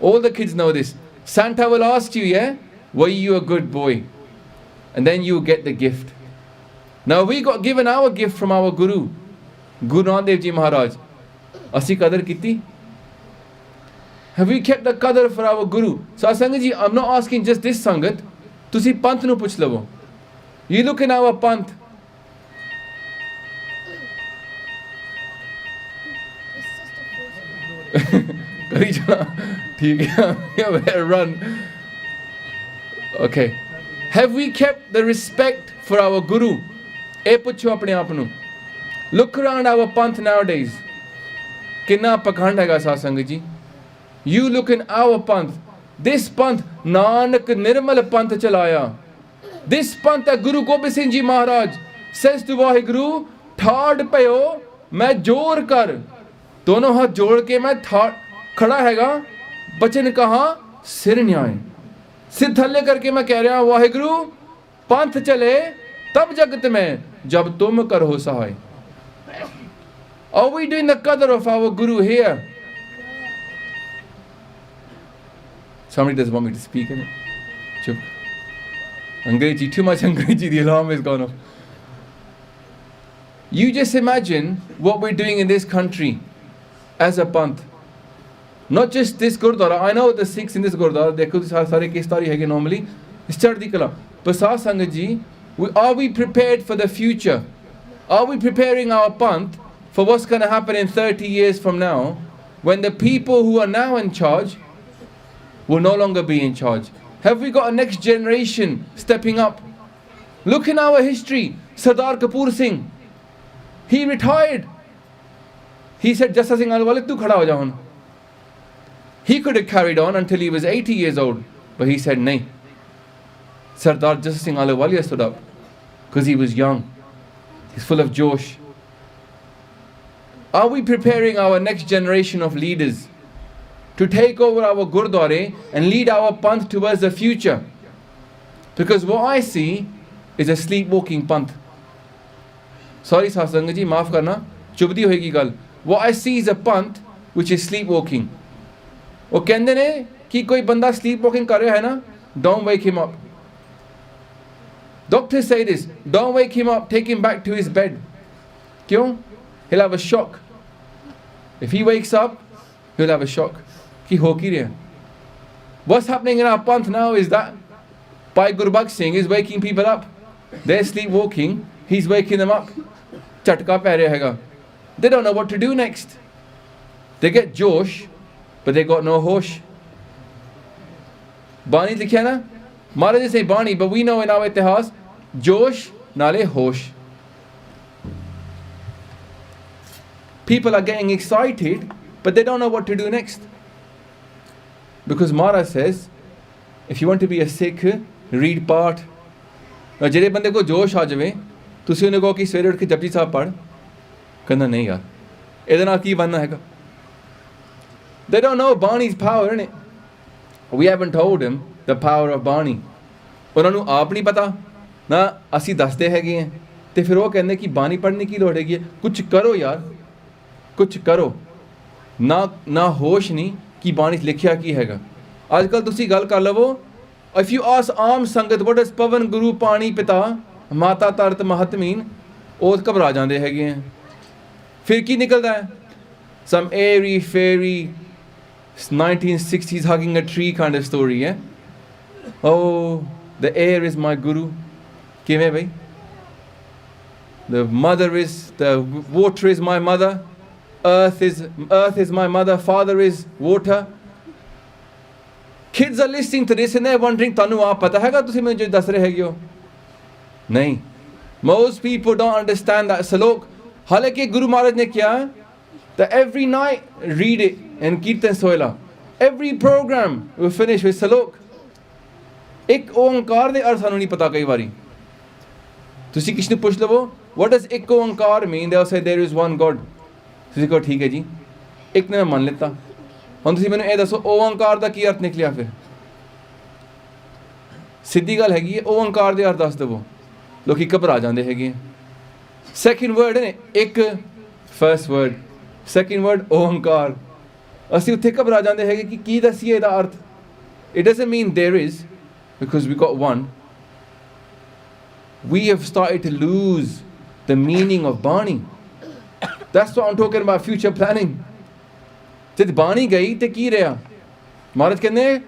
All the kids know this. Santa will ask you, yeah, were you a good boy? And then you get the gift. Now we got given our gift from our Guru. Guru Nanak Dev Ji Maharaj, ਅਸੀਂ ਕਦਰ ਕੀਤੀ? Have we kept the qadr for our Guru? So Sangat ji, I'm not asking just this Sangat. ਤੁਸੀਂ ਪੰਥ ਨੂੰ ਪੁੱਛ ਲਵੋ. You look in our ਪੰਥ. ਕਰੀ ਜਾਣਾ ਠੀਕ ਹੈ. Run. Okay. Have we kept the respect for our Guru? ਇਹ ਪੁੱਛੋ ਆਪਣੇ ਆਪ ਨੂੰ. Look around our Panth nowadays. ਕਿੰਨਾ ਪਖੰਡ ਹੈਗਾ ਸਾਧ ਸੰਗਤ ਜੀ. You look in our Panth. This ਪੰਥ ਨਾਨਕ ਨਿਰਮਲ ਪੰਥ ਚਲਾਇਆ. This ਪੰਥ ਹੈ ਗੁਰੂ ਗੋਬਿੰਦ ਸਿੰਘ ਜੀ ਮਹਾਰਾਜ. Says to ਵਾਹਿਗੁਰੂ, ਠਾੜ ਪਇਓ ਮੈਂ ਜੋਰ ਕਰ. ਦੋਨੋਂ ਹੱਥ ਜੋੜ ਕੇ ਮੈਂ ਖੜਾ ਹੈਗਾ. ਬਚਨ ਕਹਾ ਸਿਰ ਨਿਆਏ. ਸਿਰ ਥੱਲੇ ਕਰਕੇ ਮੈਂ ਕਹਿ ਰਿਹਾ ਵਾਹਿਗੁਰੂ ਪੰਥ ਚਲੇ ਤਬ ਜਗਤ में जब तुम करो सहाय. Are we doing the qadr of our Guru here? Somebody doesn't want me to speak in it. Chup. Angrezi, too much Angrezi, the alarm has gone off. You just imagine what we're doing in this country as a panth. Not just this Gurdwara. I know the Sikhs in this Gurdwara, dekho sare kistari hai normally. It's Chadee Kalaa. But Saad Sangat ji, are we prepared for the future? Are we preparing our panth for what's going to happen in 30 years from now, when the people who are now in charge will no longer be in charge? Have we got a next generation stepping up? Look in our history. Sardar Kapoor Singh, he retired. He said, Jassa Singh Alwale, tu khada ho ja hun. He could have carried on until he was 80 years old, but he said, nahi. Sardar Jassa Singh Alwale stood up because he was young. He's full of josh. Are we preparing our next generation of leaders to take over our Gurdwara and lead our panth towards the future? Because what I see is a sleepwalking panth. Sorry Sasangat ji, maaf karna, chubdi hoegi gal. What I see is a panth which is sleepwalking. वो कहते ने कि कोई बंदा sleepwalking कर रहा है ना, don't wake him up. Doctors say this, don't wake him up, take him back to his bed. क्यों? He'll have a shock. If he wakes up, he'll have a shock. कि हो की रहा. What's happening in our panth now is that Bhai Gurmat Singh is waking people up. They're sleepwalking, he's waking them up. Chatka peh rahega. They don't know what to do next. They get josh, but they got no hosh. Bani likhya na? Maharaj say Bani, but we know in our itihas, josh nale hosh. People are getting excited, but they don't know what to do next. Because Maharaj says, if you want to be a Sikh, read part. Now, jehde bande ko josh aa jave, tusi unhe kaho ki swere uthe japji sahib pad. Kehna nahi yaar, ਇਹਦੇ ਨਾਲ ਕੀ ਬਣਨਾ ਹੈਗਾ? They don't know Bani's power, innit? We haven't told them the power of Bani. ਉਹਨਾਂ ਨੂੰ ਆਪ ਨਹੀਂ ਪਤਾ ਨਾ ਅਸੀਂ ਦੱਸਦੇ ਹੈਗੇ ਆ ਤੇ ਫਿਰ ਉਹ ਕਹਿੰਦੇ ਕਿ ਬਾਣੀ ਪੜ੍ਹਨੀ ਕੀ ਲੋੜ ਹੈਗੀ ਹੈ? ਕੁਝ ਕਰੋ ਯਾਰ, ਕੁਝ ਕਰੋ ਨਾ ਹੋਸ਼ ਨਹੀਂ ਕਿ ਬਾਣੀ 'ਚ ਲਿਖਿਆ ਕੀ ਹੈਗਾ. ਅੱਜ ਕੱਲ੍ਹ ਤੁਸੀਂ ਗੱਲ ਕਰ ਲਵੋ, if you ask ਆਮ ਸੰਗਤ what is ਪਵਨ ਗੁਰੂ ਪਾਣੀ ਪਿਤਾ ਮਾਤਾ ਤਰਤ ਮਹਤਮੀਨ, ਉਹ ਘਬਰਾ ਜਾਂਦੇ ਹੈਗੇ ਆ. ਫਿਰ ਕੀ ਨਿਕਲਦਾ ਹੈ? Some airy fairy 1960s hugging a tree kind of story, yeah? Oh, the air is my guru. ਕਿਵੇਂ ਬਈ? The water is my mother. Earth is my mother. Father is water. Kids are listening to this and they're wondering, ਤੁਹਾਨੂੰ ਆਪ ਪਤਾ ਹੈਗਾ ਤੁਸੀਂ ਮੈਨੂੰ ਜੋ ਦੱਸ ਰਹੇ ਹੈਗੇ ਹੋ? ਨਹੀਂ. Most people don't understand that salok. ਹਾਲਾਂਕਿ ਗੁਰੂ ਮਹਾਰਾਜ ਨੇ ਕਿਹਾ that every night read it and kirtan soila. Every program will finish with salok. ਇੱਕ ਓੰਕਾਰ ਦੇ ਅਰਥ ਸਾਨੂੰ ਨਹੀਂ ਪਤਾ ਕਈ ਵਾਰੀ. ਤੁਸੀਂ ਕਿਸ ਨੂੰ ਪੁੱਛ ਲਵੋ, what does ਇੱਕ ਓੰਕਾਰ mean? They'll say there is one God. ਤੁਸੀਂ ਕਹੋ ਠੀਕ ਹੈ ਜੀ, ਇੱਕ ਨੇ ਮੈਂ ਮੰਨ ਲਿੱਤਾ. ਹੁਣ ਤੁਸੀਂ ਮੈਨੂੰ ਇਹ ਦੱਸੋ ਓੰਕਾਰ ਦਾ ਕੀ ਅਰਥ ਨਿਕਲਿਆ? ਫਿਰ ਸਿੱਧੀ ਗੱਲ ਹੈਗੀ ਹੈ, ਓੰਕਾਰ ਦੇ ਅਰਥ ਦੱਸ ਦੇਵੋ. ਲੋਕੀ ਘਬਰਾ ਜਾਂਦੇ ਹੈਗੇ. ਸੈਕਿੰਡ ਵਰਡ ਹੈ ਇੱਕ, ਫਰਸਟ ਵਰਡ, ਸੈਕਿੰਡ ਵਰਡ ਓੰਕਾਰ. ਅਸੀਂ ਉੱਥੇ ਘਬਰਾ ਜਾਂਦੇ ਹੈਗੇ ਕਿ ਕੀ ਦੱਸੀਏ ਇਹਦਾ ਅਰਥ. It doesn't mean there is, because we got one. We have started to lose the meaning of Bani. That's what I'm talking about, future planning. ਜਦ ਬਾਣੀ ਗਈ ਤੇ ਕੀ ਰਿਹਾ? ਮਹਾਰਾਜ ਕਹਿੰਦੇ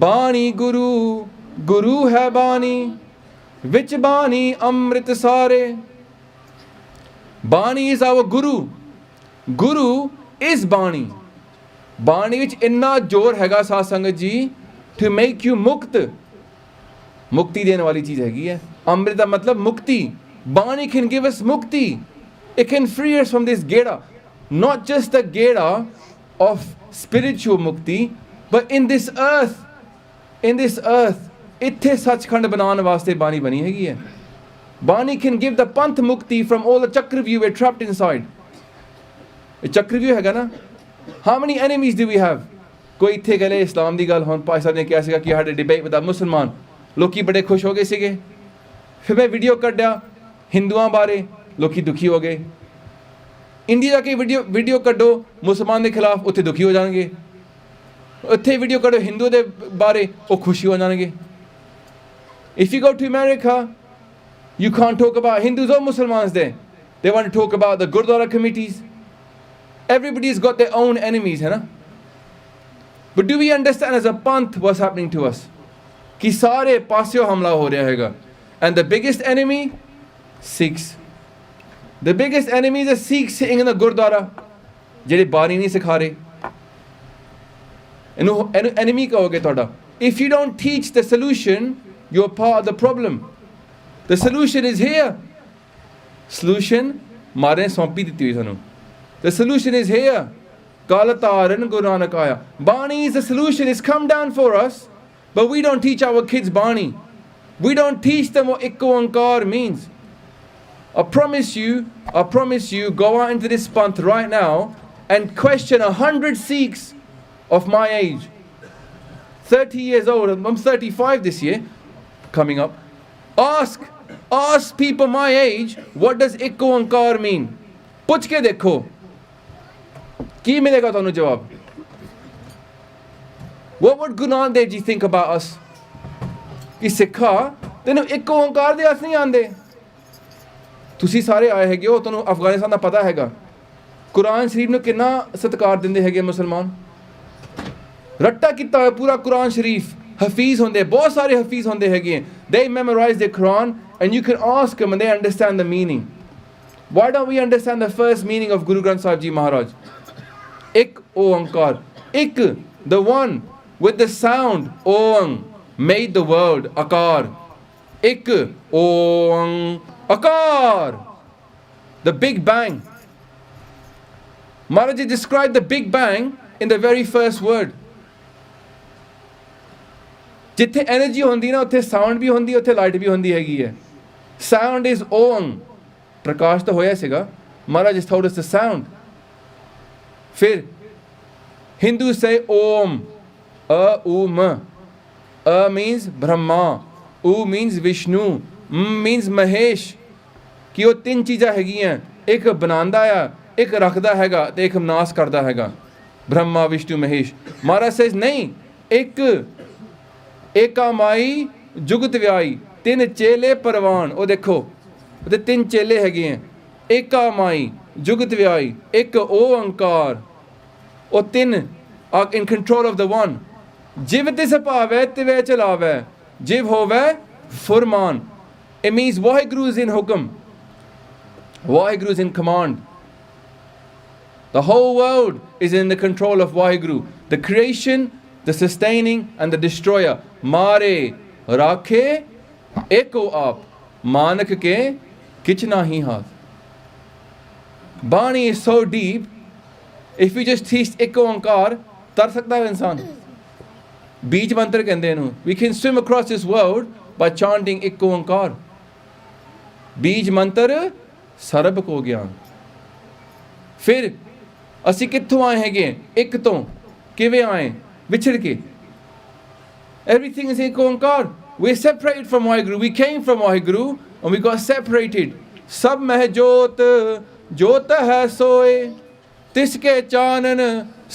ਬਾਣੀ ਗੁਰੂ, ਗੁਰੂ ਹੈ ਬਾਣੀ, ਵਿੱਚ ਬਾਣੀ ਅੰਮ੍ਰਿਤ ਸਾਰੇ. ਬਾਣੀ is our guru. Guru is ਬਾਣੀ. ਬਾਣੀ ਵਿੱਚ ਇੰਨਾ ਜ਼ੋਰ ਹੈਗਾ ਸਾਧ ਸੰਗਤ ਜੀ, to make you ਮੁਕਤ. ਮੁਕਤੀ ਦੇਣ ਵਾਲੀ ਚੀਜ਼ ਹੈਗੀ ਹੈ. ਅੰਮ੍ਰਿਤ ਦਾ ਮਤਲਬ ਮੁਕਤੀ. ਬਾਣੀ can give us mukti. It can free us from this geda. Not just the geda of spiritual mukti, but in this earth. In this earth. ਇੱਥੇ ਸੱਚਖੰਡ ਬਣਾਉਣ ਵਾਸਤੇ ਬਾਣੀ ਬਣੀ ਹੈਗੀ ਹੈ. Bani can give the panth mukti from all the chakravyuh we're trapped inside. ਇਹ chakravyuh ਹੈਗਾ ਨਾ. How many enemies do we have? ਕੋਈ ਇੱਥੇ ਗਲੇ ਇਸਲਾਮ ਦੀ ਗੱਲ ਹੁਣ ਭਾਈ ਸਾਹਿਬ ਨੇ ਕਿਹਾ ਸੀਗਾ ਕਿ ਸਾਡੇ ਡਿਬੇਟ ਵਿਦ ਮੁਸਲਮਾਨ, ਲੋਕੀ ਬੜੇ ਖੁਸ਼ ਹੋ ਗਏ ਸੀਗੇ. ਫਿਰ ਮੈਂ ਵੀਡੀਓ ਕੱਢਿਆ ਹਿੰਦੂਆਂ ਬਾਰੇ, ਲੋਕੀ ਦੁਖੀ ਹੋ ਗਏ. ਇੰਡੀਆ ਜਾ ਕੇ ਵੀਡੀਓ ਕੱਢੋ ਮੁਸਲਮਾਨ ਦੇ ਖਿਲਾਫ, ਉੱਥੇ ਦੁਖੀ ਹੋ ਜਾਣਗੇ. ਉੱਥੇ ਵੀਡੀਓ ਕੱਢੋ ਹਿੰਦੂ ਦੇ ਬਾਰੇ, ਉਹ ਖੁਸ਼ੀ ਹੋ ਜਾਣਗੇ. If you go to America, you can't talk about Hindus or Muslims there. They want to talk about the Gurdwara committees. Everybody's got their own enemies, है ना? But do we understand as a panth what's happening to us? कि सारे पास्यों हमला हो रहा हैगा. And the biggest enemy, Sikhs. The biggest enemy is the Sikhs sitting in the Gurdwara. ਜਿਹੜੇ ਬਾਣੀ ਨਹੀਂ ਸਿਖਾ ਰਹੇ. ਇਹਨੂੰ enemy ਕਹੋਗੇ ਤੁਹਾਡਾ. If you don't teach the solution, you're part of the problem. The solution is here. Solution ਮਾਰੇ ਸੌਂਪੀ ਦਿੱਤੀ ਹੋਈ ਸਾਨੂੰ. The solution is here. Kala Taran Guru Nanak Aya. Bani is the solution. It's come down for us. But we don't teach our kids Bani. We don't teach them what Ikko Ankar means. I promise you, go out into this panth right now and question 100 Sikhs of my age. 30 years old. I'm 35 this year. Coming up. Ask people my age, what does Ikko Ankar mean? ਪੁੱਛ ਕੇ ਦੇਖੋ ਕੀ ਮਿਲੇਗਾ ਤੁਹਾਨੂੰ ਜਵਾਬ. What would Guru Nanak Dev Ji think about us? ਕਿ ਸਿੱਖਾ ਤੈਨੂੰ ਇੱਕ ਓਂਕਾਰ ਦੇ ਅਰਥ ਨਹੀਂ ਆਉਂਦੇ. ਤੁਸੀਂ ਸਾਰੇ ਆਏ ਹੈਗੇ ਹੋ, ਤੁਹਾਨੂੰ ਅਫਗਾਨਿਸਤਾਨ ਦਾ ਪਤਾ ਹੈਗਾ. ਕੁਰਾਨ ਸ਼ਰੀਫ ਨੂੰ ਕਿੰਨਾ ਸਤਿਕਾਰ ਦਿੰਦੇ ਹੈਗੇ ਮੁਸਲਮਾਨ. ਰੱਟਾ ਕੀਤਾ ਹੋਇਆ ਪੂਰਾ ਕੁਰਾਨ ਸ਼ਰੀਫ. ਹਫੀਜ਼ ਹੁੰਦੇ, ਬਹੁਤ ਸਾਰੇ ਹਫੀਜ਼ ਹੁੰਦੇ ਹੈਗੇ. They memorize the Quran and you can ask them and they understand the meaning. Why don't we understand the first meaning of Guru Granth Sahib Ji Maharaj? Ik Oankar. Ik, the one with the sound Oang, made the world. Akar. Ik Oang Akar. The Big Bang. Maharaj Ji described the Big Bang in the very first word. ਜਿੱਥੇ energy ਹੁੰਦੀ ਨਾ ਉੱਥੇ sound ਵੀ ਹੁੰਦੀ, ਉੱਥੇ light ਵੀ ਹੁੰਦੀ ਹੈਗੀ ਹੈ. Sound is Om. ਪ੍ਰਕਾਸ਼ ਤਾਂ ਹੋਇਆ ਸੀਗਾ. ਮਹਾਰਾਜ has told us the sound. ਫਿਰ Hindus say Om. Um. Means Brahma. U means Vishnu. Means Mahesh. ਕਿ ਉਹ ਤਿੰਨ ਚੀਜ਼ਾਂ ਹੈਗੀਆਂ. ਇੱਕ ਬਣਾਉਂਦਾ ਆ, ਇੱਕ ਰੱਖਦਾ ਹੈਗਾ ਤੇ ਇੱਕ ਨਾਸ ਕਰਦਾ ਹੈਗਾ. Brahma, Vishnu, Mahesh. ਮਹਾਰਾਜ says ਨਹੀਂ, ਇੱਕ ਏਕਾ ਮਾਈ ਜੁਗਤ ਵਿਆਈ, ਤਿੰਨ ਚੇਲੇ ਪਰਵਾਨ. ਉਹ ਦੇਖੋ ਉਹਦੇ ਤਿੰਨ ਚੇਲੇ ਹੈਗੇ ਆ. ਏਕਾ ਮਾਈ ਜੁਗਤ ਵਿਆਈ, ਇੱਕ ਓੰਕਾਰ. ਉਹ ਤਿੰਨ are in control of the one. ਜਿਵ ਤਿਸ ਭਾਵੈ ਤਿਵੈ ਚਲਾਵੈ, ਜਿਵ ਹੋਵੈ ਫੁਰਮਾਨ. It means Waheguru is in hukum. Waheguru is in command. The whole world is in the control of Waheguru. The creation, the sustaining and the destroyer. Mare rakhe eko aap, manak ke kich nahi haath. Bani is so deep. If we just teach eko ankar, tar sakta hai insan. Beej mantra kehinde enu. We can swim across this world by chanting eko ankar. Beej mantra sarab ko gyan. ਫਿਰ ਅਸੀਂ ਕਿੱਥੋਂ ਆਏ ਹੈਗੇ? ਇੱਕ ਤੋਂ ਕਿਵੇਂ ਆਏ? ਵਿਛੜ ਕੇ. Everything is ਇੱਕ Onkar. We're separated from Waheguru. We came from Waheguru and we got separated. ਸਭ ਮਹਿ ਜੋਤ, ਜੋਤ ਹੈ ਸੋਏ, ਤਿਸ ਕੇ ਚਾਨਣ,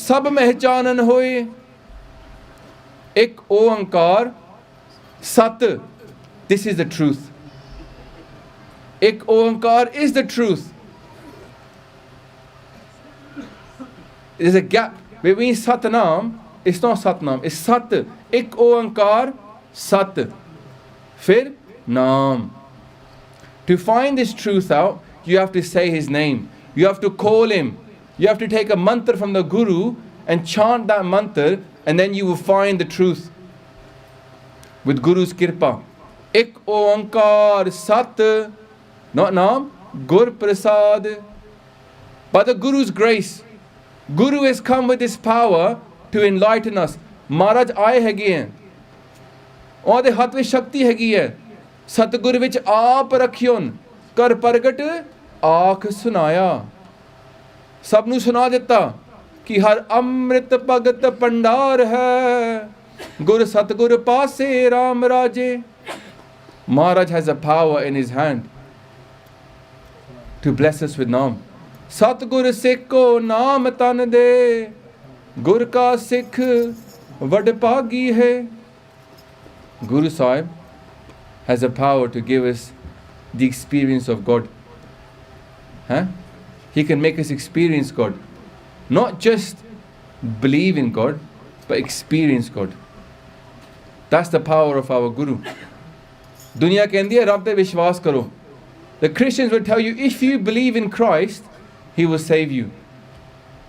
ਸਭ ਮਹਿ ਚਾਨਣ ਹੋਏ. ਇੱਕ ਓਂਕਾਰ, ਸਤ. This is the truth. ਇੱਕ Onkar is the truth. there's a gap between Satnam, it's not Satnam, it's Sat. Ik Oankar, Sat. Fir Naam. To find this truth out, you have to say his name. You have to call him. You have to take a mantra from the Guru and chant that mantra, and then you will find the truth. With Guru's kirpa. Ik Oankar Sat, not Naam, Gur Prasad. By the Guru's grace, Guru has come with his power to enlighten us. Maharaj aaye hege hain. ਉਹਦੇ ਹੱਥ ਵਿੱਚ ਸ਼ਕਤੀ ਹੈਗੀ ਹੈ. ਸਤਿਗੁਰ ਵਿੱਚ ਆਪ ਰੱਖਿਓਨ ਕਰ ਪ੍ਰਗਟ ਆਖ ਸੁਨਾਇਆ. ਸਭ ਨੂੰ ਸੁਣਾ ਦਿੱਤਾ ਕਿ ਹਰ ਅੰਮ੍ਰਿਤ ਭਗਤ ਭੰਡਾਰ ਹੈ. ਗੁਰ ਸਤਿਗੁਰ ਪਾਸੇ ਰਾਮ ਰਾਜੇ. Maharaj has a power in his hand to bless us with Naam. Satgur Sikho Naam Tan De. Gur Ka Sikh Vadpagi Hai. Guru Saheb has a power to give us the experience of God. He can make us experience God. Not just believe in God, but experience God. That's the power of our Guru. Dunya kendi hai Rab te vishwas karo. The Christians will tell you, if you believe in Christ, He will save you.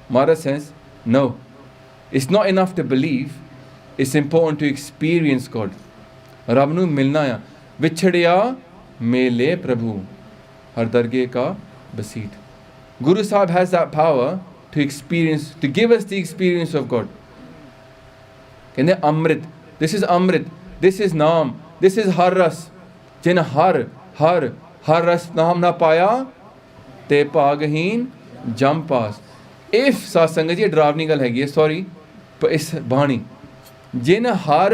Maharaj says, no. It's not enough to believe. It's important to experience God. Rab nu milna ya. Vichhadya mele Prabhu. Har darge ka basit. Guru Sahib has that power to experience, to give us the experience of God. Kende Amrit. This is Amrit. This is Naam. This is Har Ras. Jin Har Ras Naam na paya, te pagaheen jam paas. If Sangat ji डरावनी गल हैगी है, sorry, पर इस बाणी जिन हर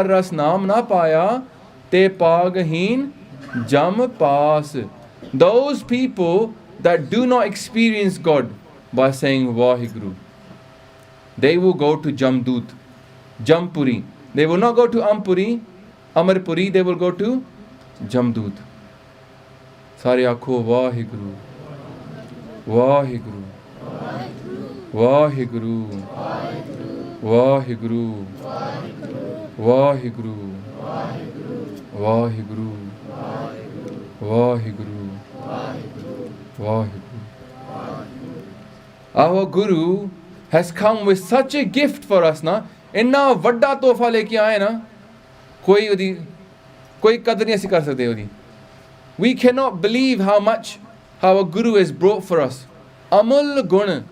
रस नाम ना पाया ते पागहीन jam paas. Those people that do not experience God by saying Waheguru, they will go to Jamdut, Jampuri. They will not go to Amarpuri, they will go to Jamdut. Sare aakho Waheguru, Waheguru, Waheguru, Waheguru, Waheguru, Waheguru, Waheguru, Waheguru. Our Guru has come with such a gift for us, na. Inna vadda tohfa leke aaye na, koi qadar nahi assi kar sakte odi. We cannot believe how much our Guru has brought for us. Amul gun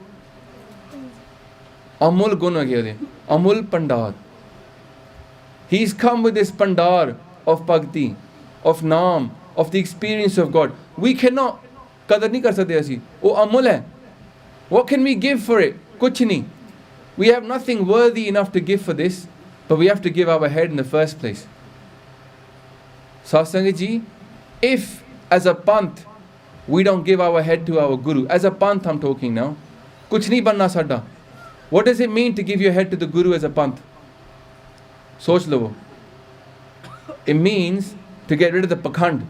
again. Amul Pandar. He's come with this Pandar of Bhakti, of Naam, of the experience of God. We cannot qadar nahi kar sakte asi. Oh Amul hai. What can we give for it? Kuch nahi. We have nothing worthy enough to give for this, but we have to give our head in the first place. Sangat ji, if as a panth we don't give our head to our Guru, as a panth I'm talking now, kuch nahi banna sada. What does it mean to give your head to the Guru as a panth? Soch lo. It means to get rid of the pakhand.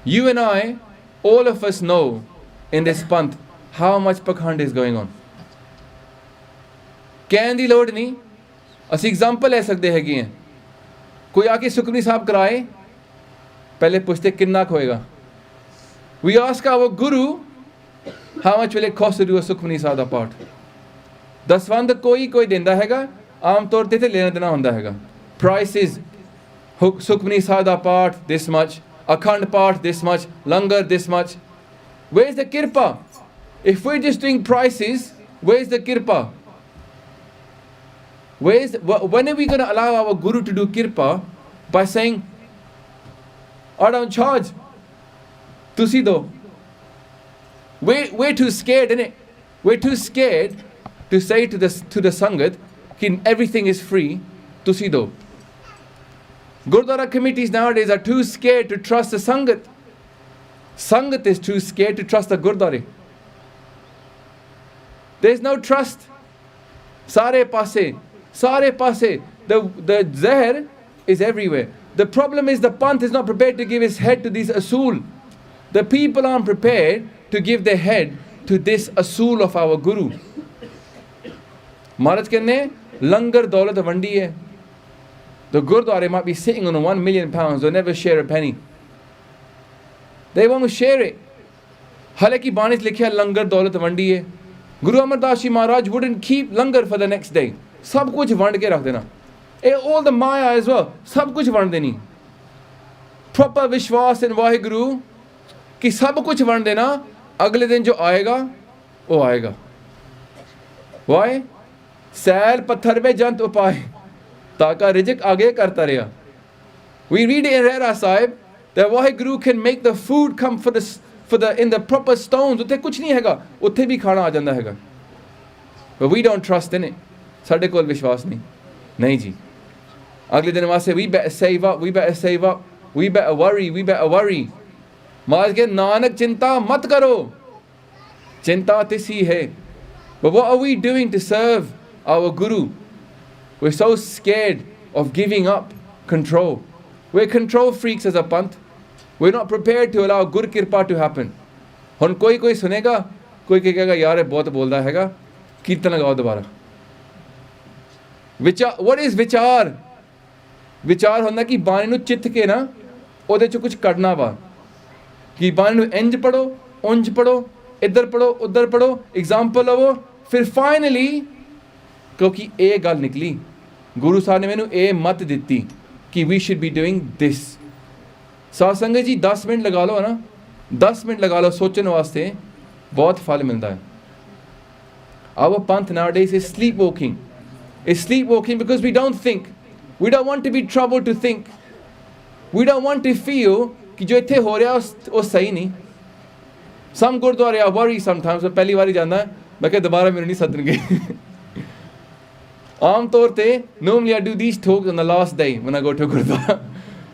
You and I, all of us know in this panth how much pakhand is going on. ਕਹਿਣ ਦੀ ਲੋੜ ਨਹੀਂ. ਅਸੀਂ example ਲੈ ਸਕਦੇ ਹੈਗੇ ਹਾਂ. ਕੋਈ ਆ ਕੇ ਸੁਖਮਨੀ ਸਾਹਿਬ ਕਰਾਏ, ਪਹਿਲੇ ਪੁੱਛਦੇ ਕਿੰਨਾ ਕੁ ਹੋਏਗਾ. We ask our Guru, how much will it cost to do a Sukhmani Sahib ਦਾ ਪਾਠ. ਦਸਵੰਧ ਕੋਈ ਦਿੰਦਾ ਹੈਗਾ, ਆਮ ਤੌਰ ਤੇ ਲੈਣਾ ਦੇਣਾ ਹੁੰਦਾ ਹੈਗਾ. Prices, ਸੁਖਮਨੀ ਸਾਹਿਬ ਦਾ ਪਾਠ this much, Akhand Path this much, langar this much. Where's the kirpaa? If we're just doing prices, where's the kirpaa? When are we going to allow our Guru to do kirpaa by saying, I don't charge, tusi do? We're too scared, innit? We're too scared to say to the Sangat, everything is free, tusi do. Gurdwara committees nowadays are too scared to trust the Sangat. Sangat is too scared to trust the Gurdwara. There's no trust. Sare paase. The zahar is everywhere. The problem is the panth is not prepared to give his head to these asool. The people aren't prepared to give their head to this asool of our Guru. Maharaj कहने langar daulat vandi hai. The Gurdwara might be sitting on £1 million, they'll never share a penny. They won't share it. Halaki Bani's likhiya langar daulat vandi hai. Guru Amar Das Ji Maharaj wouldn't keep langar for the next day. Sab kuch vand ke rakh dena. All the maya as well, sab kuch vand deni. Proper vishwas in Waheguru कि सब कुछ वंड देना, अगले दिन जो आएगा वो आएगा. Why? सैल पत्थर में जंत उपाय ताका रिजिक आगे करता रहा. We read it in Rera Sahib that Waheguru can make the food come for the in the proper stones. उत्थे कुछ नहीं हैगा, उत्थे भी खाना आ जाता हैगा. But we don't trust in it. साढ़े कोल विश्वास नहीं जी. अगले दिन वास्ते we better save up, we better save up, we better worry, we better worry. महाराज के नानक चिंता मत करो, चिंता तिसी है. But what are we doing to serve our Guru? We're so scared of giving up control. We're control freaks as a Panth. We're not prepared to allow Gur Kirpaa to happen. हुन कोई सुनेगा, कोई कहेगा यार बहुत बोलता हैगा, कीर्तन लगाओ दोबारा. विचार, what is विचार? विचार होंदा कि बाणी नूं चित के ना ओदे चों कुछ कढना वा. कि बाणी नूं इंज पढ़ो, उंज पढ़ो, इधर पढ़ो, उधर पढ़ो, एग्जाम्पल लवो, फिर फाइनली क्योंकि ये गल निकली, गुरु साहब ने मैनू ये मत दिती कि we should be doing this. Sadh Sangat ji 10 minute लगा लो ना, 10 मिनट लगा लो सोचने वास्ते, बहुत फल मिलता है. Our Panth nowadays is sleepwalking. It's sleepwalking because we don't think. We don't want to be troubled to think. We don't want to feel कि जो इत्थे हो रहा वो सही नहीं. Some Gurdwara I worry sometimes. मैं पहली बार ही जाना है, मैं क्या दोबारा मेरे नहीं सदनगे. आम तौर पे normally I do these talks on the last day when I go to Gurdwara.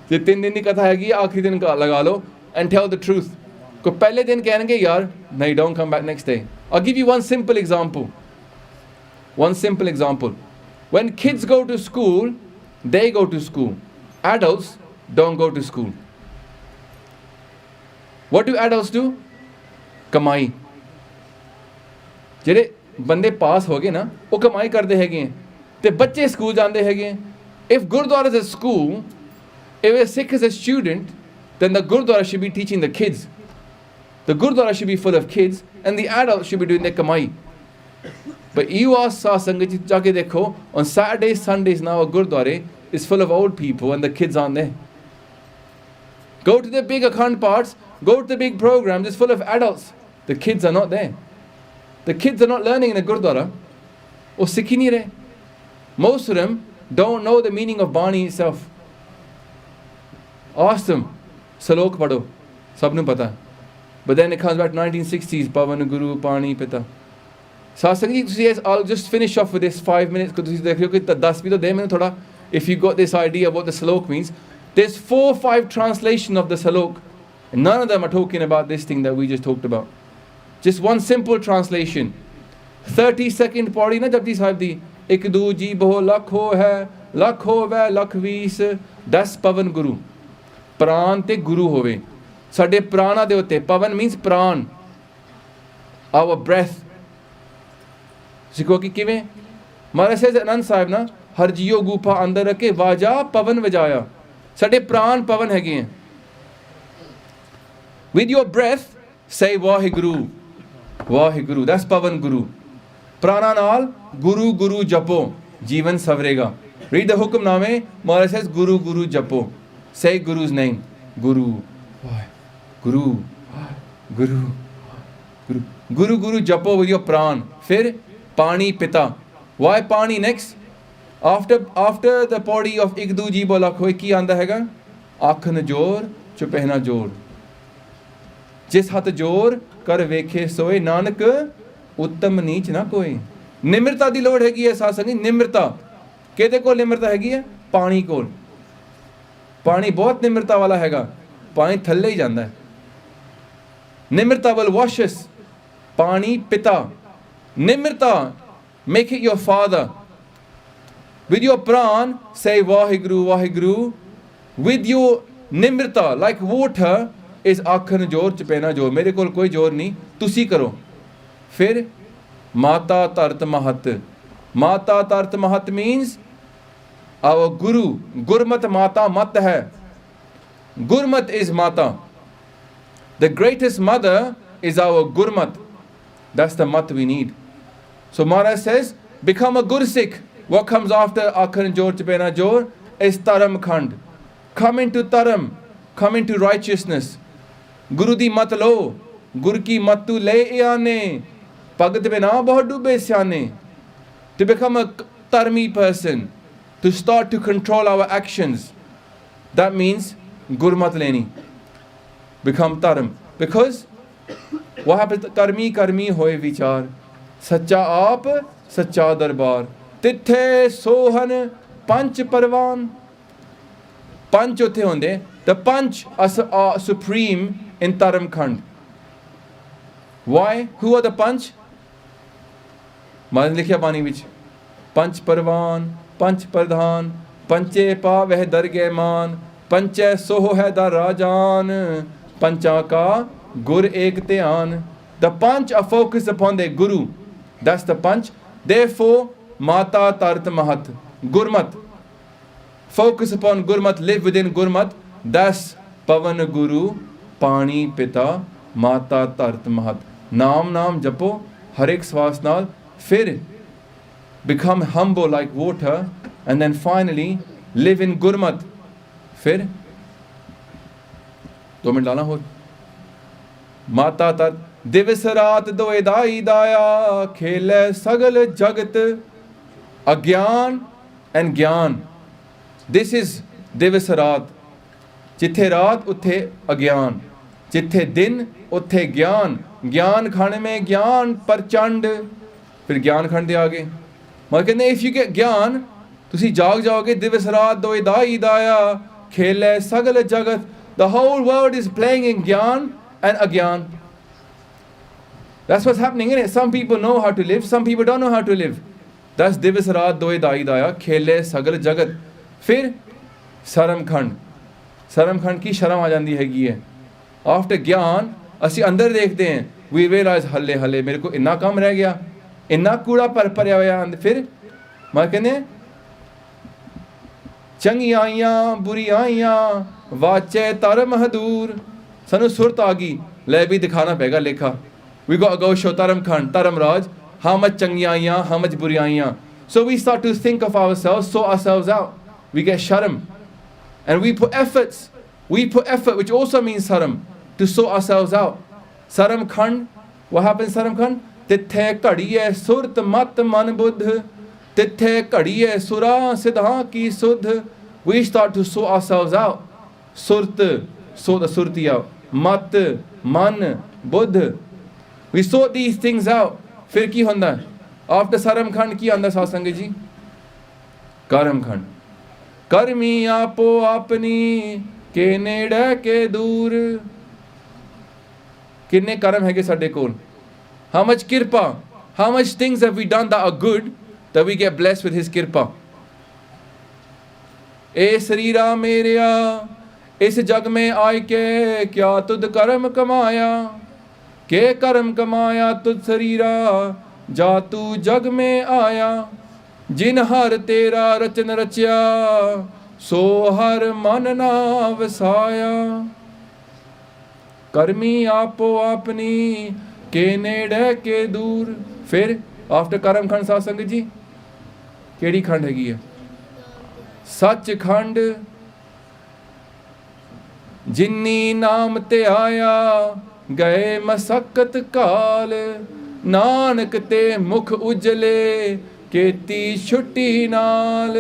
जो 3 दिन की कथा हैगी, आखिरी दिन का लगा लो and tell the truth. को पहले दिन कहेंगे यार नहीं, don't come back next day. I'll give you one simple example. One simple example. When kids go to school, they go to school. Adults don't go to school. What do adults do? कमाई. ਜਿਹੜੇ ਬੰਦੇ ਪਾਸ ਹੋ ਗਏ ਨਾ ਉਹ ਕਮਾਈ ਕਰਦੇ ਹੈਗੇ ਤੇ ਬੱਚੇ ਸਕੂਲ ਜਾਂਦੇ ਹੈਗੇ. If Gurdwara is a school, if a Sikh is a student, then the Gurdwara should be teaching the kids. The Gurdwara should be full of kids and the adults should be doing their kamai. But you ask Saad Sangat ji jaake dekho, on Saturdays, Sundays now a Gurdwara is full of old people and the kids aren't there. Go to the big Akhand parts, go to the big programs, it's full of adults. The kids are not there. The kids are not learning in a Gurdwara. Or Sikhi nahi rahe. Most of them don't know the meaning of Bani itself. Ask them, Salok padho, sabnu pata. But then it comes back to 1960s, Pavan Guru, Pani, Pita. Saad Sangat ji, I'll just finish off with this 5 minutes. If you got this idea what the Salok means, there's 4 or 5 translations of the Salok. And none of them are talking about this thing that we just talked about. Just one simple translation. 30-second padi na Japji Sahib di. Ik du ji boh lakho hai, lakho vai lakhvis, 10 Pavan Guru. Pran te Guru hove. Sade prana de utte. Pavan means pran. Our breath. Sikho ki kiਵੇਂ? Maharaj says Anand Sahib na, har jiyo gupa andar rakhe vaja pavan vajaya. Sade pran pavan ਹੈਗੇ हैं. With your breath, say Waheguru. Waheguru, that's Pavan Guru. Prana naal, Guru Guru Japo. Jeevan savrega. Read the Hukamname. Maharaj says Guru Guru Japo. Say Guru's name. Guru. Guru. Guru. Guru. Guru Guru Japo with your pran. Fir Pani Pita. Why Pani next? After the body of Igdu Ji Bolakhoe ki anda hega? Akhan jor, chupehna jor. जिस हथ जोर कर वेखे सोए नानक उत्तम नीच ना कोई. निम्रता दी लोड़ हैगी है साध संगत. निम्रता किहदे कोल निम्रता हैगी है? पानी कोल. पानी बहुत निम्रता वाला हैगा, पानी थल्ले ही जांदा है. निम्रता will wash us. पानी पिता. Nimrita, make it your father. With your pran, say Waheguru, Waheguru. With your Nimrita, like water, is akhan jor chapena jor. Mere kol koi jor nahi, tusi karo. फिर माता तरत महत. Mata Tart Mahat means our Guru. Gurmat Mata Mat hai. Gurmat is Mata. The greatest mother is our Gurmat. That's the mat we need. So Maharaj says, become a Gursikh. What comes after Akhan Jor Chapena Jor is Taram Khand. Come into Taram. Come into righteousness. Guru di mat lo. Gur ki mat tu le aane. Pagat bina bahut dube syane. To become a Tarmi person, to start to control our actions, that means Gurmat leni. Become Taram. Because what happens? Karmi karmi hoye vichar. Sacha aap, sacha darbar. Tithe sohan panch parvan. Panch uthe honde. The panch are supreme in Taram Khand. Why? Who are the panch? माने लिखिया पानी विच पंच परवान पंच प्रधान पंचे पा वह दरगे मान पंचै सोह है दा राजान पंचा का gur ek ध्यान. The panch are focused upon their guru. That's the panch. Therefore Mata Tart Mahat. Gurmat. Focus upon Gurmat, live within Gurmat. That's Pavan Guru Pani Pita Mata Tart Mahat. Naam naam japo har ek swas naal. Fir become humble like water, and then finally live in Gurmat. Fir 2 minute lana ho. Mata tat दिवस रात दोए दाई दाया खेले सगल जगत अज्ञान and ज्ञान. This is दिवस रात. जिथे रात उथे अज्ञान, जिथे दिन उथे ज्ञान. ज्ञान खाने में ज्ञान प्रचंड. फिर ज्ञान खंड दे आगे मगर कहते इफ यू गेट ज्ञान तुसी जाग जाओगे. दिवस रात दोए दाई दाया खेले सगल जगत. The whole world is playing in ज्ञान and अज्ञान. That's what's happening, isn't it? Some people know how to live, some people don't know how to live. That's दिवस रात दोए दाई दाया खेले सगल जगत. फिर शर्म खंड. शर्म खंड की शर्म आ जाती हैगी है. आफ्टर ज्ञान असी अंदर देखते हैं. We realize हल्ले हल्ले मेरे को इन्ना काम रह गया, इन्ना कूड़ा भरिया होया. फिर मैं कहने चंगियाइयां बुरियाइयां वाचे तरम हदूर. सानू सुरत आ गई ले भी दिखाना पेगा लेखा. We got to go show Taram Khand, Taram Raj, how much changiyaiyaan, how much buriyaiyan. So we start to think of ourselves, sort ourselves out. We get sharam. And we put efforts. We put effort, which also means saram, to sort ourselves out. Saram Khand, what happens Saram Khand? Tithe kadiye surt mat man buddh. Tithe kadiye sura siddha ki suddh. We start to sort ourselves out. Surt, sort the surti out. Mat, man, buddh. We sort these things out. फिर की होंदा है? After Saram Khand की आंदा सासंग जी? Karam Khand. कर्मी आपो अपनी के नेड़े के दूर. किन्ने कर्म हैगे साडे कोल? How much kirpaa? How much things have we done that are good that we get blessed with His kirpaa? ए शरीरा मेरिया इस जग में आए के क्या तुद कर्म कमाया. के कर्म कमाया तुझ शरीरा जा तू जग में आया. जिन हर तेरा रचन रचिया सो हर मन ना वसाया. कर्मी आपो अपनी के नेड़े के दूर. फिर आफ्टर कर्म खंड सासंग जी केड़ी खंड हैगी है? सच खंड. जिन्नी नाम ते आया गए मसक्कत काल. नानक ते मुख उजले केती छुट्टी नाल.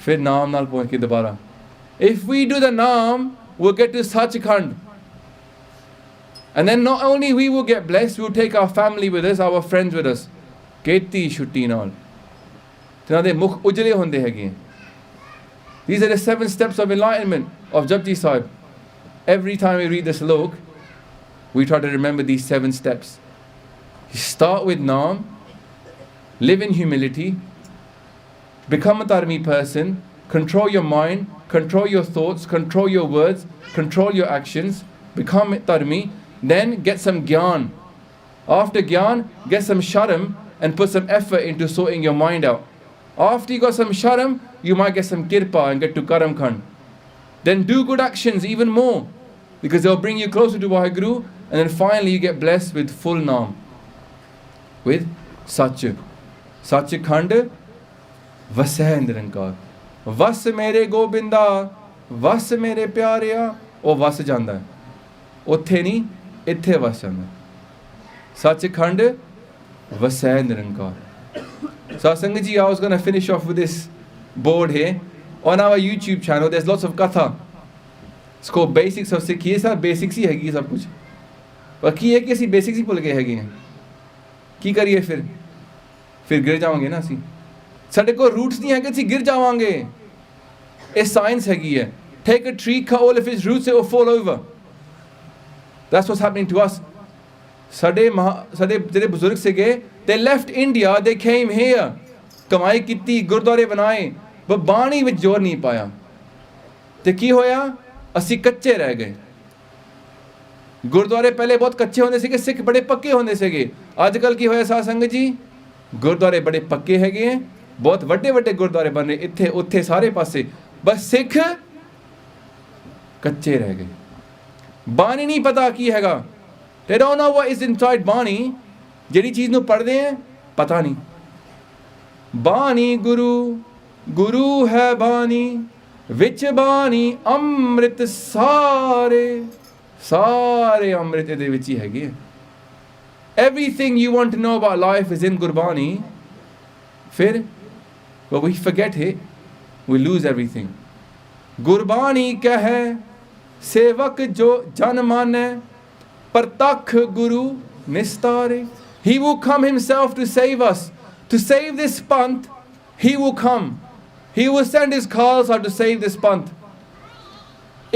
फिर नाम नाल पहुंच के दोबारा. If we do the naam, we'll get to Sachkhand. And then not only we will get blessed, we'll take our family with us, our friends with us. Keti छुट्टी नाल. तिन्हां दे मुख उजले होंदे हैगे. These are the 7 steps of enlightenment of Japji Sahib. Every time we read this slok, we try to remember these 7 steps. You start with Naam, live in humility, become a Dharmi person, control your mind, control your thoughts, control your words, control your actions, become Dharmi, then get some Gyan. After Gyan, get some Sharam and put some effort into sorting your mind out. After you got some Sharam, you might get some Kirpaa and get to Karam Khan. Then do good actions even more, because they'll bring you closer to Waheguru, and then finally you get blessed with full Naam. With Sach. Sachkhand Vasai Nirankar. Vas mere Gobinda, Vas mere Piara, ਉਹ ਵਸ ਜਾਂਦਾ ਉੱਥੇ ਨਹੀਂ ਇੱਥੇ ਵਸ ਜਾਂਦਾ ਸੱਚਖੰਡ ਵਸੈ ਨਿਰੰਕਾਰ So Sangat, I was going to finish off with this board here. On our YouTube channel there's lots of katha. It's called Basics of Sikhi. ये सब basics ही हैगी सब कुछ पर की है कि ਅਸੀਂ basics ही भूल गए हैगे हैं ਕੀ ਕਰੀਏ ਫਿਰ ਗਿਰ ਜਾਵਾਂਗੇ ਨਾ ਅਸੀਂ ਸਾਡੇ ਕੋਲ roots ਨਹੀਂ ਹੈ ਕਿ ਅਸੀਂ ਗਿਰ ਜਾਵਾਂਗੇ ਇਹ ਸਾਇੰਸ ਹੈਗੀ ਹੈ Take a tree, cut all of its roots, it will fall over. That's what's happening to us. Sade ਜਿਹੜੇ ਬਜ਼ੁਰਗ ਸੀਗੇ, they left India, they came here. ਕਮਾਈ ਕੀਤੀ, ਗੁਰਦੁਆਰੇ ਬਣਾਏ, ਪਰ ਬਾਣੀ ਵਿੱਚ ਜ਼ੋਰ ਨਹੀਂ ਪਾਇਆ. ਤੇ ਕੀ ਹੋਇਆ? ਅਸੀਂ ਕੱਚੇ ਰਹਿ ਗਏ. ਗੁਰਦੁਆਰੇ ਪਹਿਲੇ ਬਹੁਤ ਕੱਚੇ ਹੁੰਦੇ ਸੀਗੇ, ਸਿੱਖ ਬੜੇ ਪੱਕੇ ਹੁੰਦੇ ਸੀਗੇ. ਅੱਜ ਕੱਲ ਕੀ ਹੋਇਆ ਸਾਧ ਸੰਗਤ ਜੀ? ਗੁਰਦੁਆਰੇ ਬੜੇ ਪੱਕੇ ਹੈਗੇ ਹੈ, ਬਹੁਤ ਵੱਡੇ ਵੱਡੇ ਗੁਰਦੁਆਰੇ ਬਣ ਰਹੇ ਇੱਥੇ ਉੱਥੇ ਸਾਰੇ ਪਾਸੇ. ਬਸ ਸਿੱਖ ਕੱਚੇ ਰਹਿ ਗਏ. ਬਾਣੀ ਨਹੀਂ ਪਤਾ ਕੀ ਹੈਗਾ. They don't know what is inside ਬਾਣੀ. ਜਿਹੜੀ ਚੀਜ਼ ਨੂੰ ਪੜ੍ਹਦੇ ਹੈ ਪਤਾ ਨਹੀਂ. ਬਾਣੀ ਗੁਰੂ ਹੈ ਬਾਣੀ ਵਿੱਚ ਬਾਣੀ ਅੰਮ੍ਰਿਤ ਸਾਰੇ ਅੰਮ੍ਰਿਤ ਦੇ ਵਿੱਚ ਹੀ ਹੈਗੇ. Everything you want to know about life is in Gurbani. ਫਿਰ but we forget it, we lose everything. Gurbani ਕਹੈ ਸੇਵਕ ਜੋ ਜਨ ਮਾਨੈ ਪ੍ਰਤੱਖ ਗੁਰੂ ਨਿਸਤਾਰੇ. He will come himself to save us, to save this panth. He will come, he will send his Khalsa to save this panth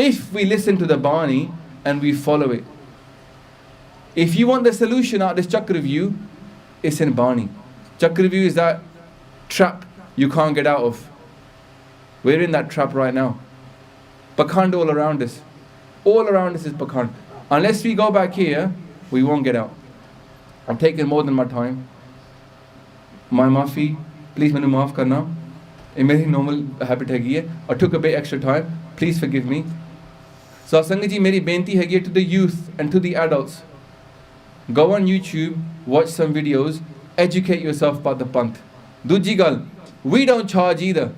if we listen to the Bani and we follow it. If you want the solution out of this Chakravyuh, it's in Bani. Chakravyuh is that trap you can't get out of. We're in that trap right now. Pakhand all around us. All around us is Pakhand. Unless we go back here, we won't get out. I'm taking more than my time. My maafi, please mainu maaf karna. It's my normal habit hai. I took a bit extra time. Please forgive me. So Sangat ji, meri benti hai to the youth and to the adults. Go on YouTube, watch some videos, educate yourself about the panth. Duji gal, we don't charge either.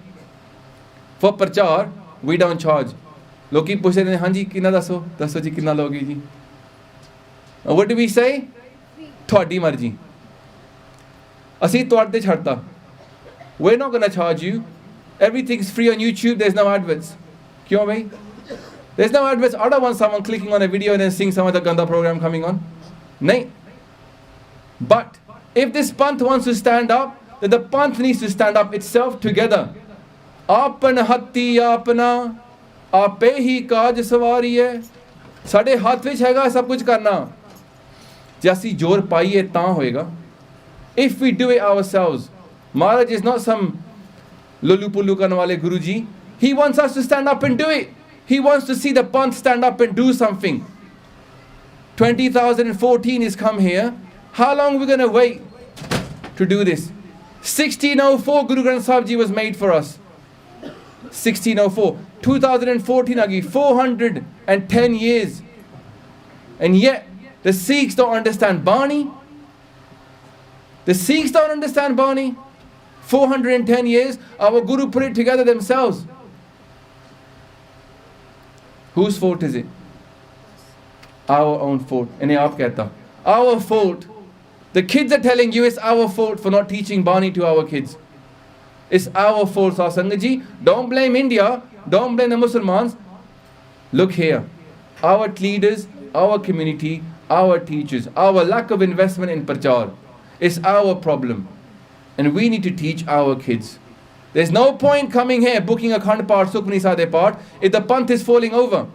For prachar, we don't charge. ਲੋਕੀ ਪੁੱਛਦੇ ਨੇ ਹਾਂਜੀ ਕਿੰਨਾ ਦੱਸੋ ਜੀ ਕਿੰਨਾ ਲਓਗੇ ਜੀ. What do we say? ਤੁਹਾਡੀ ਮਰਜ਼ੀ. ਅਸੀਂ ਤੁਹਾਡੇ ਤੇ ਛੱਡਤਾ. We're not going to charge you. Everything's free on YouTube. There's no adverts. ਕਿਉਂ ਬਈ? There's no adverts. I don't want someone clicking on a video and then seeing some other ganda program coming on. ਨਹੀਂ. But if this panth wants to stand up, then the panth needs to stand up itself together. ਆਪਨ ਹੱਤੀ ਆਪਣਾ ਆਪੇ ਹੀ ਕਾਜ ਸਵਾਰੀ ਹੈ. ਸਾਡੇ ਹੱਥ ਵਿੱਚ ਹੈਗਾ ਸਭ ਕੁਝ ਕਰਨਾ. ਜੇ ਅਸੀਂ ਜ਼ੋਰ ਪਾਈਏ ਤਾਂ ਹੋਏਗਾ. If we do it ourselves. Maharaj is not some lulu pullu ਕਰਨ ਵਾਲੇ Guru ji. He wants us to stand up and do it. He wants to see the panth stand up and do something. 2014 has come here. How long are we going to wait to do this? 1604 Guru Granth Sahib Ji was made for us. 1604. 2014 agi 410 years. And yet the Sikhs don't understand Bani. The Sikhs don't understand Bani. 410 years. Our Guru put it together themselves. Whose fault is it? Our own fault. And aap kehta. Our fault. The kids are telling you it's our fault for not teaching Bani to our kids. It's our fault, Sangat ji. Don't blame India. Don't blame the Muslims. Look here. Our leaders, our community, our teachers, our lack of investment in prachar is our problem. And we need to teach our kids. There's no point coming here booking a khand part, Sukhmani Sade part, if the panth is falling over.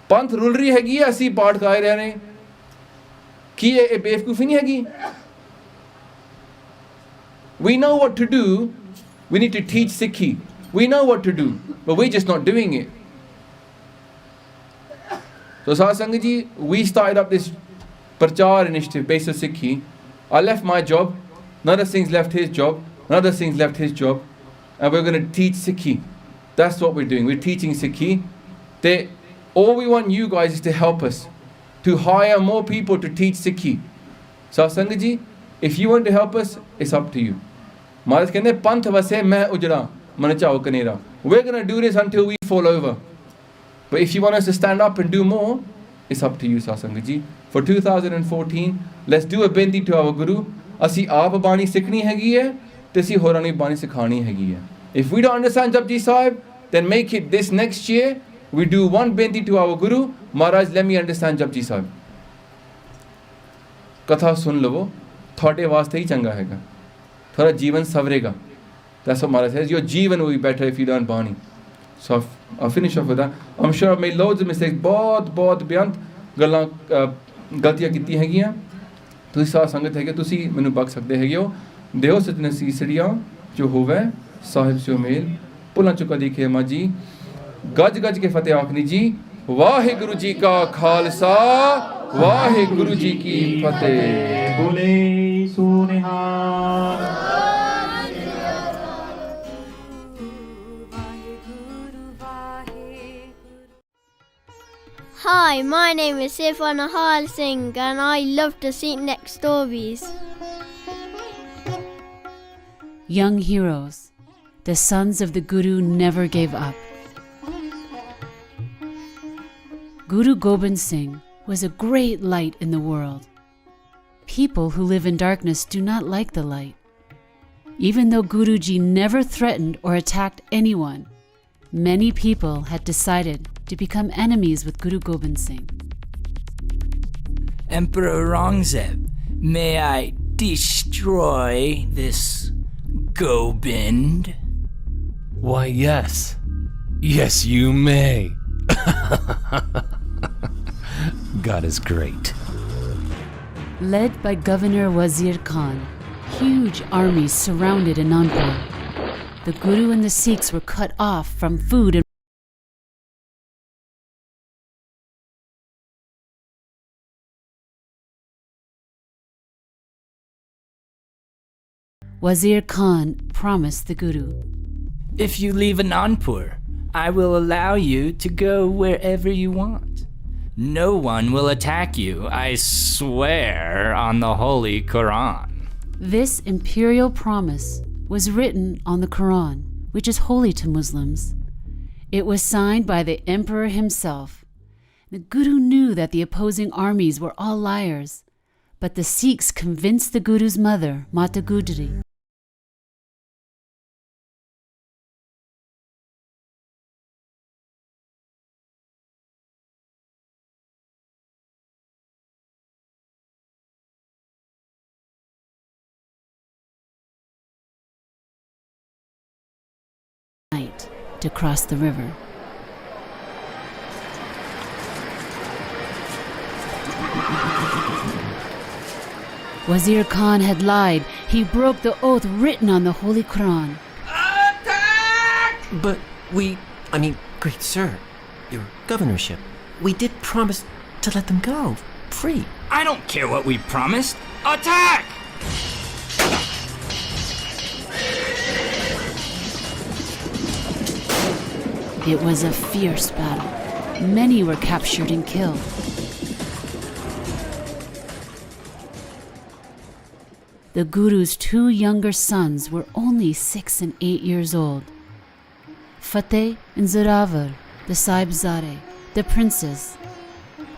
Panth rul rahi hegi hai, asi part gai rahe ne. Ki ye bevkufi nahi hegi. We know what to do. We need to teach Sikhi. We know what to do, but we're just not doing it. So Sangat ji, we started up this Prachar initiative based on Sikhi. I left my job, Another Singh's left his job, Another Singh's left his job, and we're going to teach Sikhi. That's what we're doing. We're teaching Sikhi. All we want you guys is to help us, to hire more people to teach Sikhi. So Sangat ji, if you want to help us, it's up to you. Maharaj kehne panth vase main ujda man chao kanera. We're going to do this until we fall over. But if you want us to stand up and do more, it's up to you, Sangat ji. For 2014, let's do a benti to our Guru. Asi aap bani sikhni hegi hai, te asi horan nu bani sikhani hegi hai. If we don't understand Japji Sahib, then make it this next year. We do one benti to our Guru. Maharaj, let me understand Japji Sahib. Katha sun lo, thode vaste hi changa hega. Thoda jeevan savrega. That's what Maharaj says. Your jeevan will be better if you learn Bani. So I'll finish off with that. I'm sure I've made loads of mistakes. बहुत बेअंत गलतियां कीती हैगियां. तुसी साथ संगत है कि तुसी मैनू बक सकते हैगे हो. देहो सचने सीसड़ियां जो होवे साहिब से मेल पुला चुका दिखे माँ जी. गज गज के फतेह आखनी जी. वाहेगुरु जी का खालसा, वाहेगुरु जी की फतेह.
बोले सोनिहार.
Hi, my name is Sifan Nahal Singh and I love to sing next stories.
Young heroes, the sons of the Guru never gave up. Guru Gobind Singh was a great light in the world. People who live in darkness do not like the light. Even though Guruji never threatened or attacked anyone, many people had decided to become enemies with Guru Gobind Singh.
Emperor Aurangzeb, may I destroy this Gobind?
Why, yes. Yes, you may. God is great.
Led by Governor Wazir Khan, huge armies surrounded Anandpur. The Guru and the Sikhs were cut off from food and Wazir Khan promised the Guru,
If you leave Anandpur, I will allow you to go wherever you want. No one will attack you, I swear on the Holy Quran.
This imperial promise was written on the Quran, which is holy to Muslims. It was signed by the emperor himself. The Guru knew that the opposing armies were all liars, but the Sikhs convinced the Guru's mother, Mata Gujri, to cross the river. Wazir Khan had lied. He broke the oath written on the Holy Quran.
Attack! But great sir, your governorship, we did promise to let them go, free.
I don't care what we promised. Attack!
It was a fierce battle. Many were captured and killed. The Guru's two younger sons were only 6 and 8 years old. Fateh and Zorawar, the Sahibzade, the princes.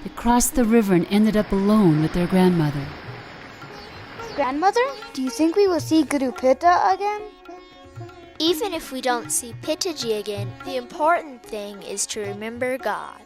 They crossed the river and ended up alone with their grandmother.
Grandmother, do you think we will see Guru Pitta again?
Even if we don't see Pittaji again, the important thing is to remember God.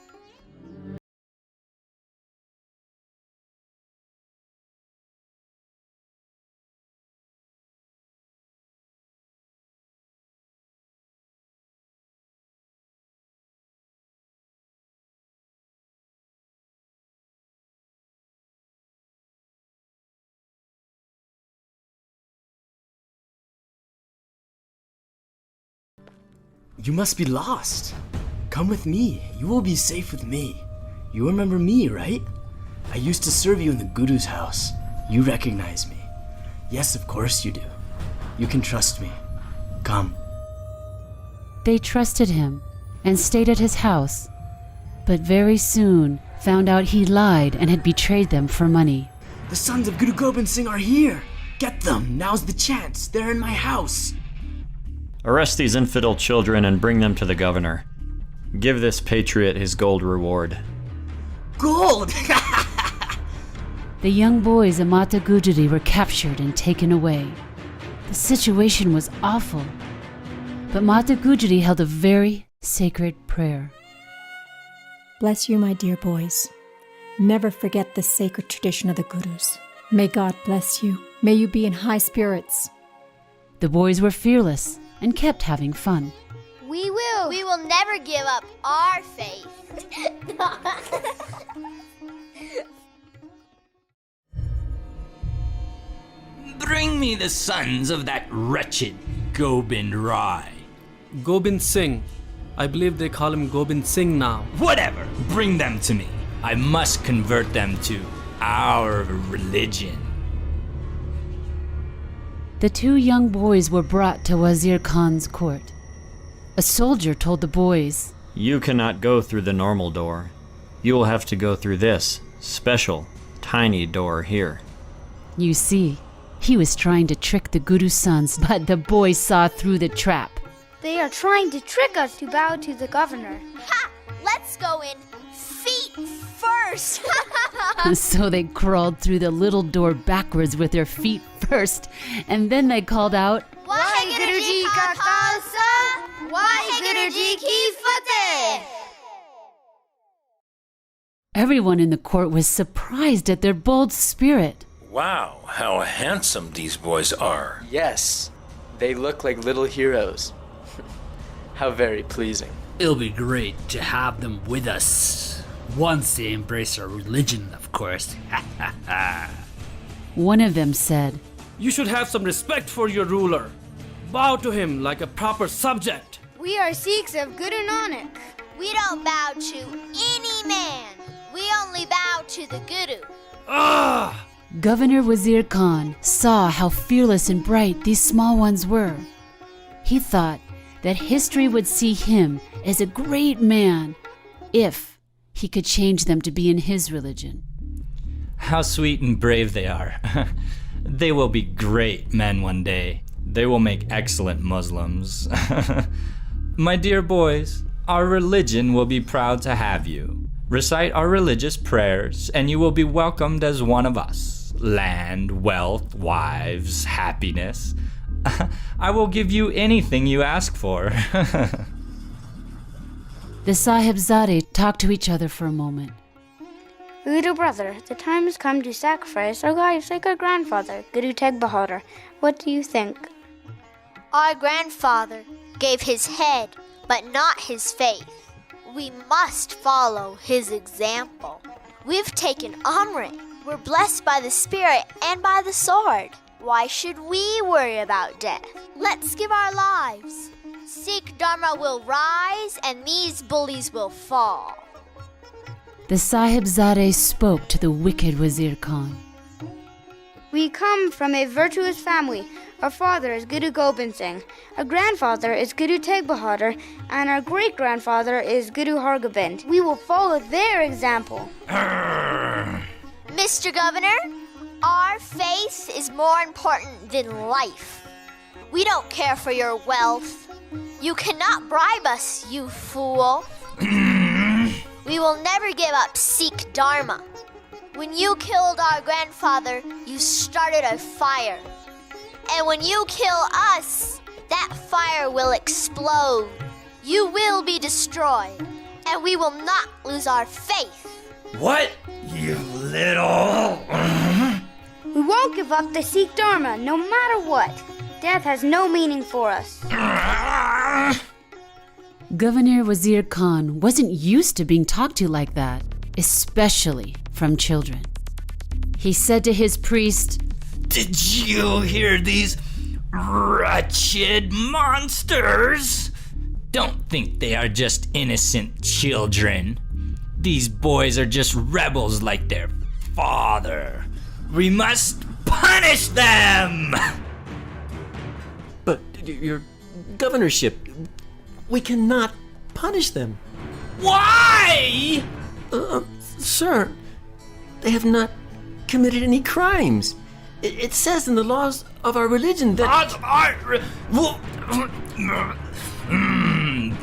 You must be lost. Come with me. You will be safe with me. You remember me, right?
I used to serve you in the Guru's house. You recognize me. Yes, of course you do. You can trust me. Come.
They trusted him and stayed at his house, but very soon found out he lied and had betrayed them for money.
The sons of Guru Gobind Singh are here. Get them. Now's the chance. They're in my house.
Arrest these infidel children and bring them to the governor. Give this patriot his gold reward.
Gold!
The young boys of Mata Gujari were captured and taken away. The situation was awful, but Mata Gujari held a very sacred prayer.
Bless you, my dear boys. Never forget the sacred tradition of the Gurus. May God bless you. May you be in high spirits.
The boys were fearless and kept having fun.
We will never give up our faith.
Bring me the sons of that wretched Gobind Rai.
Gobind Singh. I believe they call him Gobind Singh now.
Whatever, bring them to me. I must convert them to our religion.
The two young boys were brought to Wazir Khan's court. A soldier told the boys,
You cannot go through the normal door. You will have to go through this special, tiny door here.
You see, he was trying to trick the Guru's sons, but the boys saw through the trap.
They are trying to trick us to bow to the governor.
Ha! Let's go in feet first.
So they crawled through the little door backwards with their feet first, and then they called out,
Waheguru Ji ka Khalsa, Waheguru Ji ki Fateh.
Everyone in the court was surprised at their bold spirit.
Wow, how handsome these boys are.
Yes, they look like little heroes. How very pleasing.
It'll be great to have them with us. Once they embrace our religion, of course.
One of them said,
You should have some respect for your ruler. Bow to him like a proper subject.
We are Sikhs of Guru Nanak.
We don't bow to any man. We only bow to the Guru.
Ah!
Governor Wazir Khan saw how fearless and bright these small ones were. He thought that history would see him as a great man if he could change them to be in his religion.
How sweet and brave they are. They will be great men one day. They will make excellent Muslims. My dear boys, our religion will be proud to have you. Recite our religious prayers, and you will be welcomed as one of us. Land, wealth, wives, happiness. I will give you anything you ask for.
The Sahibzade talked to each other for a moment.
Little brother, the time has come to sacrifice our lives like our grandfather, Guru Tegh Bahadur. What do you think?
Our grandfather gave his head, but not his faith. We must follow his example. We've taken Amrit. We're blessed by the spirit and by the sword. Why should we worry about death? Let's give our lives. Sikh Dharma will rise and these bullies will fall.
The Sahibzade spoke to the wicked Wazir Khan.
We come from a virtuous family. Our father is Guru Gobind Singh. Our grandfather is Guru Tegh Bahadur. And our great-grandfather is Guru Hargobind. We will follow their example.
Mr. Governor, our faith is more important than life. We don't care for your wealth. You cannot bribe us, you fool. We will never give up Sikh Dharma. When you killed our grandfather, you started a fire. And when you kill us, that fire will explode. You will be destroyed. And we will not lose our faith.
What? You little...
We won't give up the Sikh Dharma, no matter what. Death has no meaning for us.
Governor Wazir Khan wasn't used to being talked to like that, especially from children. He said to his priest,
Did you hear these wretched monsters? Don't think they are just innocent children. These boys are just rebels like their father. We must punish them!
But your governorship, we cannot punish them.
Why?
Sir, they have not committed any crimes. It says in the laws of our religion that...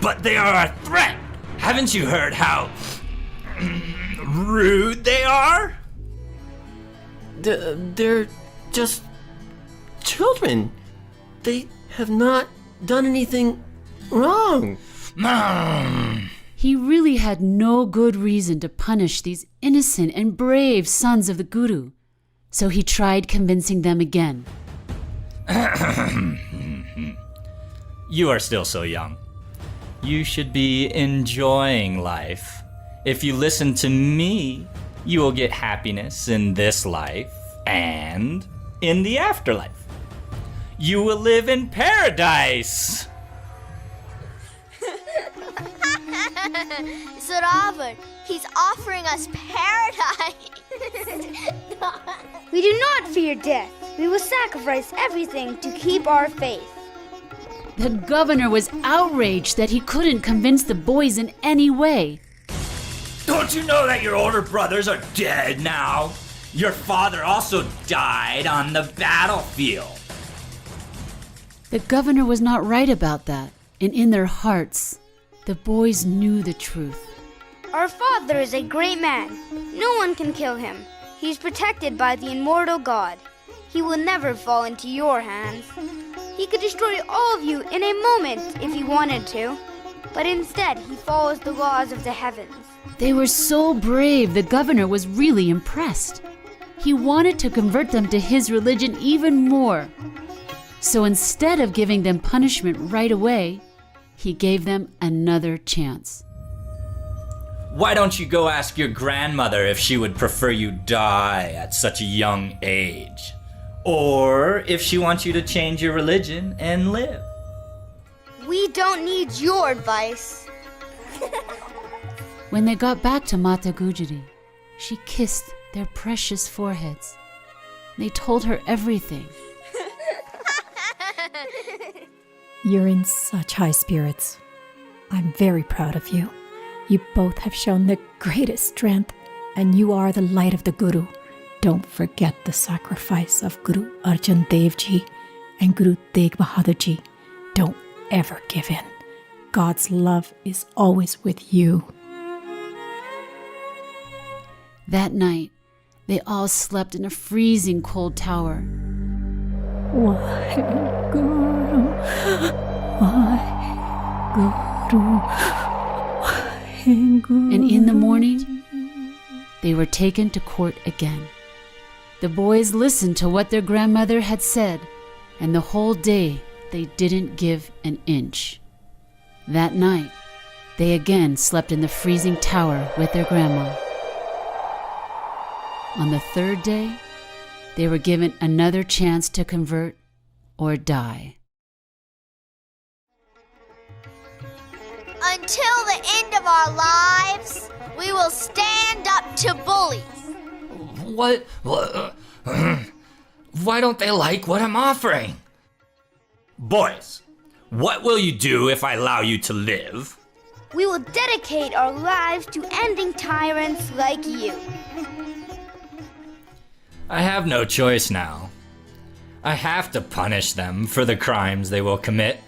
But they are a threat. Haven't you heard how rude they are?
They're just children. They have not done anything wrong.
He really had no good reason to punish these innocent and brave sons of the Guru, so he tried convincing them again.
You are still so young. You should be enjoying life. If you listen to me, you will get happiness in this life and in the afterlife. You will live in paradise.
Zoravar, he's offering us paradise.
We do not fear death. We will sacrifice everything to keep our faith.
The governor was outraged that he couldn't convince the boys in any way.
Don't you know that your older brothers are dead now? Your father also died on the battlefield.
The governor was not right about that, and in their hearts, the boys knew the truth.
Our father is a great man. No one can kill him. He's protected by the immortal God. He will never fall into your hands. He could destroy all of you in a moment if he wanted to, but instead he follows the laws of the heavens.
They were so brave, the governor was really impressed. He wanted to convert them to his religion even more. So instead of giving them punishment right away, he gave them another chance.
Why don't you go ask your grandmother if she would prefer you die at such a young age? Or if she wants you to change your religion and live?
We don't need your advice.
When they got back to Mata Gujari, she kissed their precious foreheads. They told her everything.
You're in such high spirits. I'm very proud of you. You both have shown the greatest strength, and you are the light of the Guru. Don't forget the sacrifice of Guru Arjan Dev Ji and Guru Tegh Bahadur Ji. Don't ever give in. God's love is always with you.
That night, they all slept in a freezing cold tower.
Waheguru, Waheguru, Waheguru.
And in the morning, they were taken to court again. The boys listened to what their grandmother had said, and the whole day they didn't give an inch. That night, they again slept in the freezing tower with their grandma. On the third day, they were given another chance to convert or die.
Until the end of our lives, we will stand up to bullies.
What? Why don't they like what I'm offering? Boys, what will you do if I allow you to live?
We will dedicate our lives to ending tyrants like you.
I have no choice now. I have to punish them for the crimes they will commit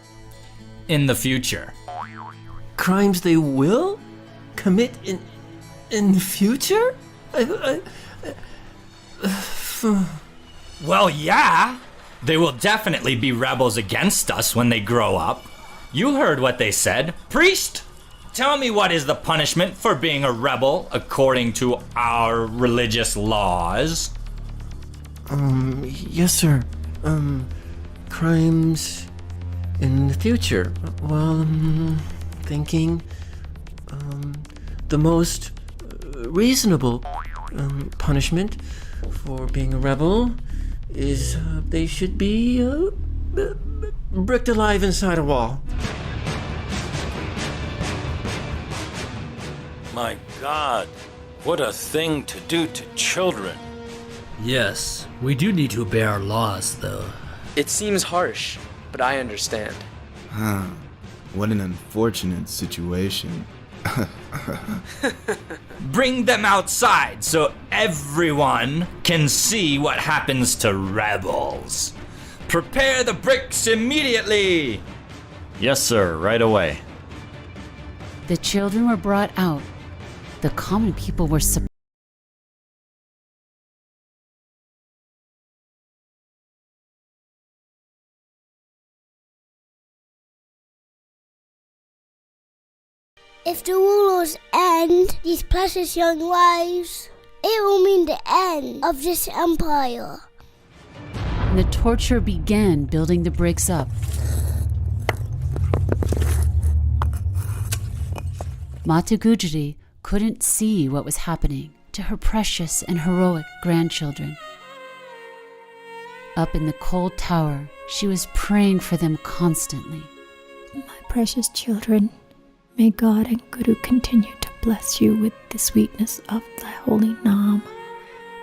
in the future.
Crimes they will commit in the future?
Well, yeah. They will definitely be rebels against us when they grow up. You heard what they said. Priest, tell me what is the punishment for being a rebel according to our religious laws?
Yes, sir. Crimes in the future. Well, thinking, the most reasonable punishment for being a rebel is they should be bricked alive inside a wall.
My God, What a thing to do to children.
Yes, we do need to obey our laws, though.
It seems harsh, but I understand.
What an unfortunate situation.
Bring them outside so everyone can see what happens to rebels. Prepare the bricks immediately.
Yes, sir, right away.
The children were brought out. The common people were surprised.
If the rulers end these precious young lives, it will mean the end of this empire.
The torture began building the bricks up. Mata Gujari couldn't see what was happening to her precious and heroic grandchildren. Up in the cold tower, she was praying for them constantly.
My precious children, may God and Guru continue to bless you with the sweetness of the holy Naam.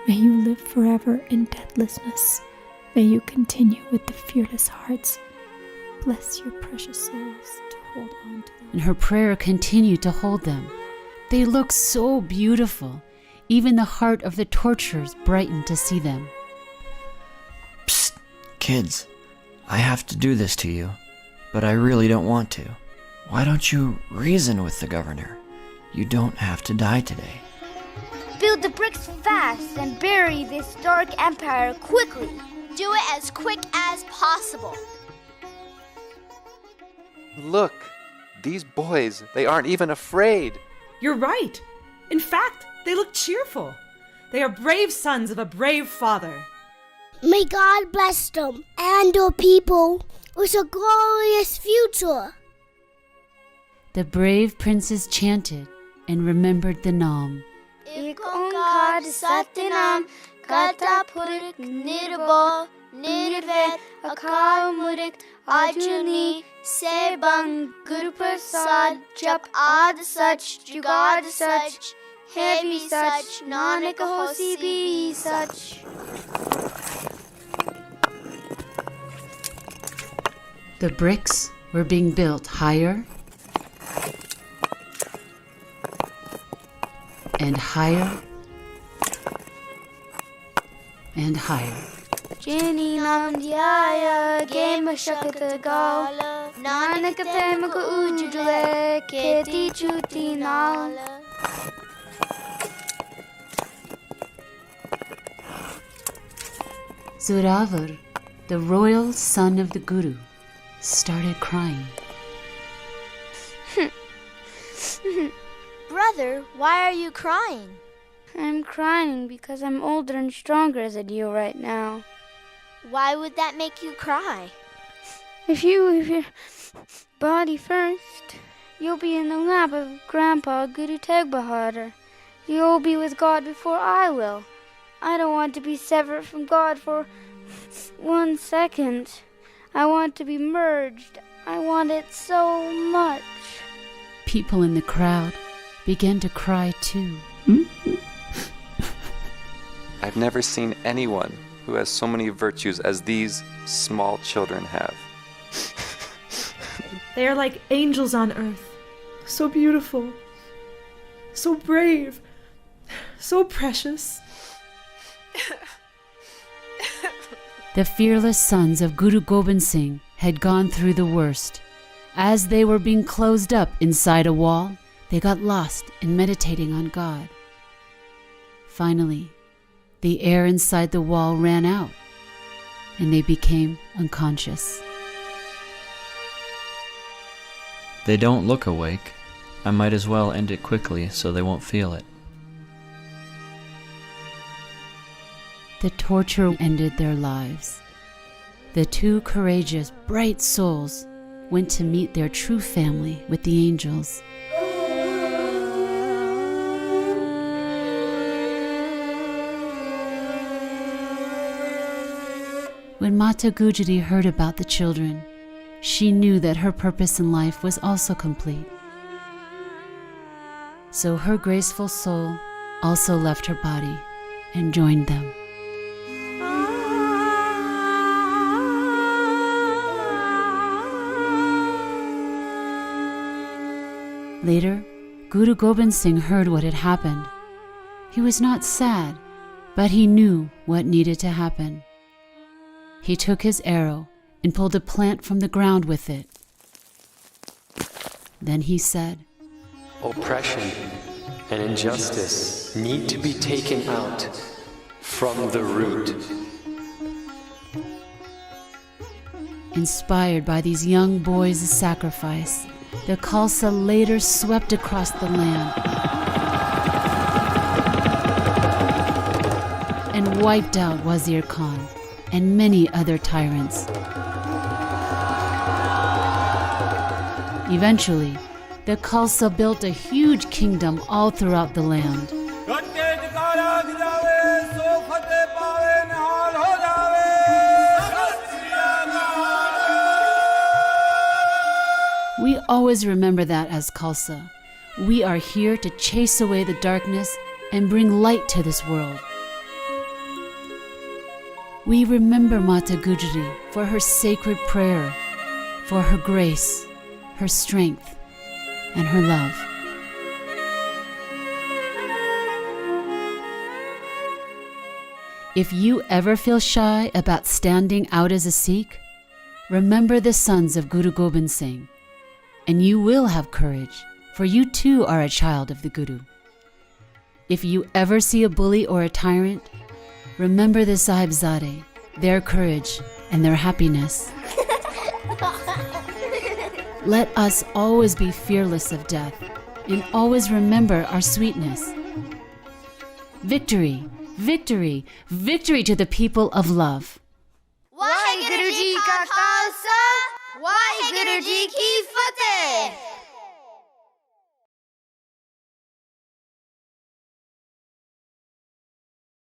May you live forever in deathlessness. May you continue with the fearless hearts. Bless your precious souls to hold on to them.
And her prayer continued to hold them. They looked so beautiful. Even the heart of the torturers brightened to see them.
Psst, kids. I have to do this to you, but I really don't want to. Why don't you reason with the governor? You don't have to die today.
Build the bricks fast and bury this dark empire quickly.
Do it as quick as possible.
Look, these boys, they aren't even afraid.
You're right. In fact, they look cheerful. They are brave sons of a brave father.
May God bless them and their people with a glorious future.
The brave princes chanted and remembered the Naam.
Ik onkar Satnam Kata Purik Nirbo Nirved Akal Murik Ajuni Sebang Gurprasad Jap Ad Sach Jugad Sach Heavy Sach Nanak Hosi Bi Sach.
The bricks were being built higher and higher and higher.
Jenny Nam Diaya Game Shakat Gala Nanak Pem Ko Ujule Keti Chuti Nala.
Zoravar, the royal son of the Guru, started crying.
Brother, why are you crying?
I'm crying because I'm older and stronger than you right now.
Why would that make you cry?
If you leave your body first, you'll be in the lap of Grandpa Guru Tegh Bahadur. You'll be with God before I will. I don't want to be severed from God for 1 second. I want to be merged. I want it so much.
People in the crowd began to cry too.
I've never seen anyone who has so many virtues as these small children have.
They are like angels on earth. So beautiful. So brave. So precious.
The fearless sons of Guru Gobind Singh had gone through the worst. As they were being closed up inside a wall, they got lost in meditating on God. Finally, the air inside the wall ran out, and they became unconscious.
They don't look awake. I might as well end it quickly so they won't feel it.
The torture ended their lives. The two courageous, bright souls went to meet their true family with the angels. When Mata Gujari heard about the children, she knew that her purpose in life was also complete. So her graceful soul also left her body and joined them. Later, Guru Gobind Singh heard what had happened. He was not sad, but he knew what needed to happen. He took his arrow and pulled a plant from the ground with it. Then he said,
Oppression and injustice need to be taken out from the root.
Inspired by these young boys' sacrifice, the Khalsa later swept across the land and wiped out Wazir Khan and many other tyrants. Eventually, the Khalsa built a huge kingdom all throughout the land. We always remember that as Khalsa. We are here to chase away the darkness and bring light to this world. We remember Mata Gujri for her sacred prayer, for her grace, her strength, and her love. If you ever feel shy about standing out as a Sikh, remember the sons of Guru Gobind Singh, and you will have courage, for you too are a child of the Guru. If you ever see a bully or a tyrant, remember the Sahibzade, their courage and their happiness. Let us always be fearless of death and always remember our sweetness. Victory, victory, victory to the people of love.
Waheguru Ji ka Khalsa, Waheguru Ji ki Fateh.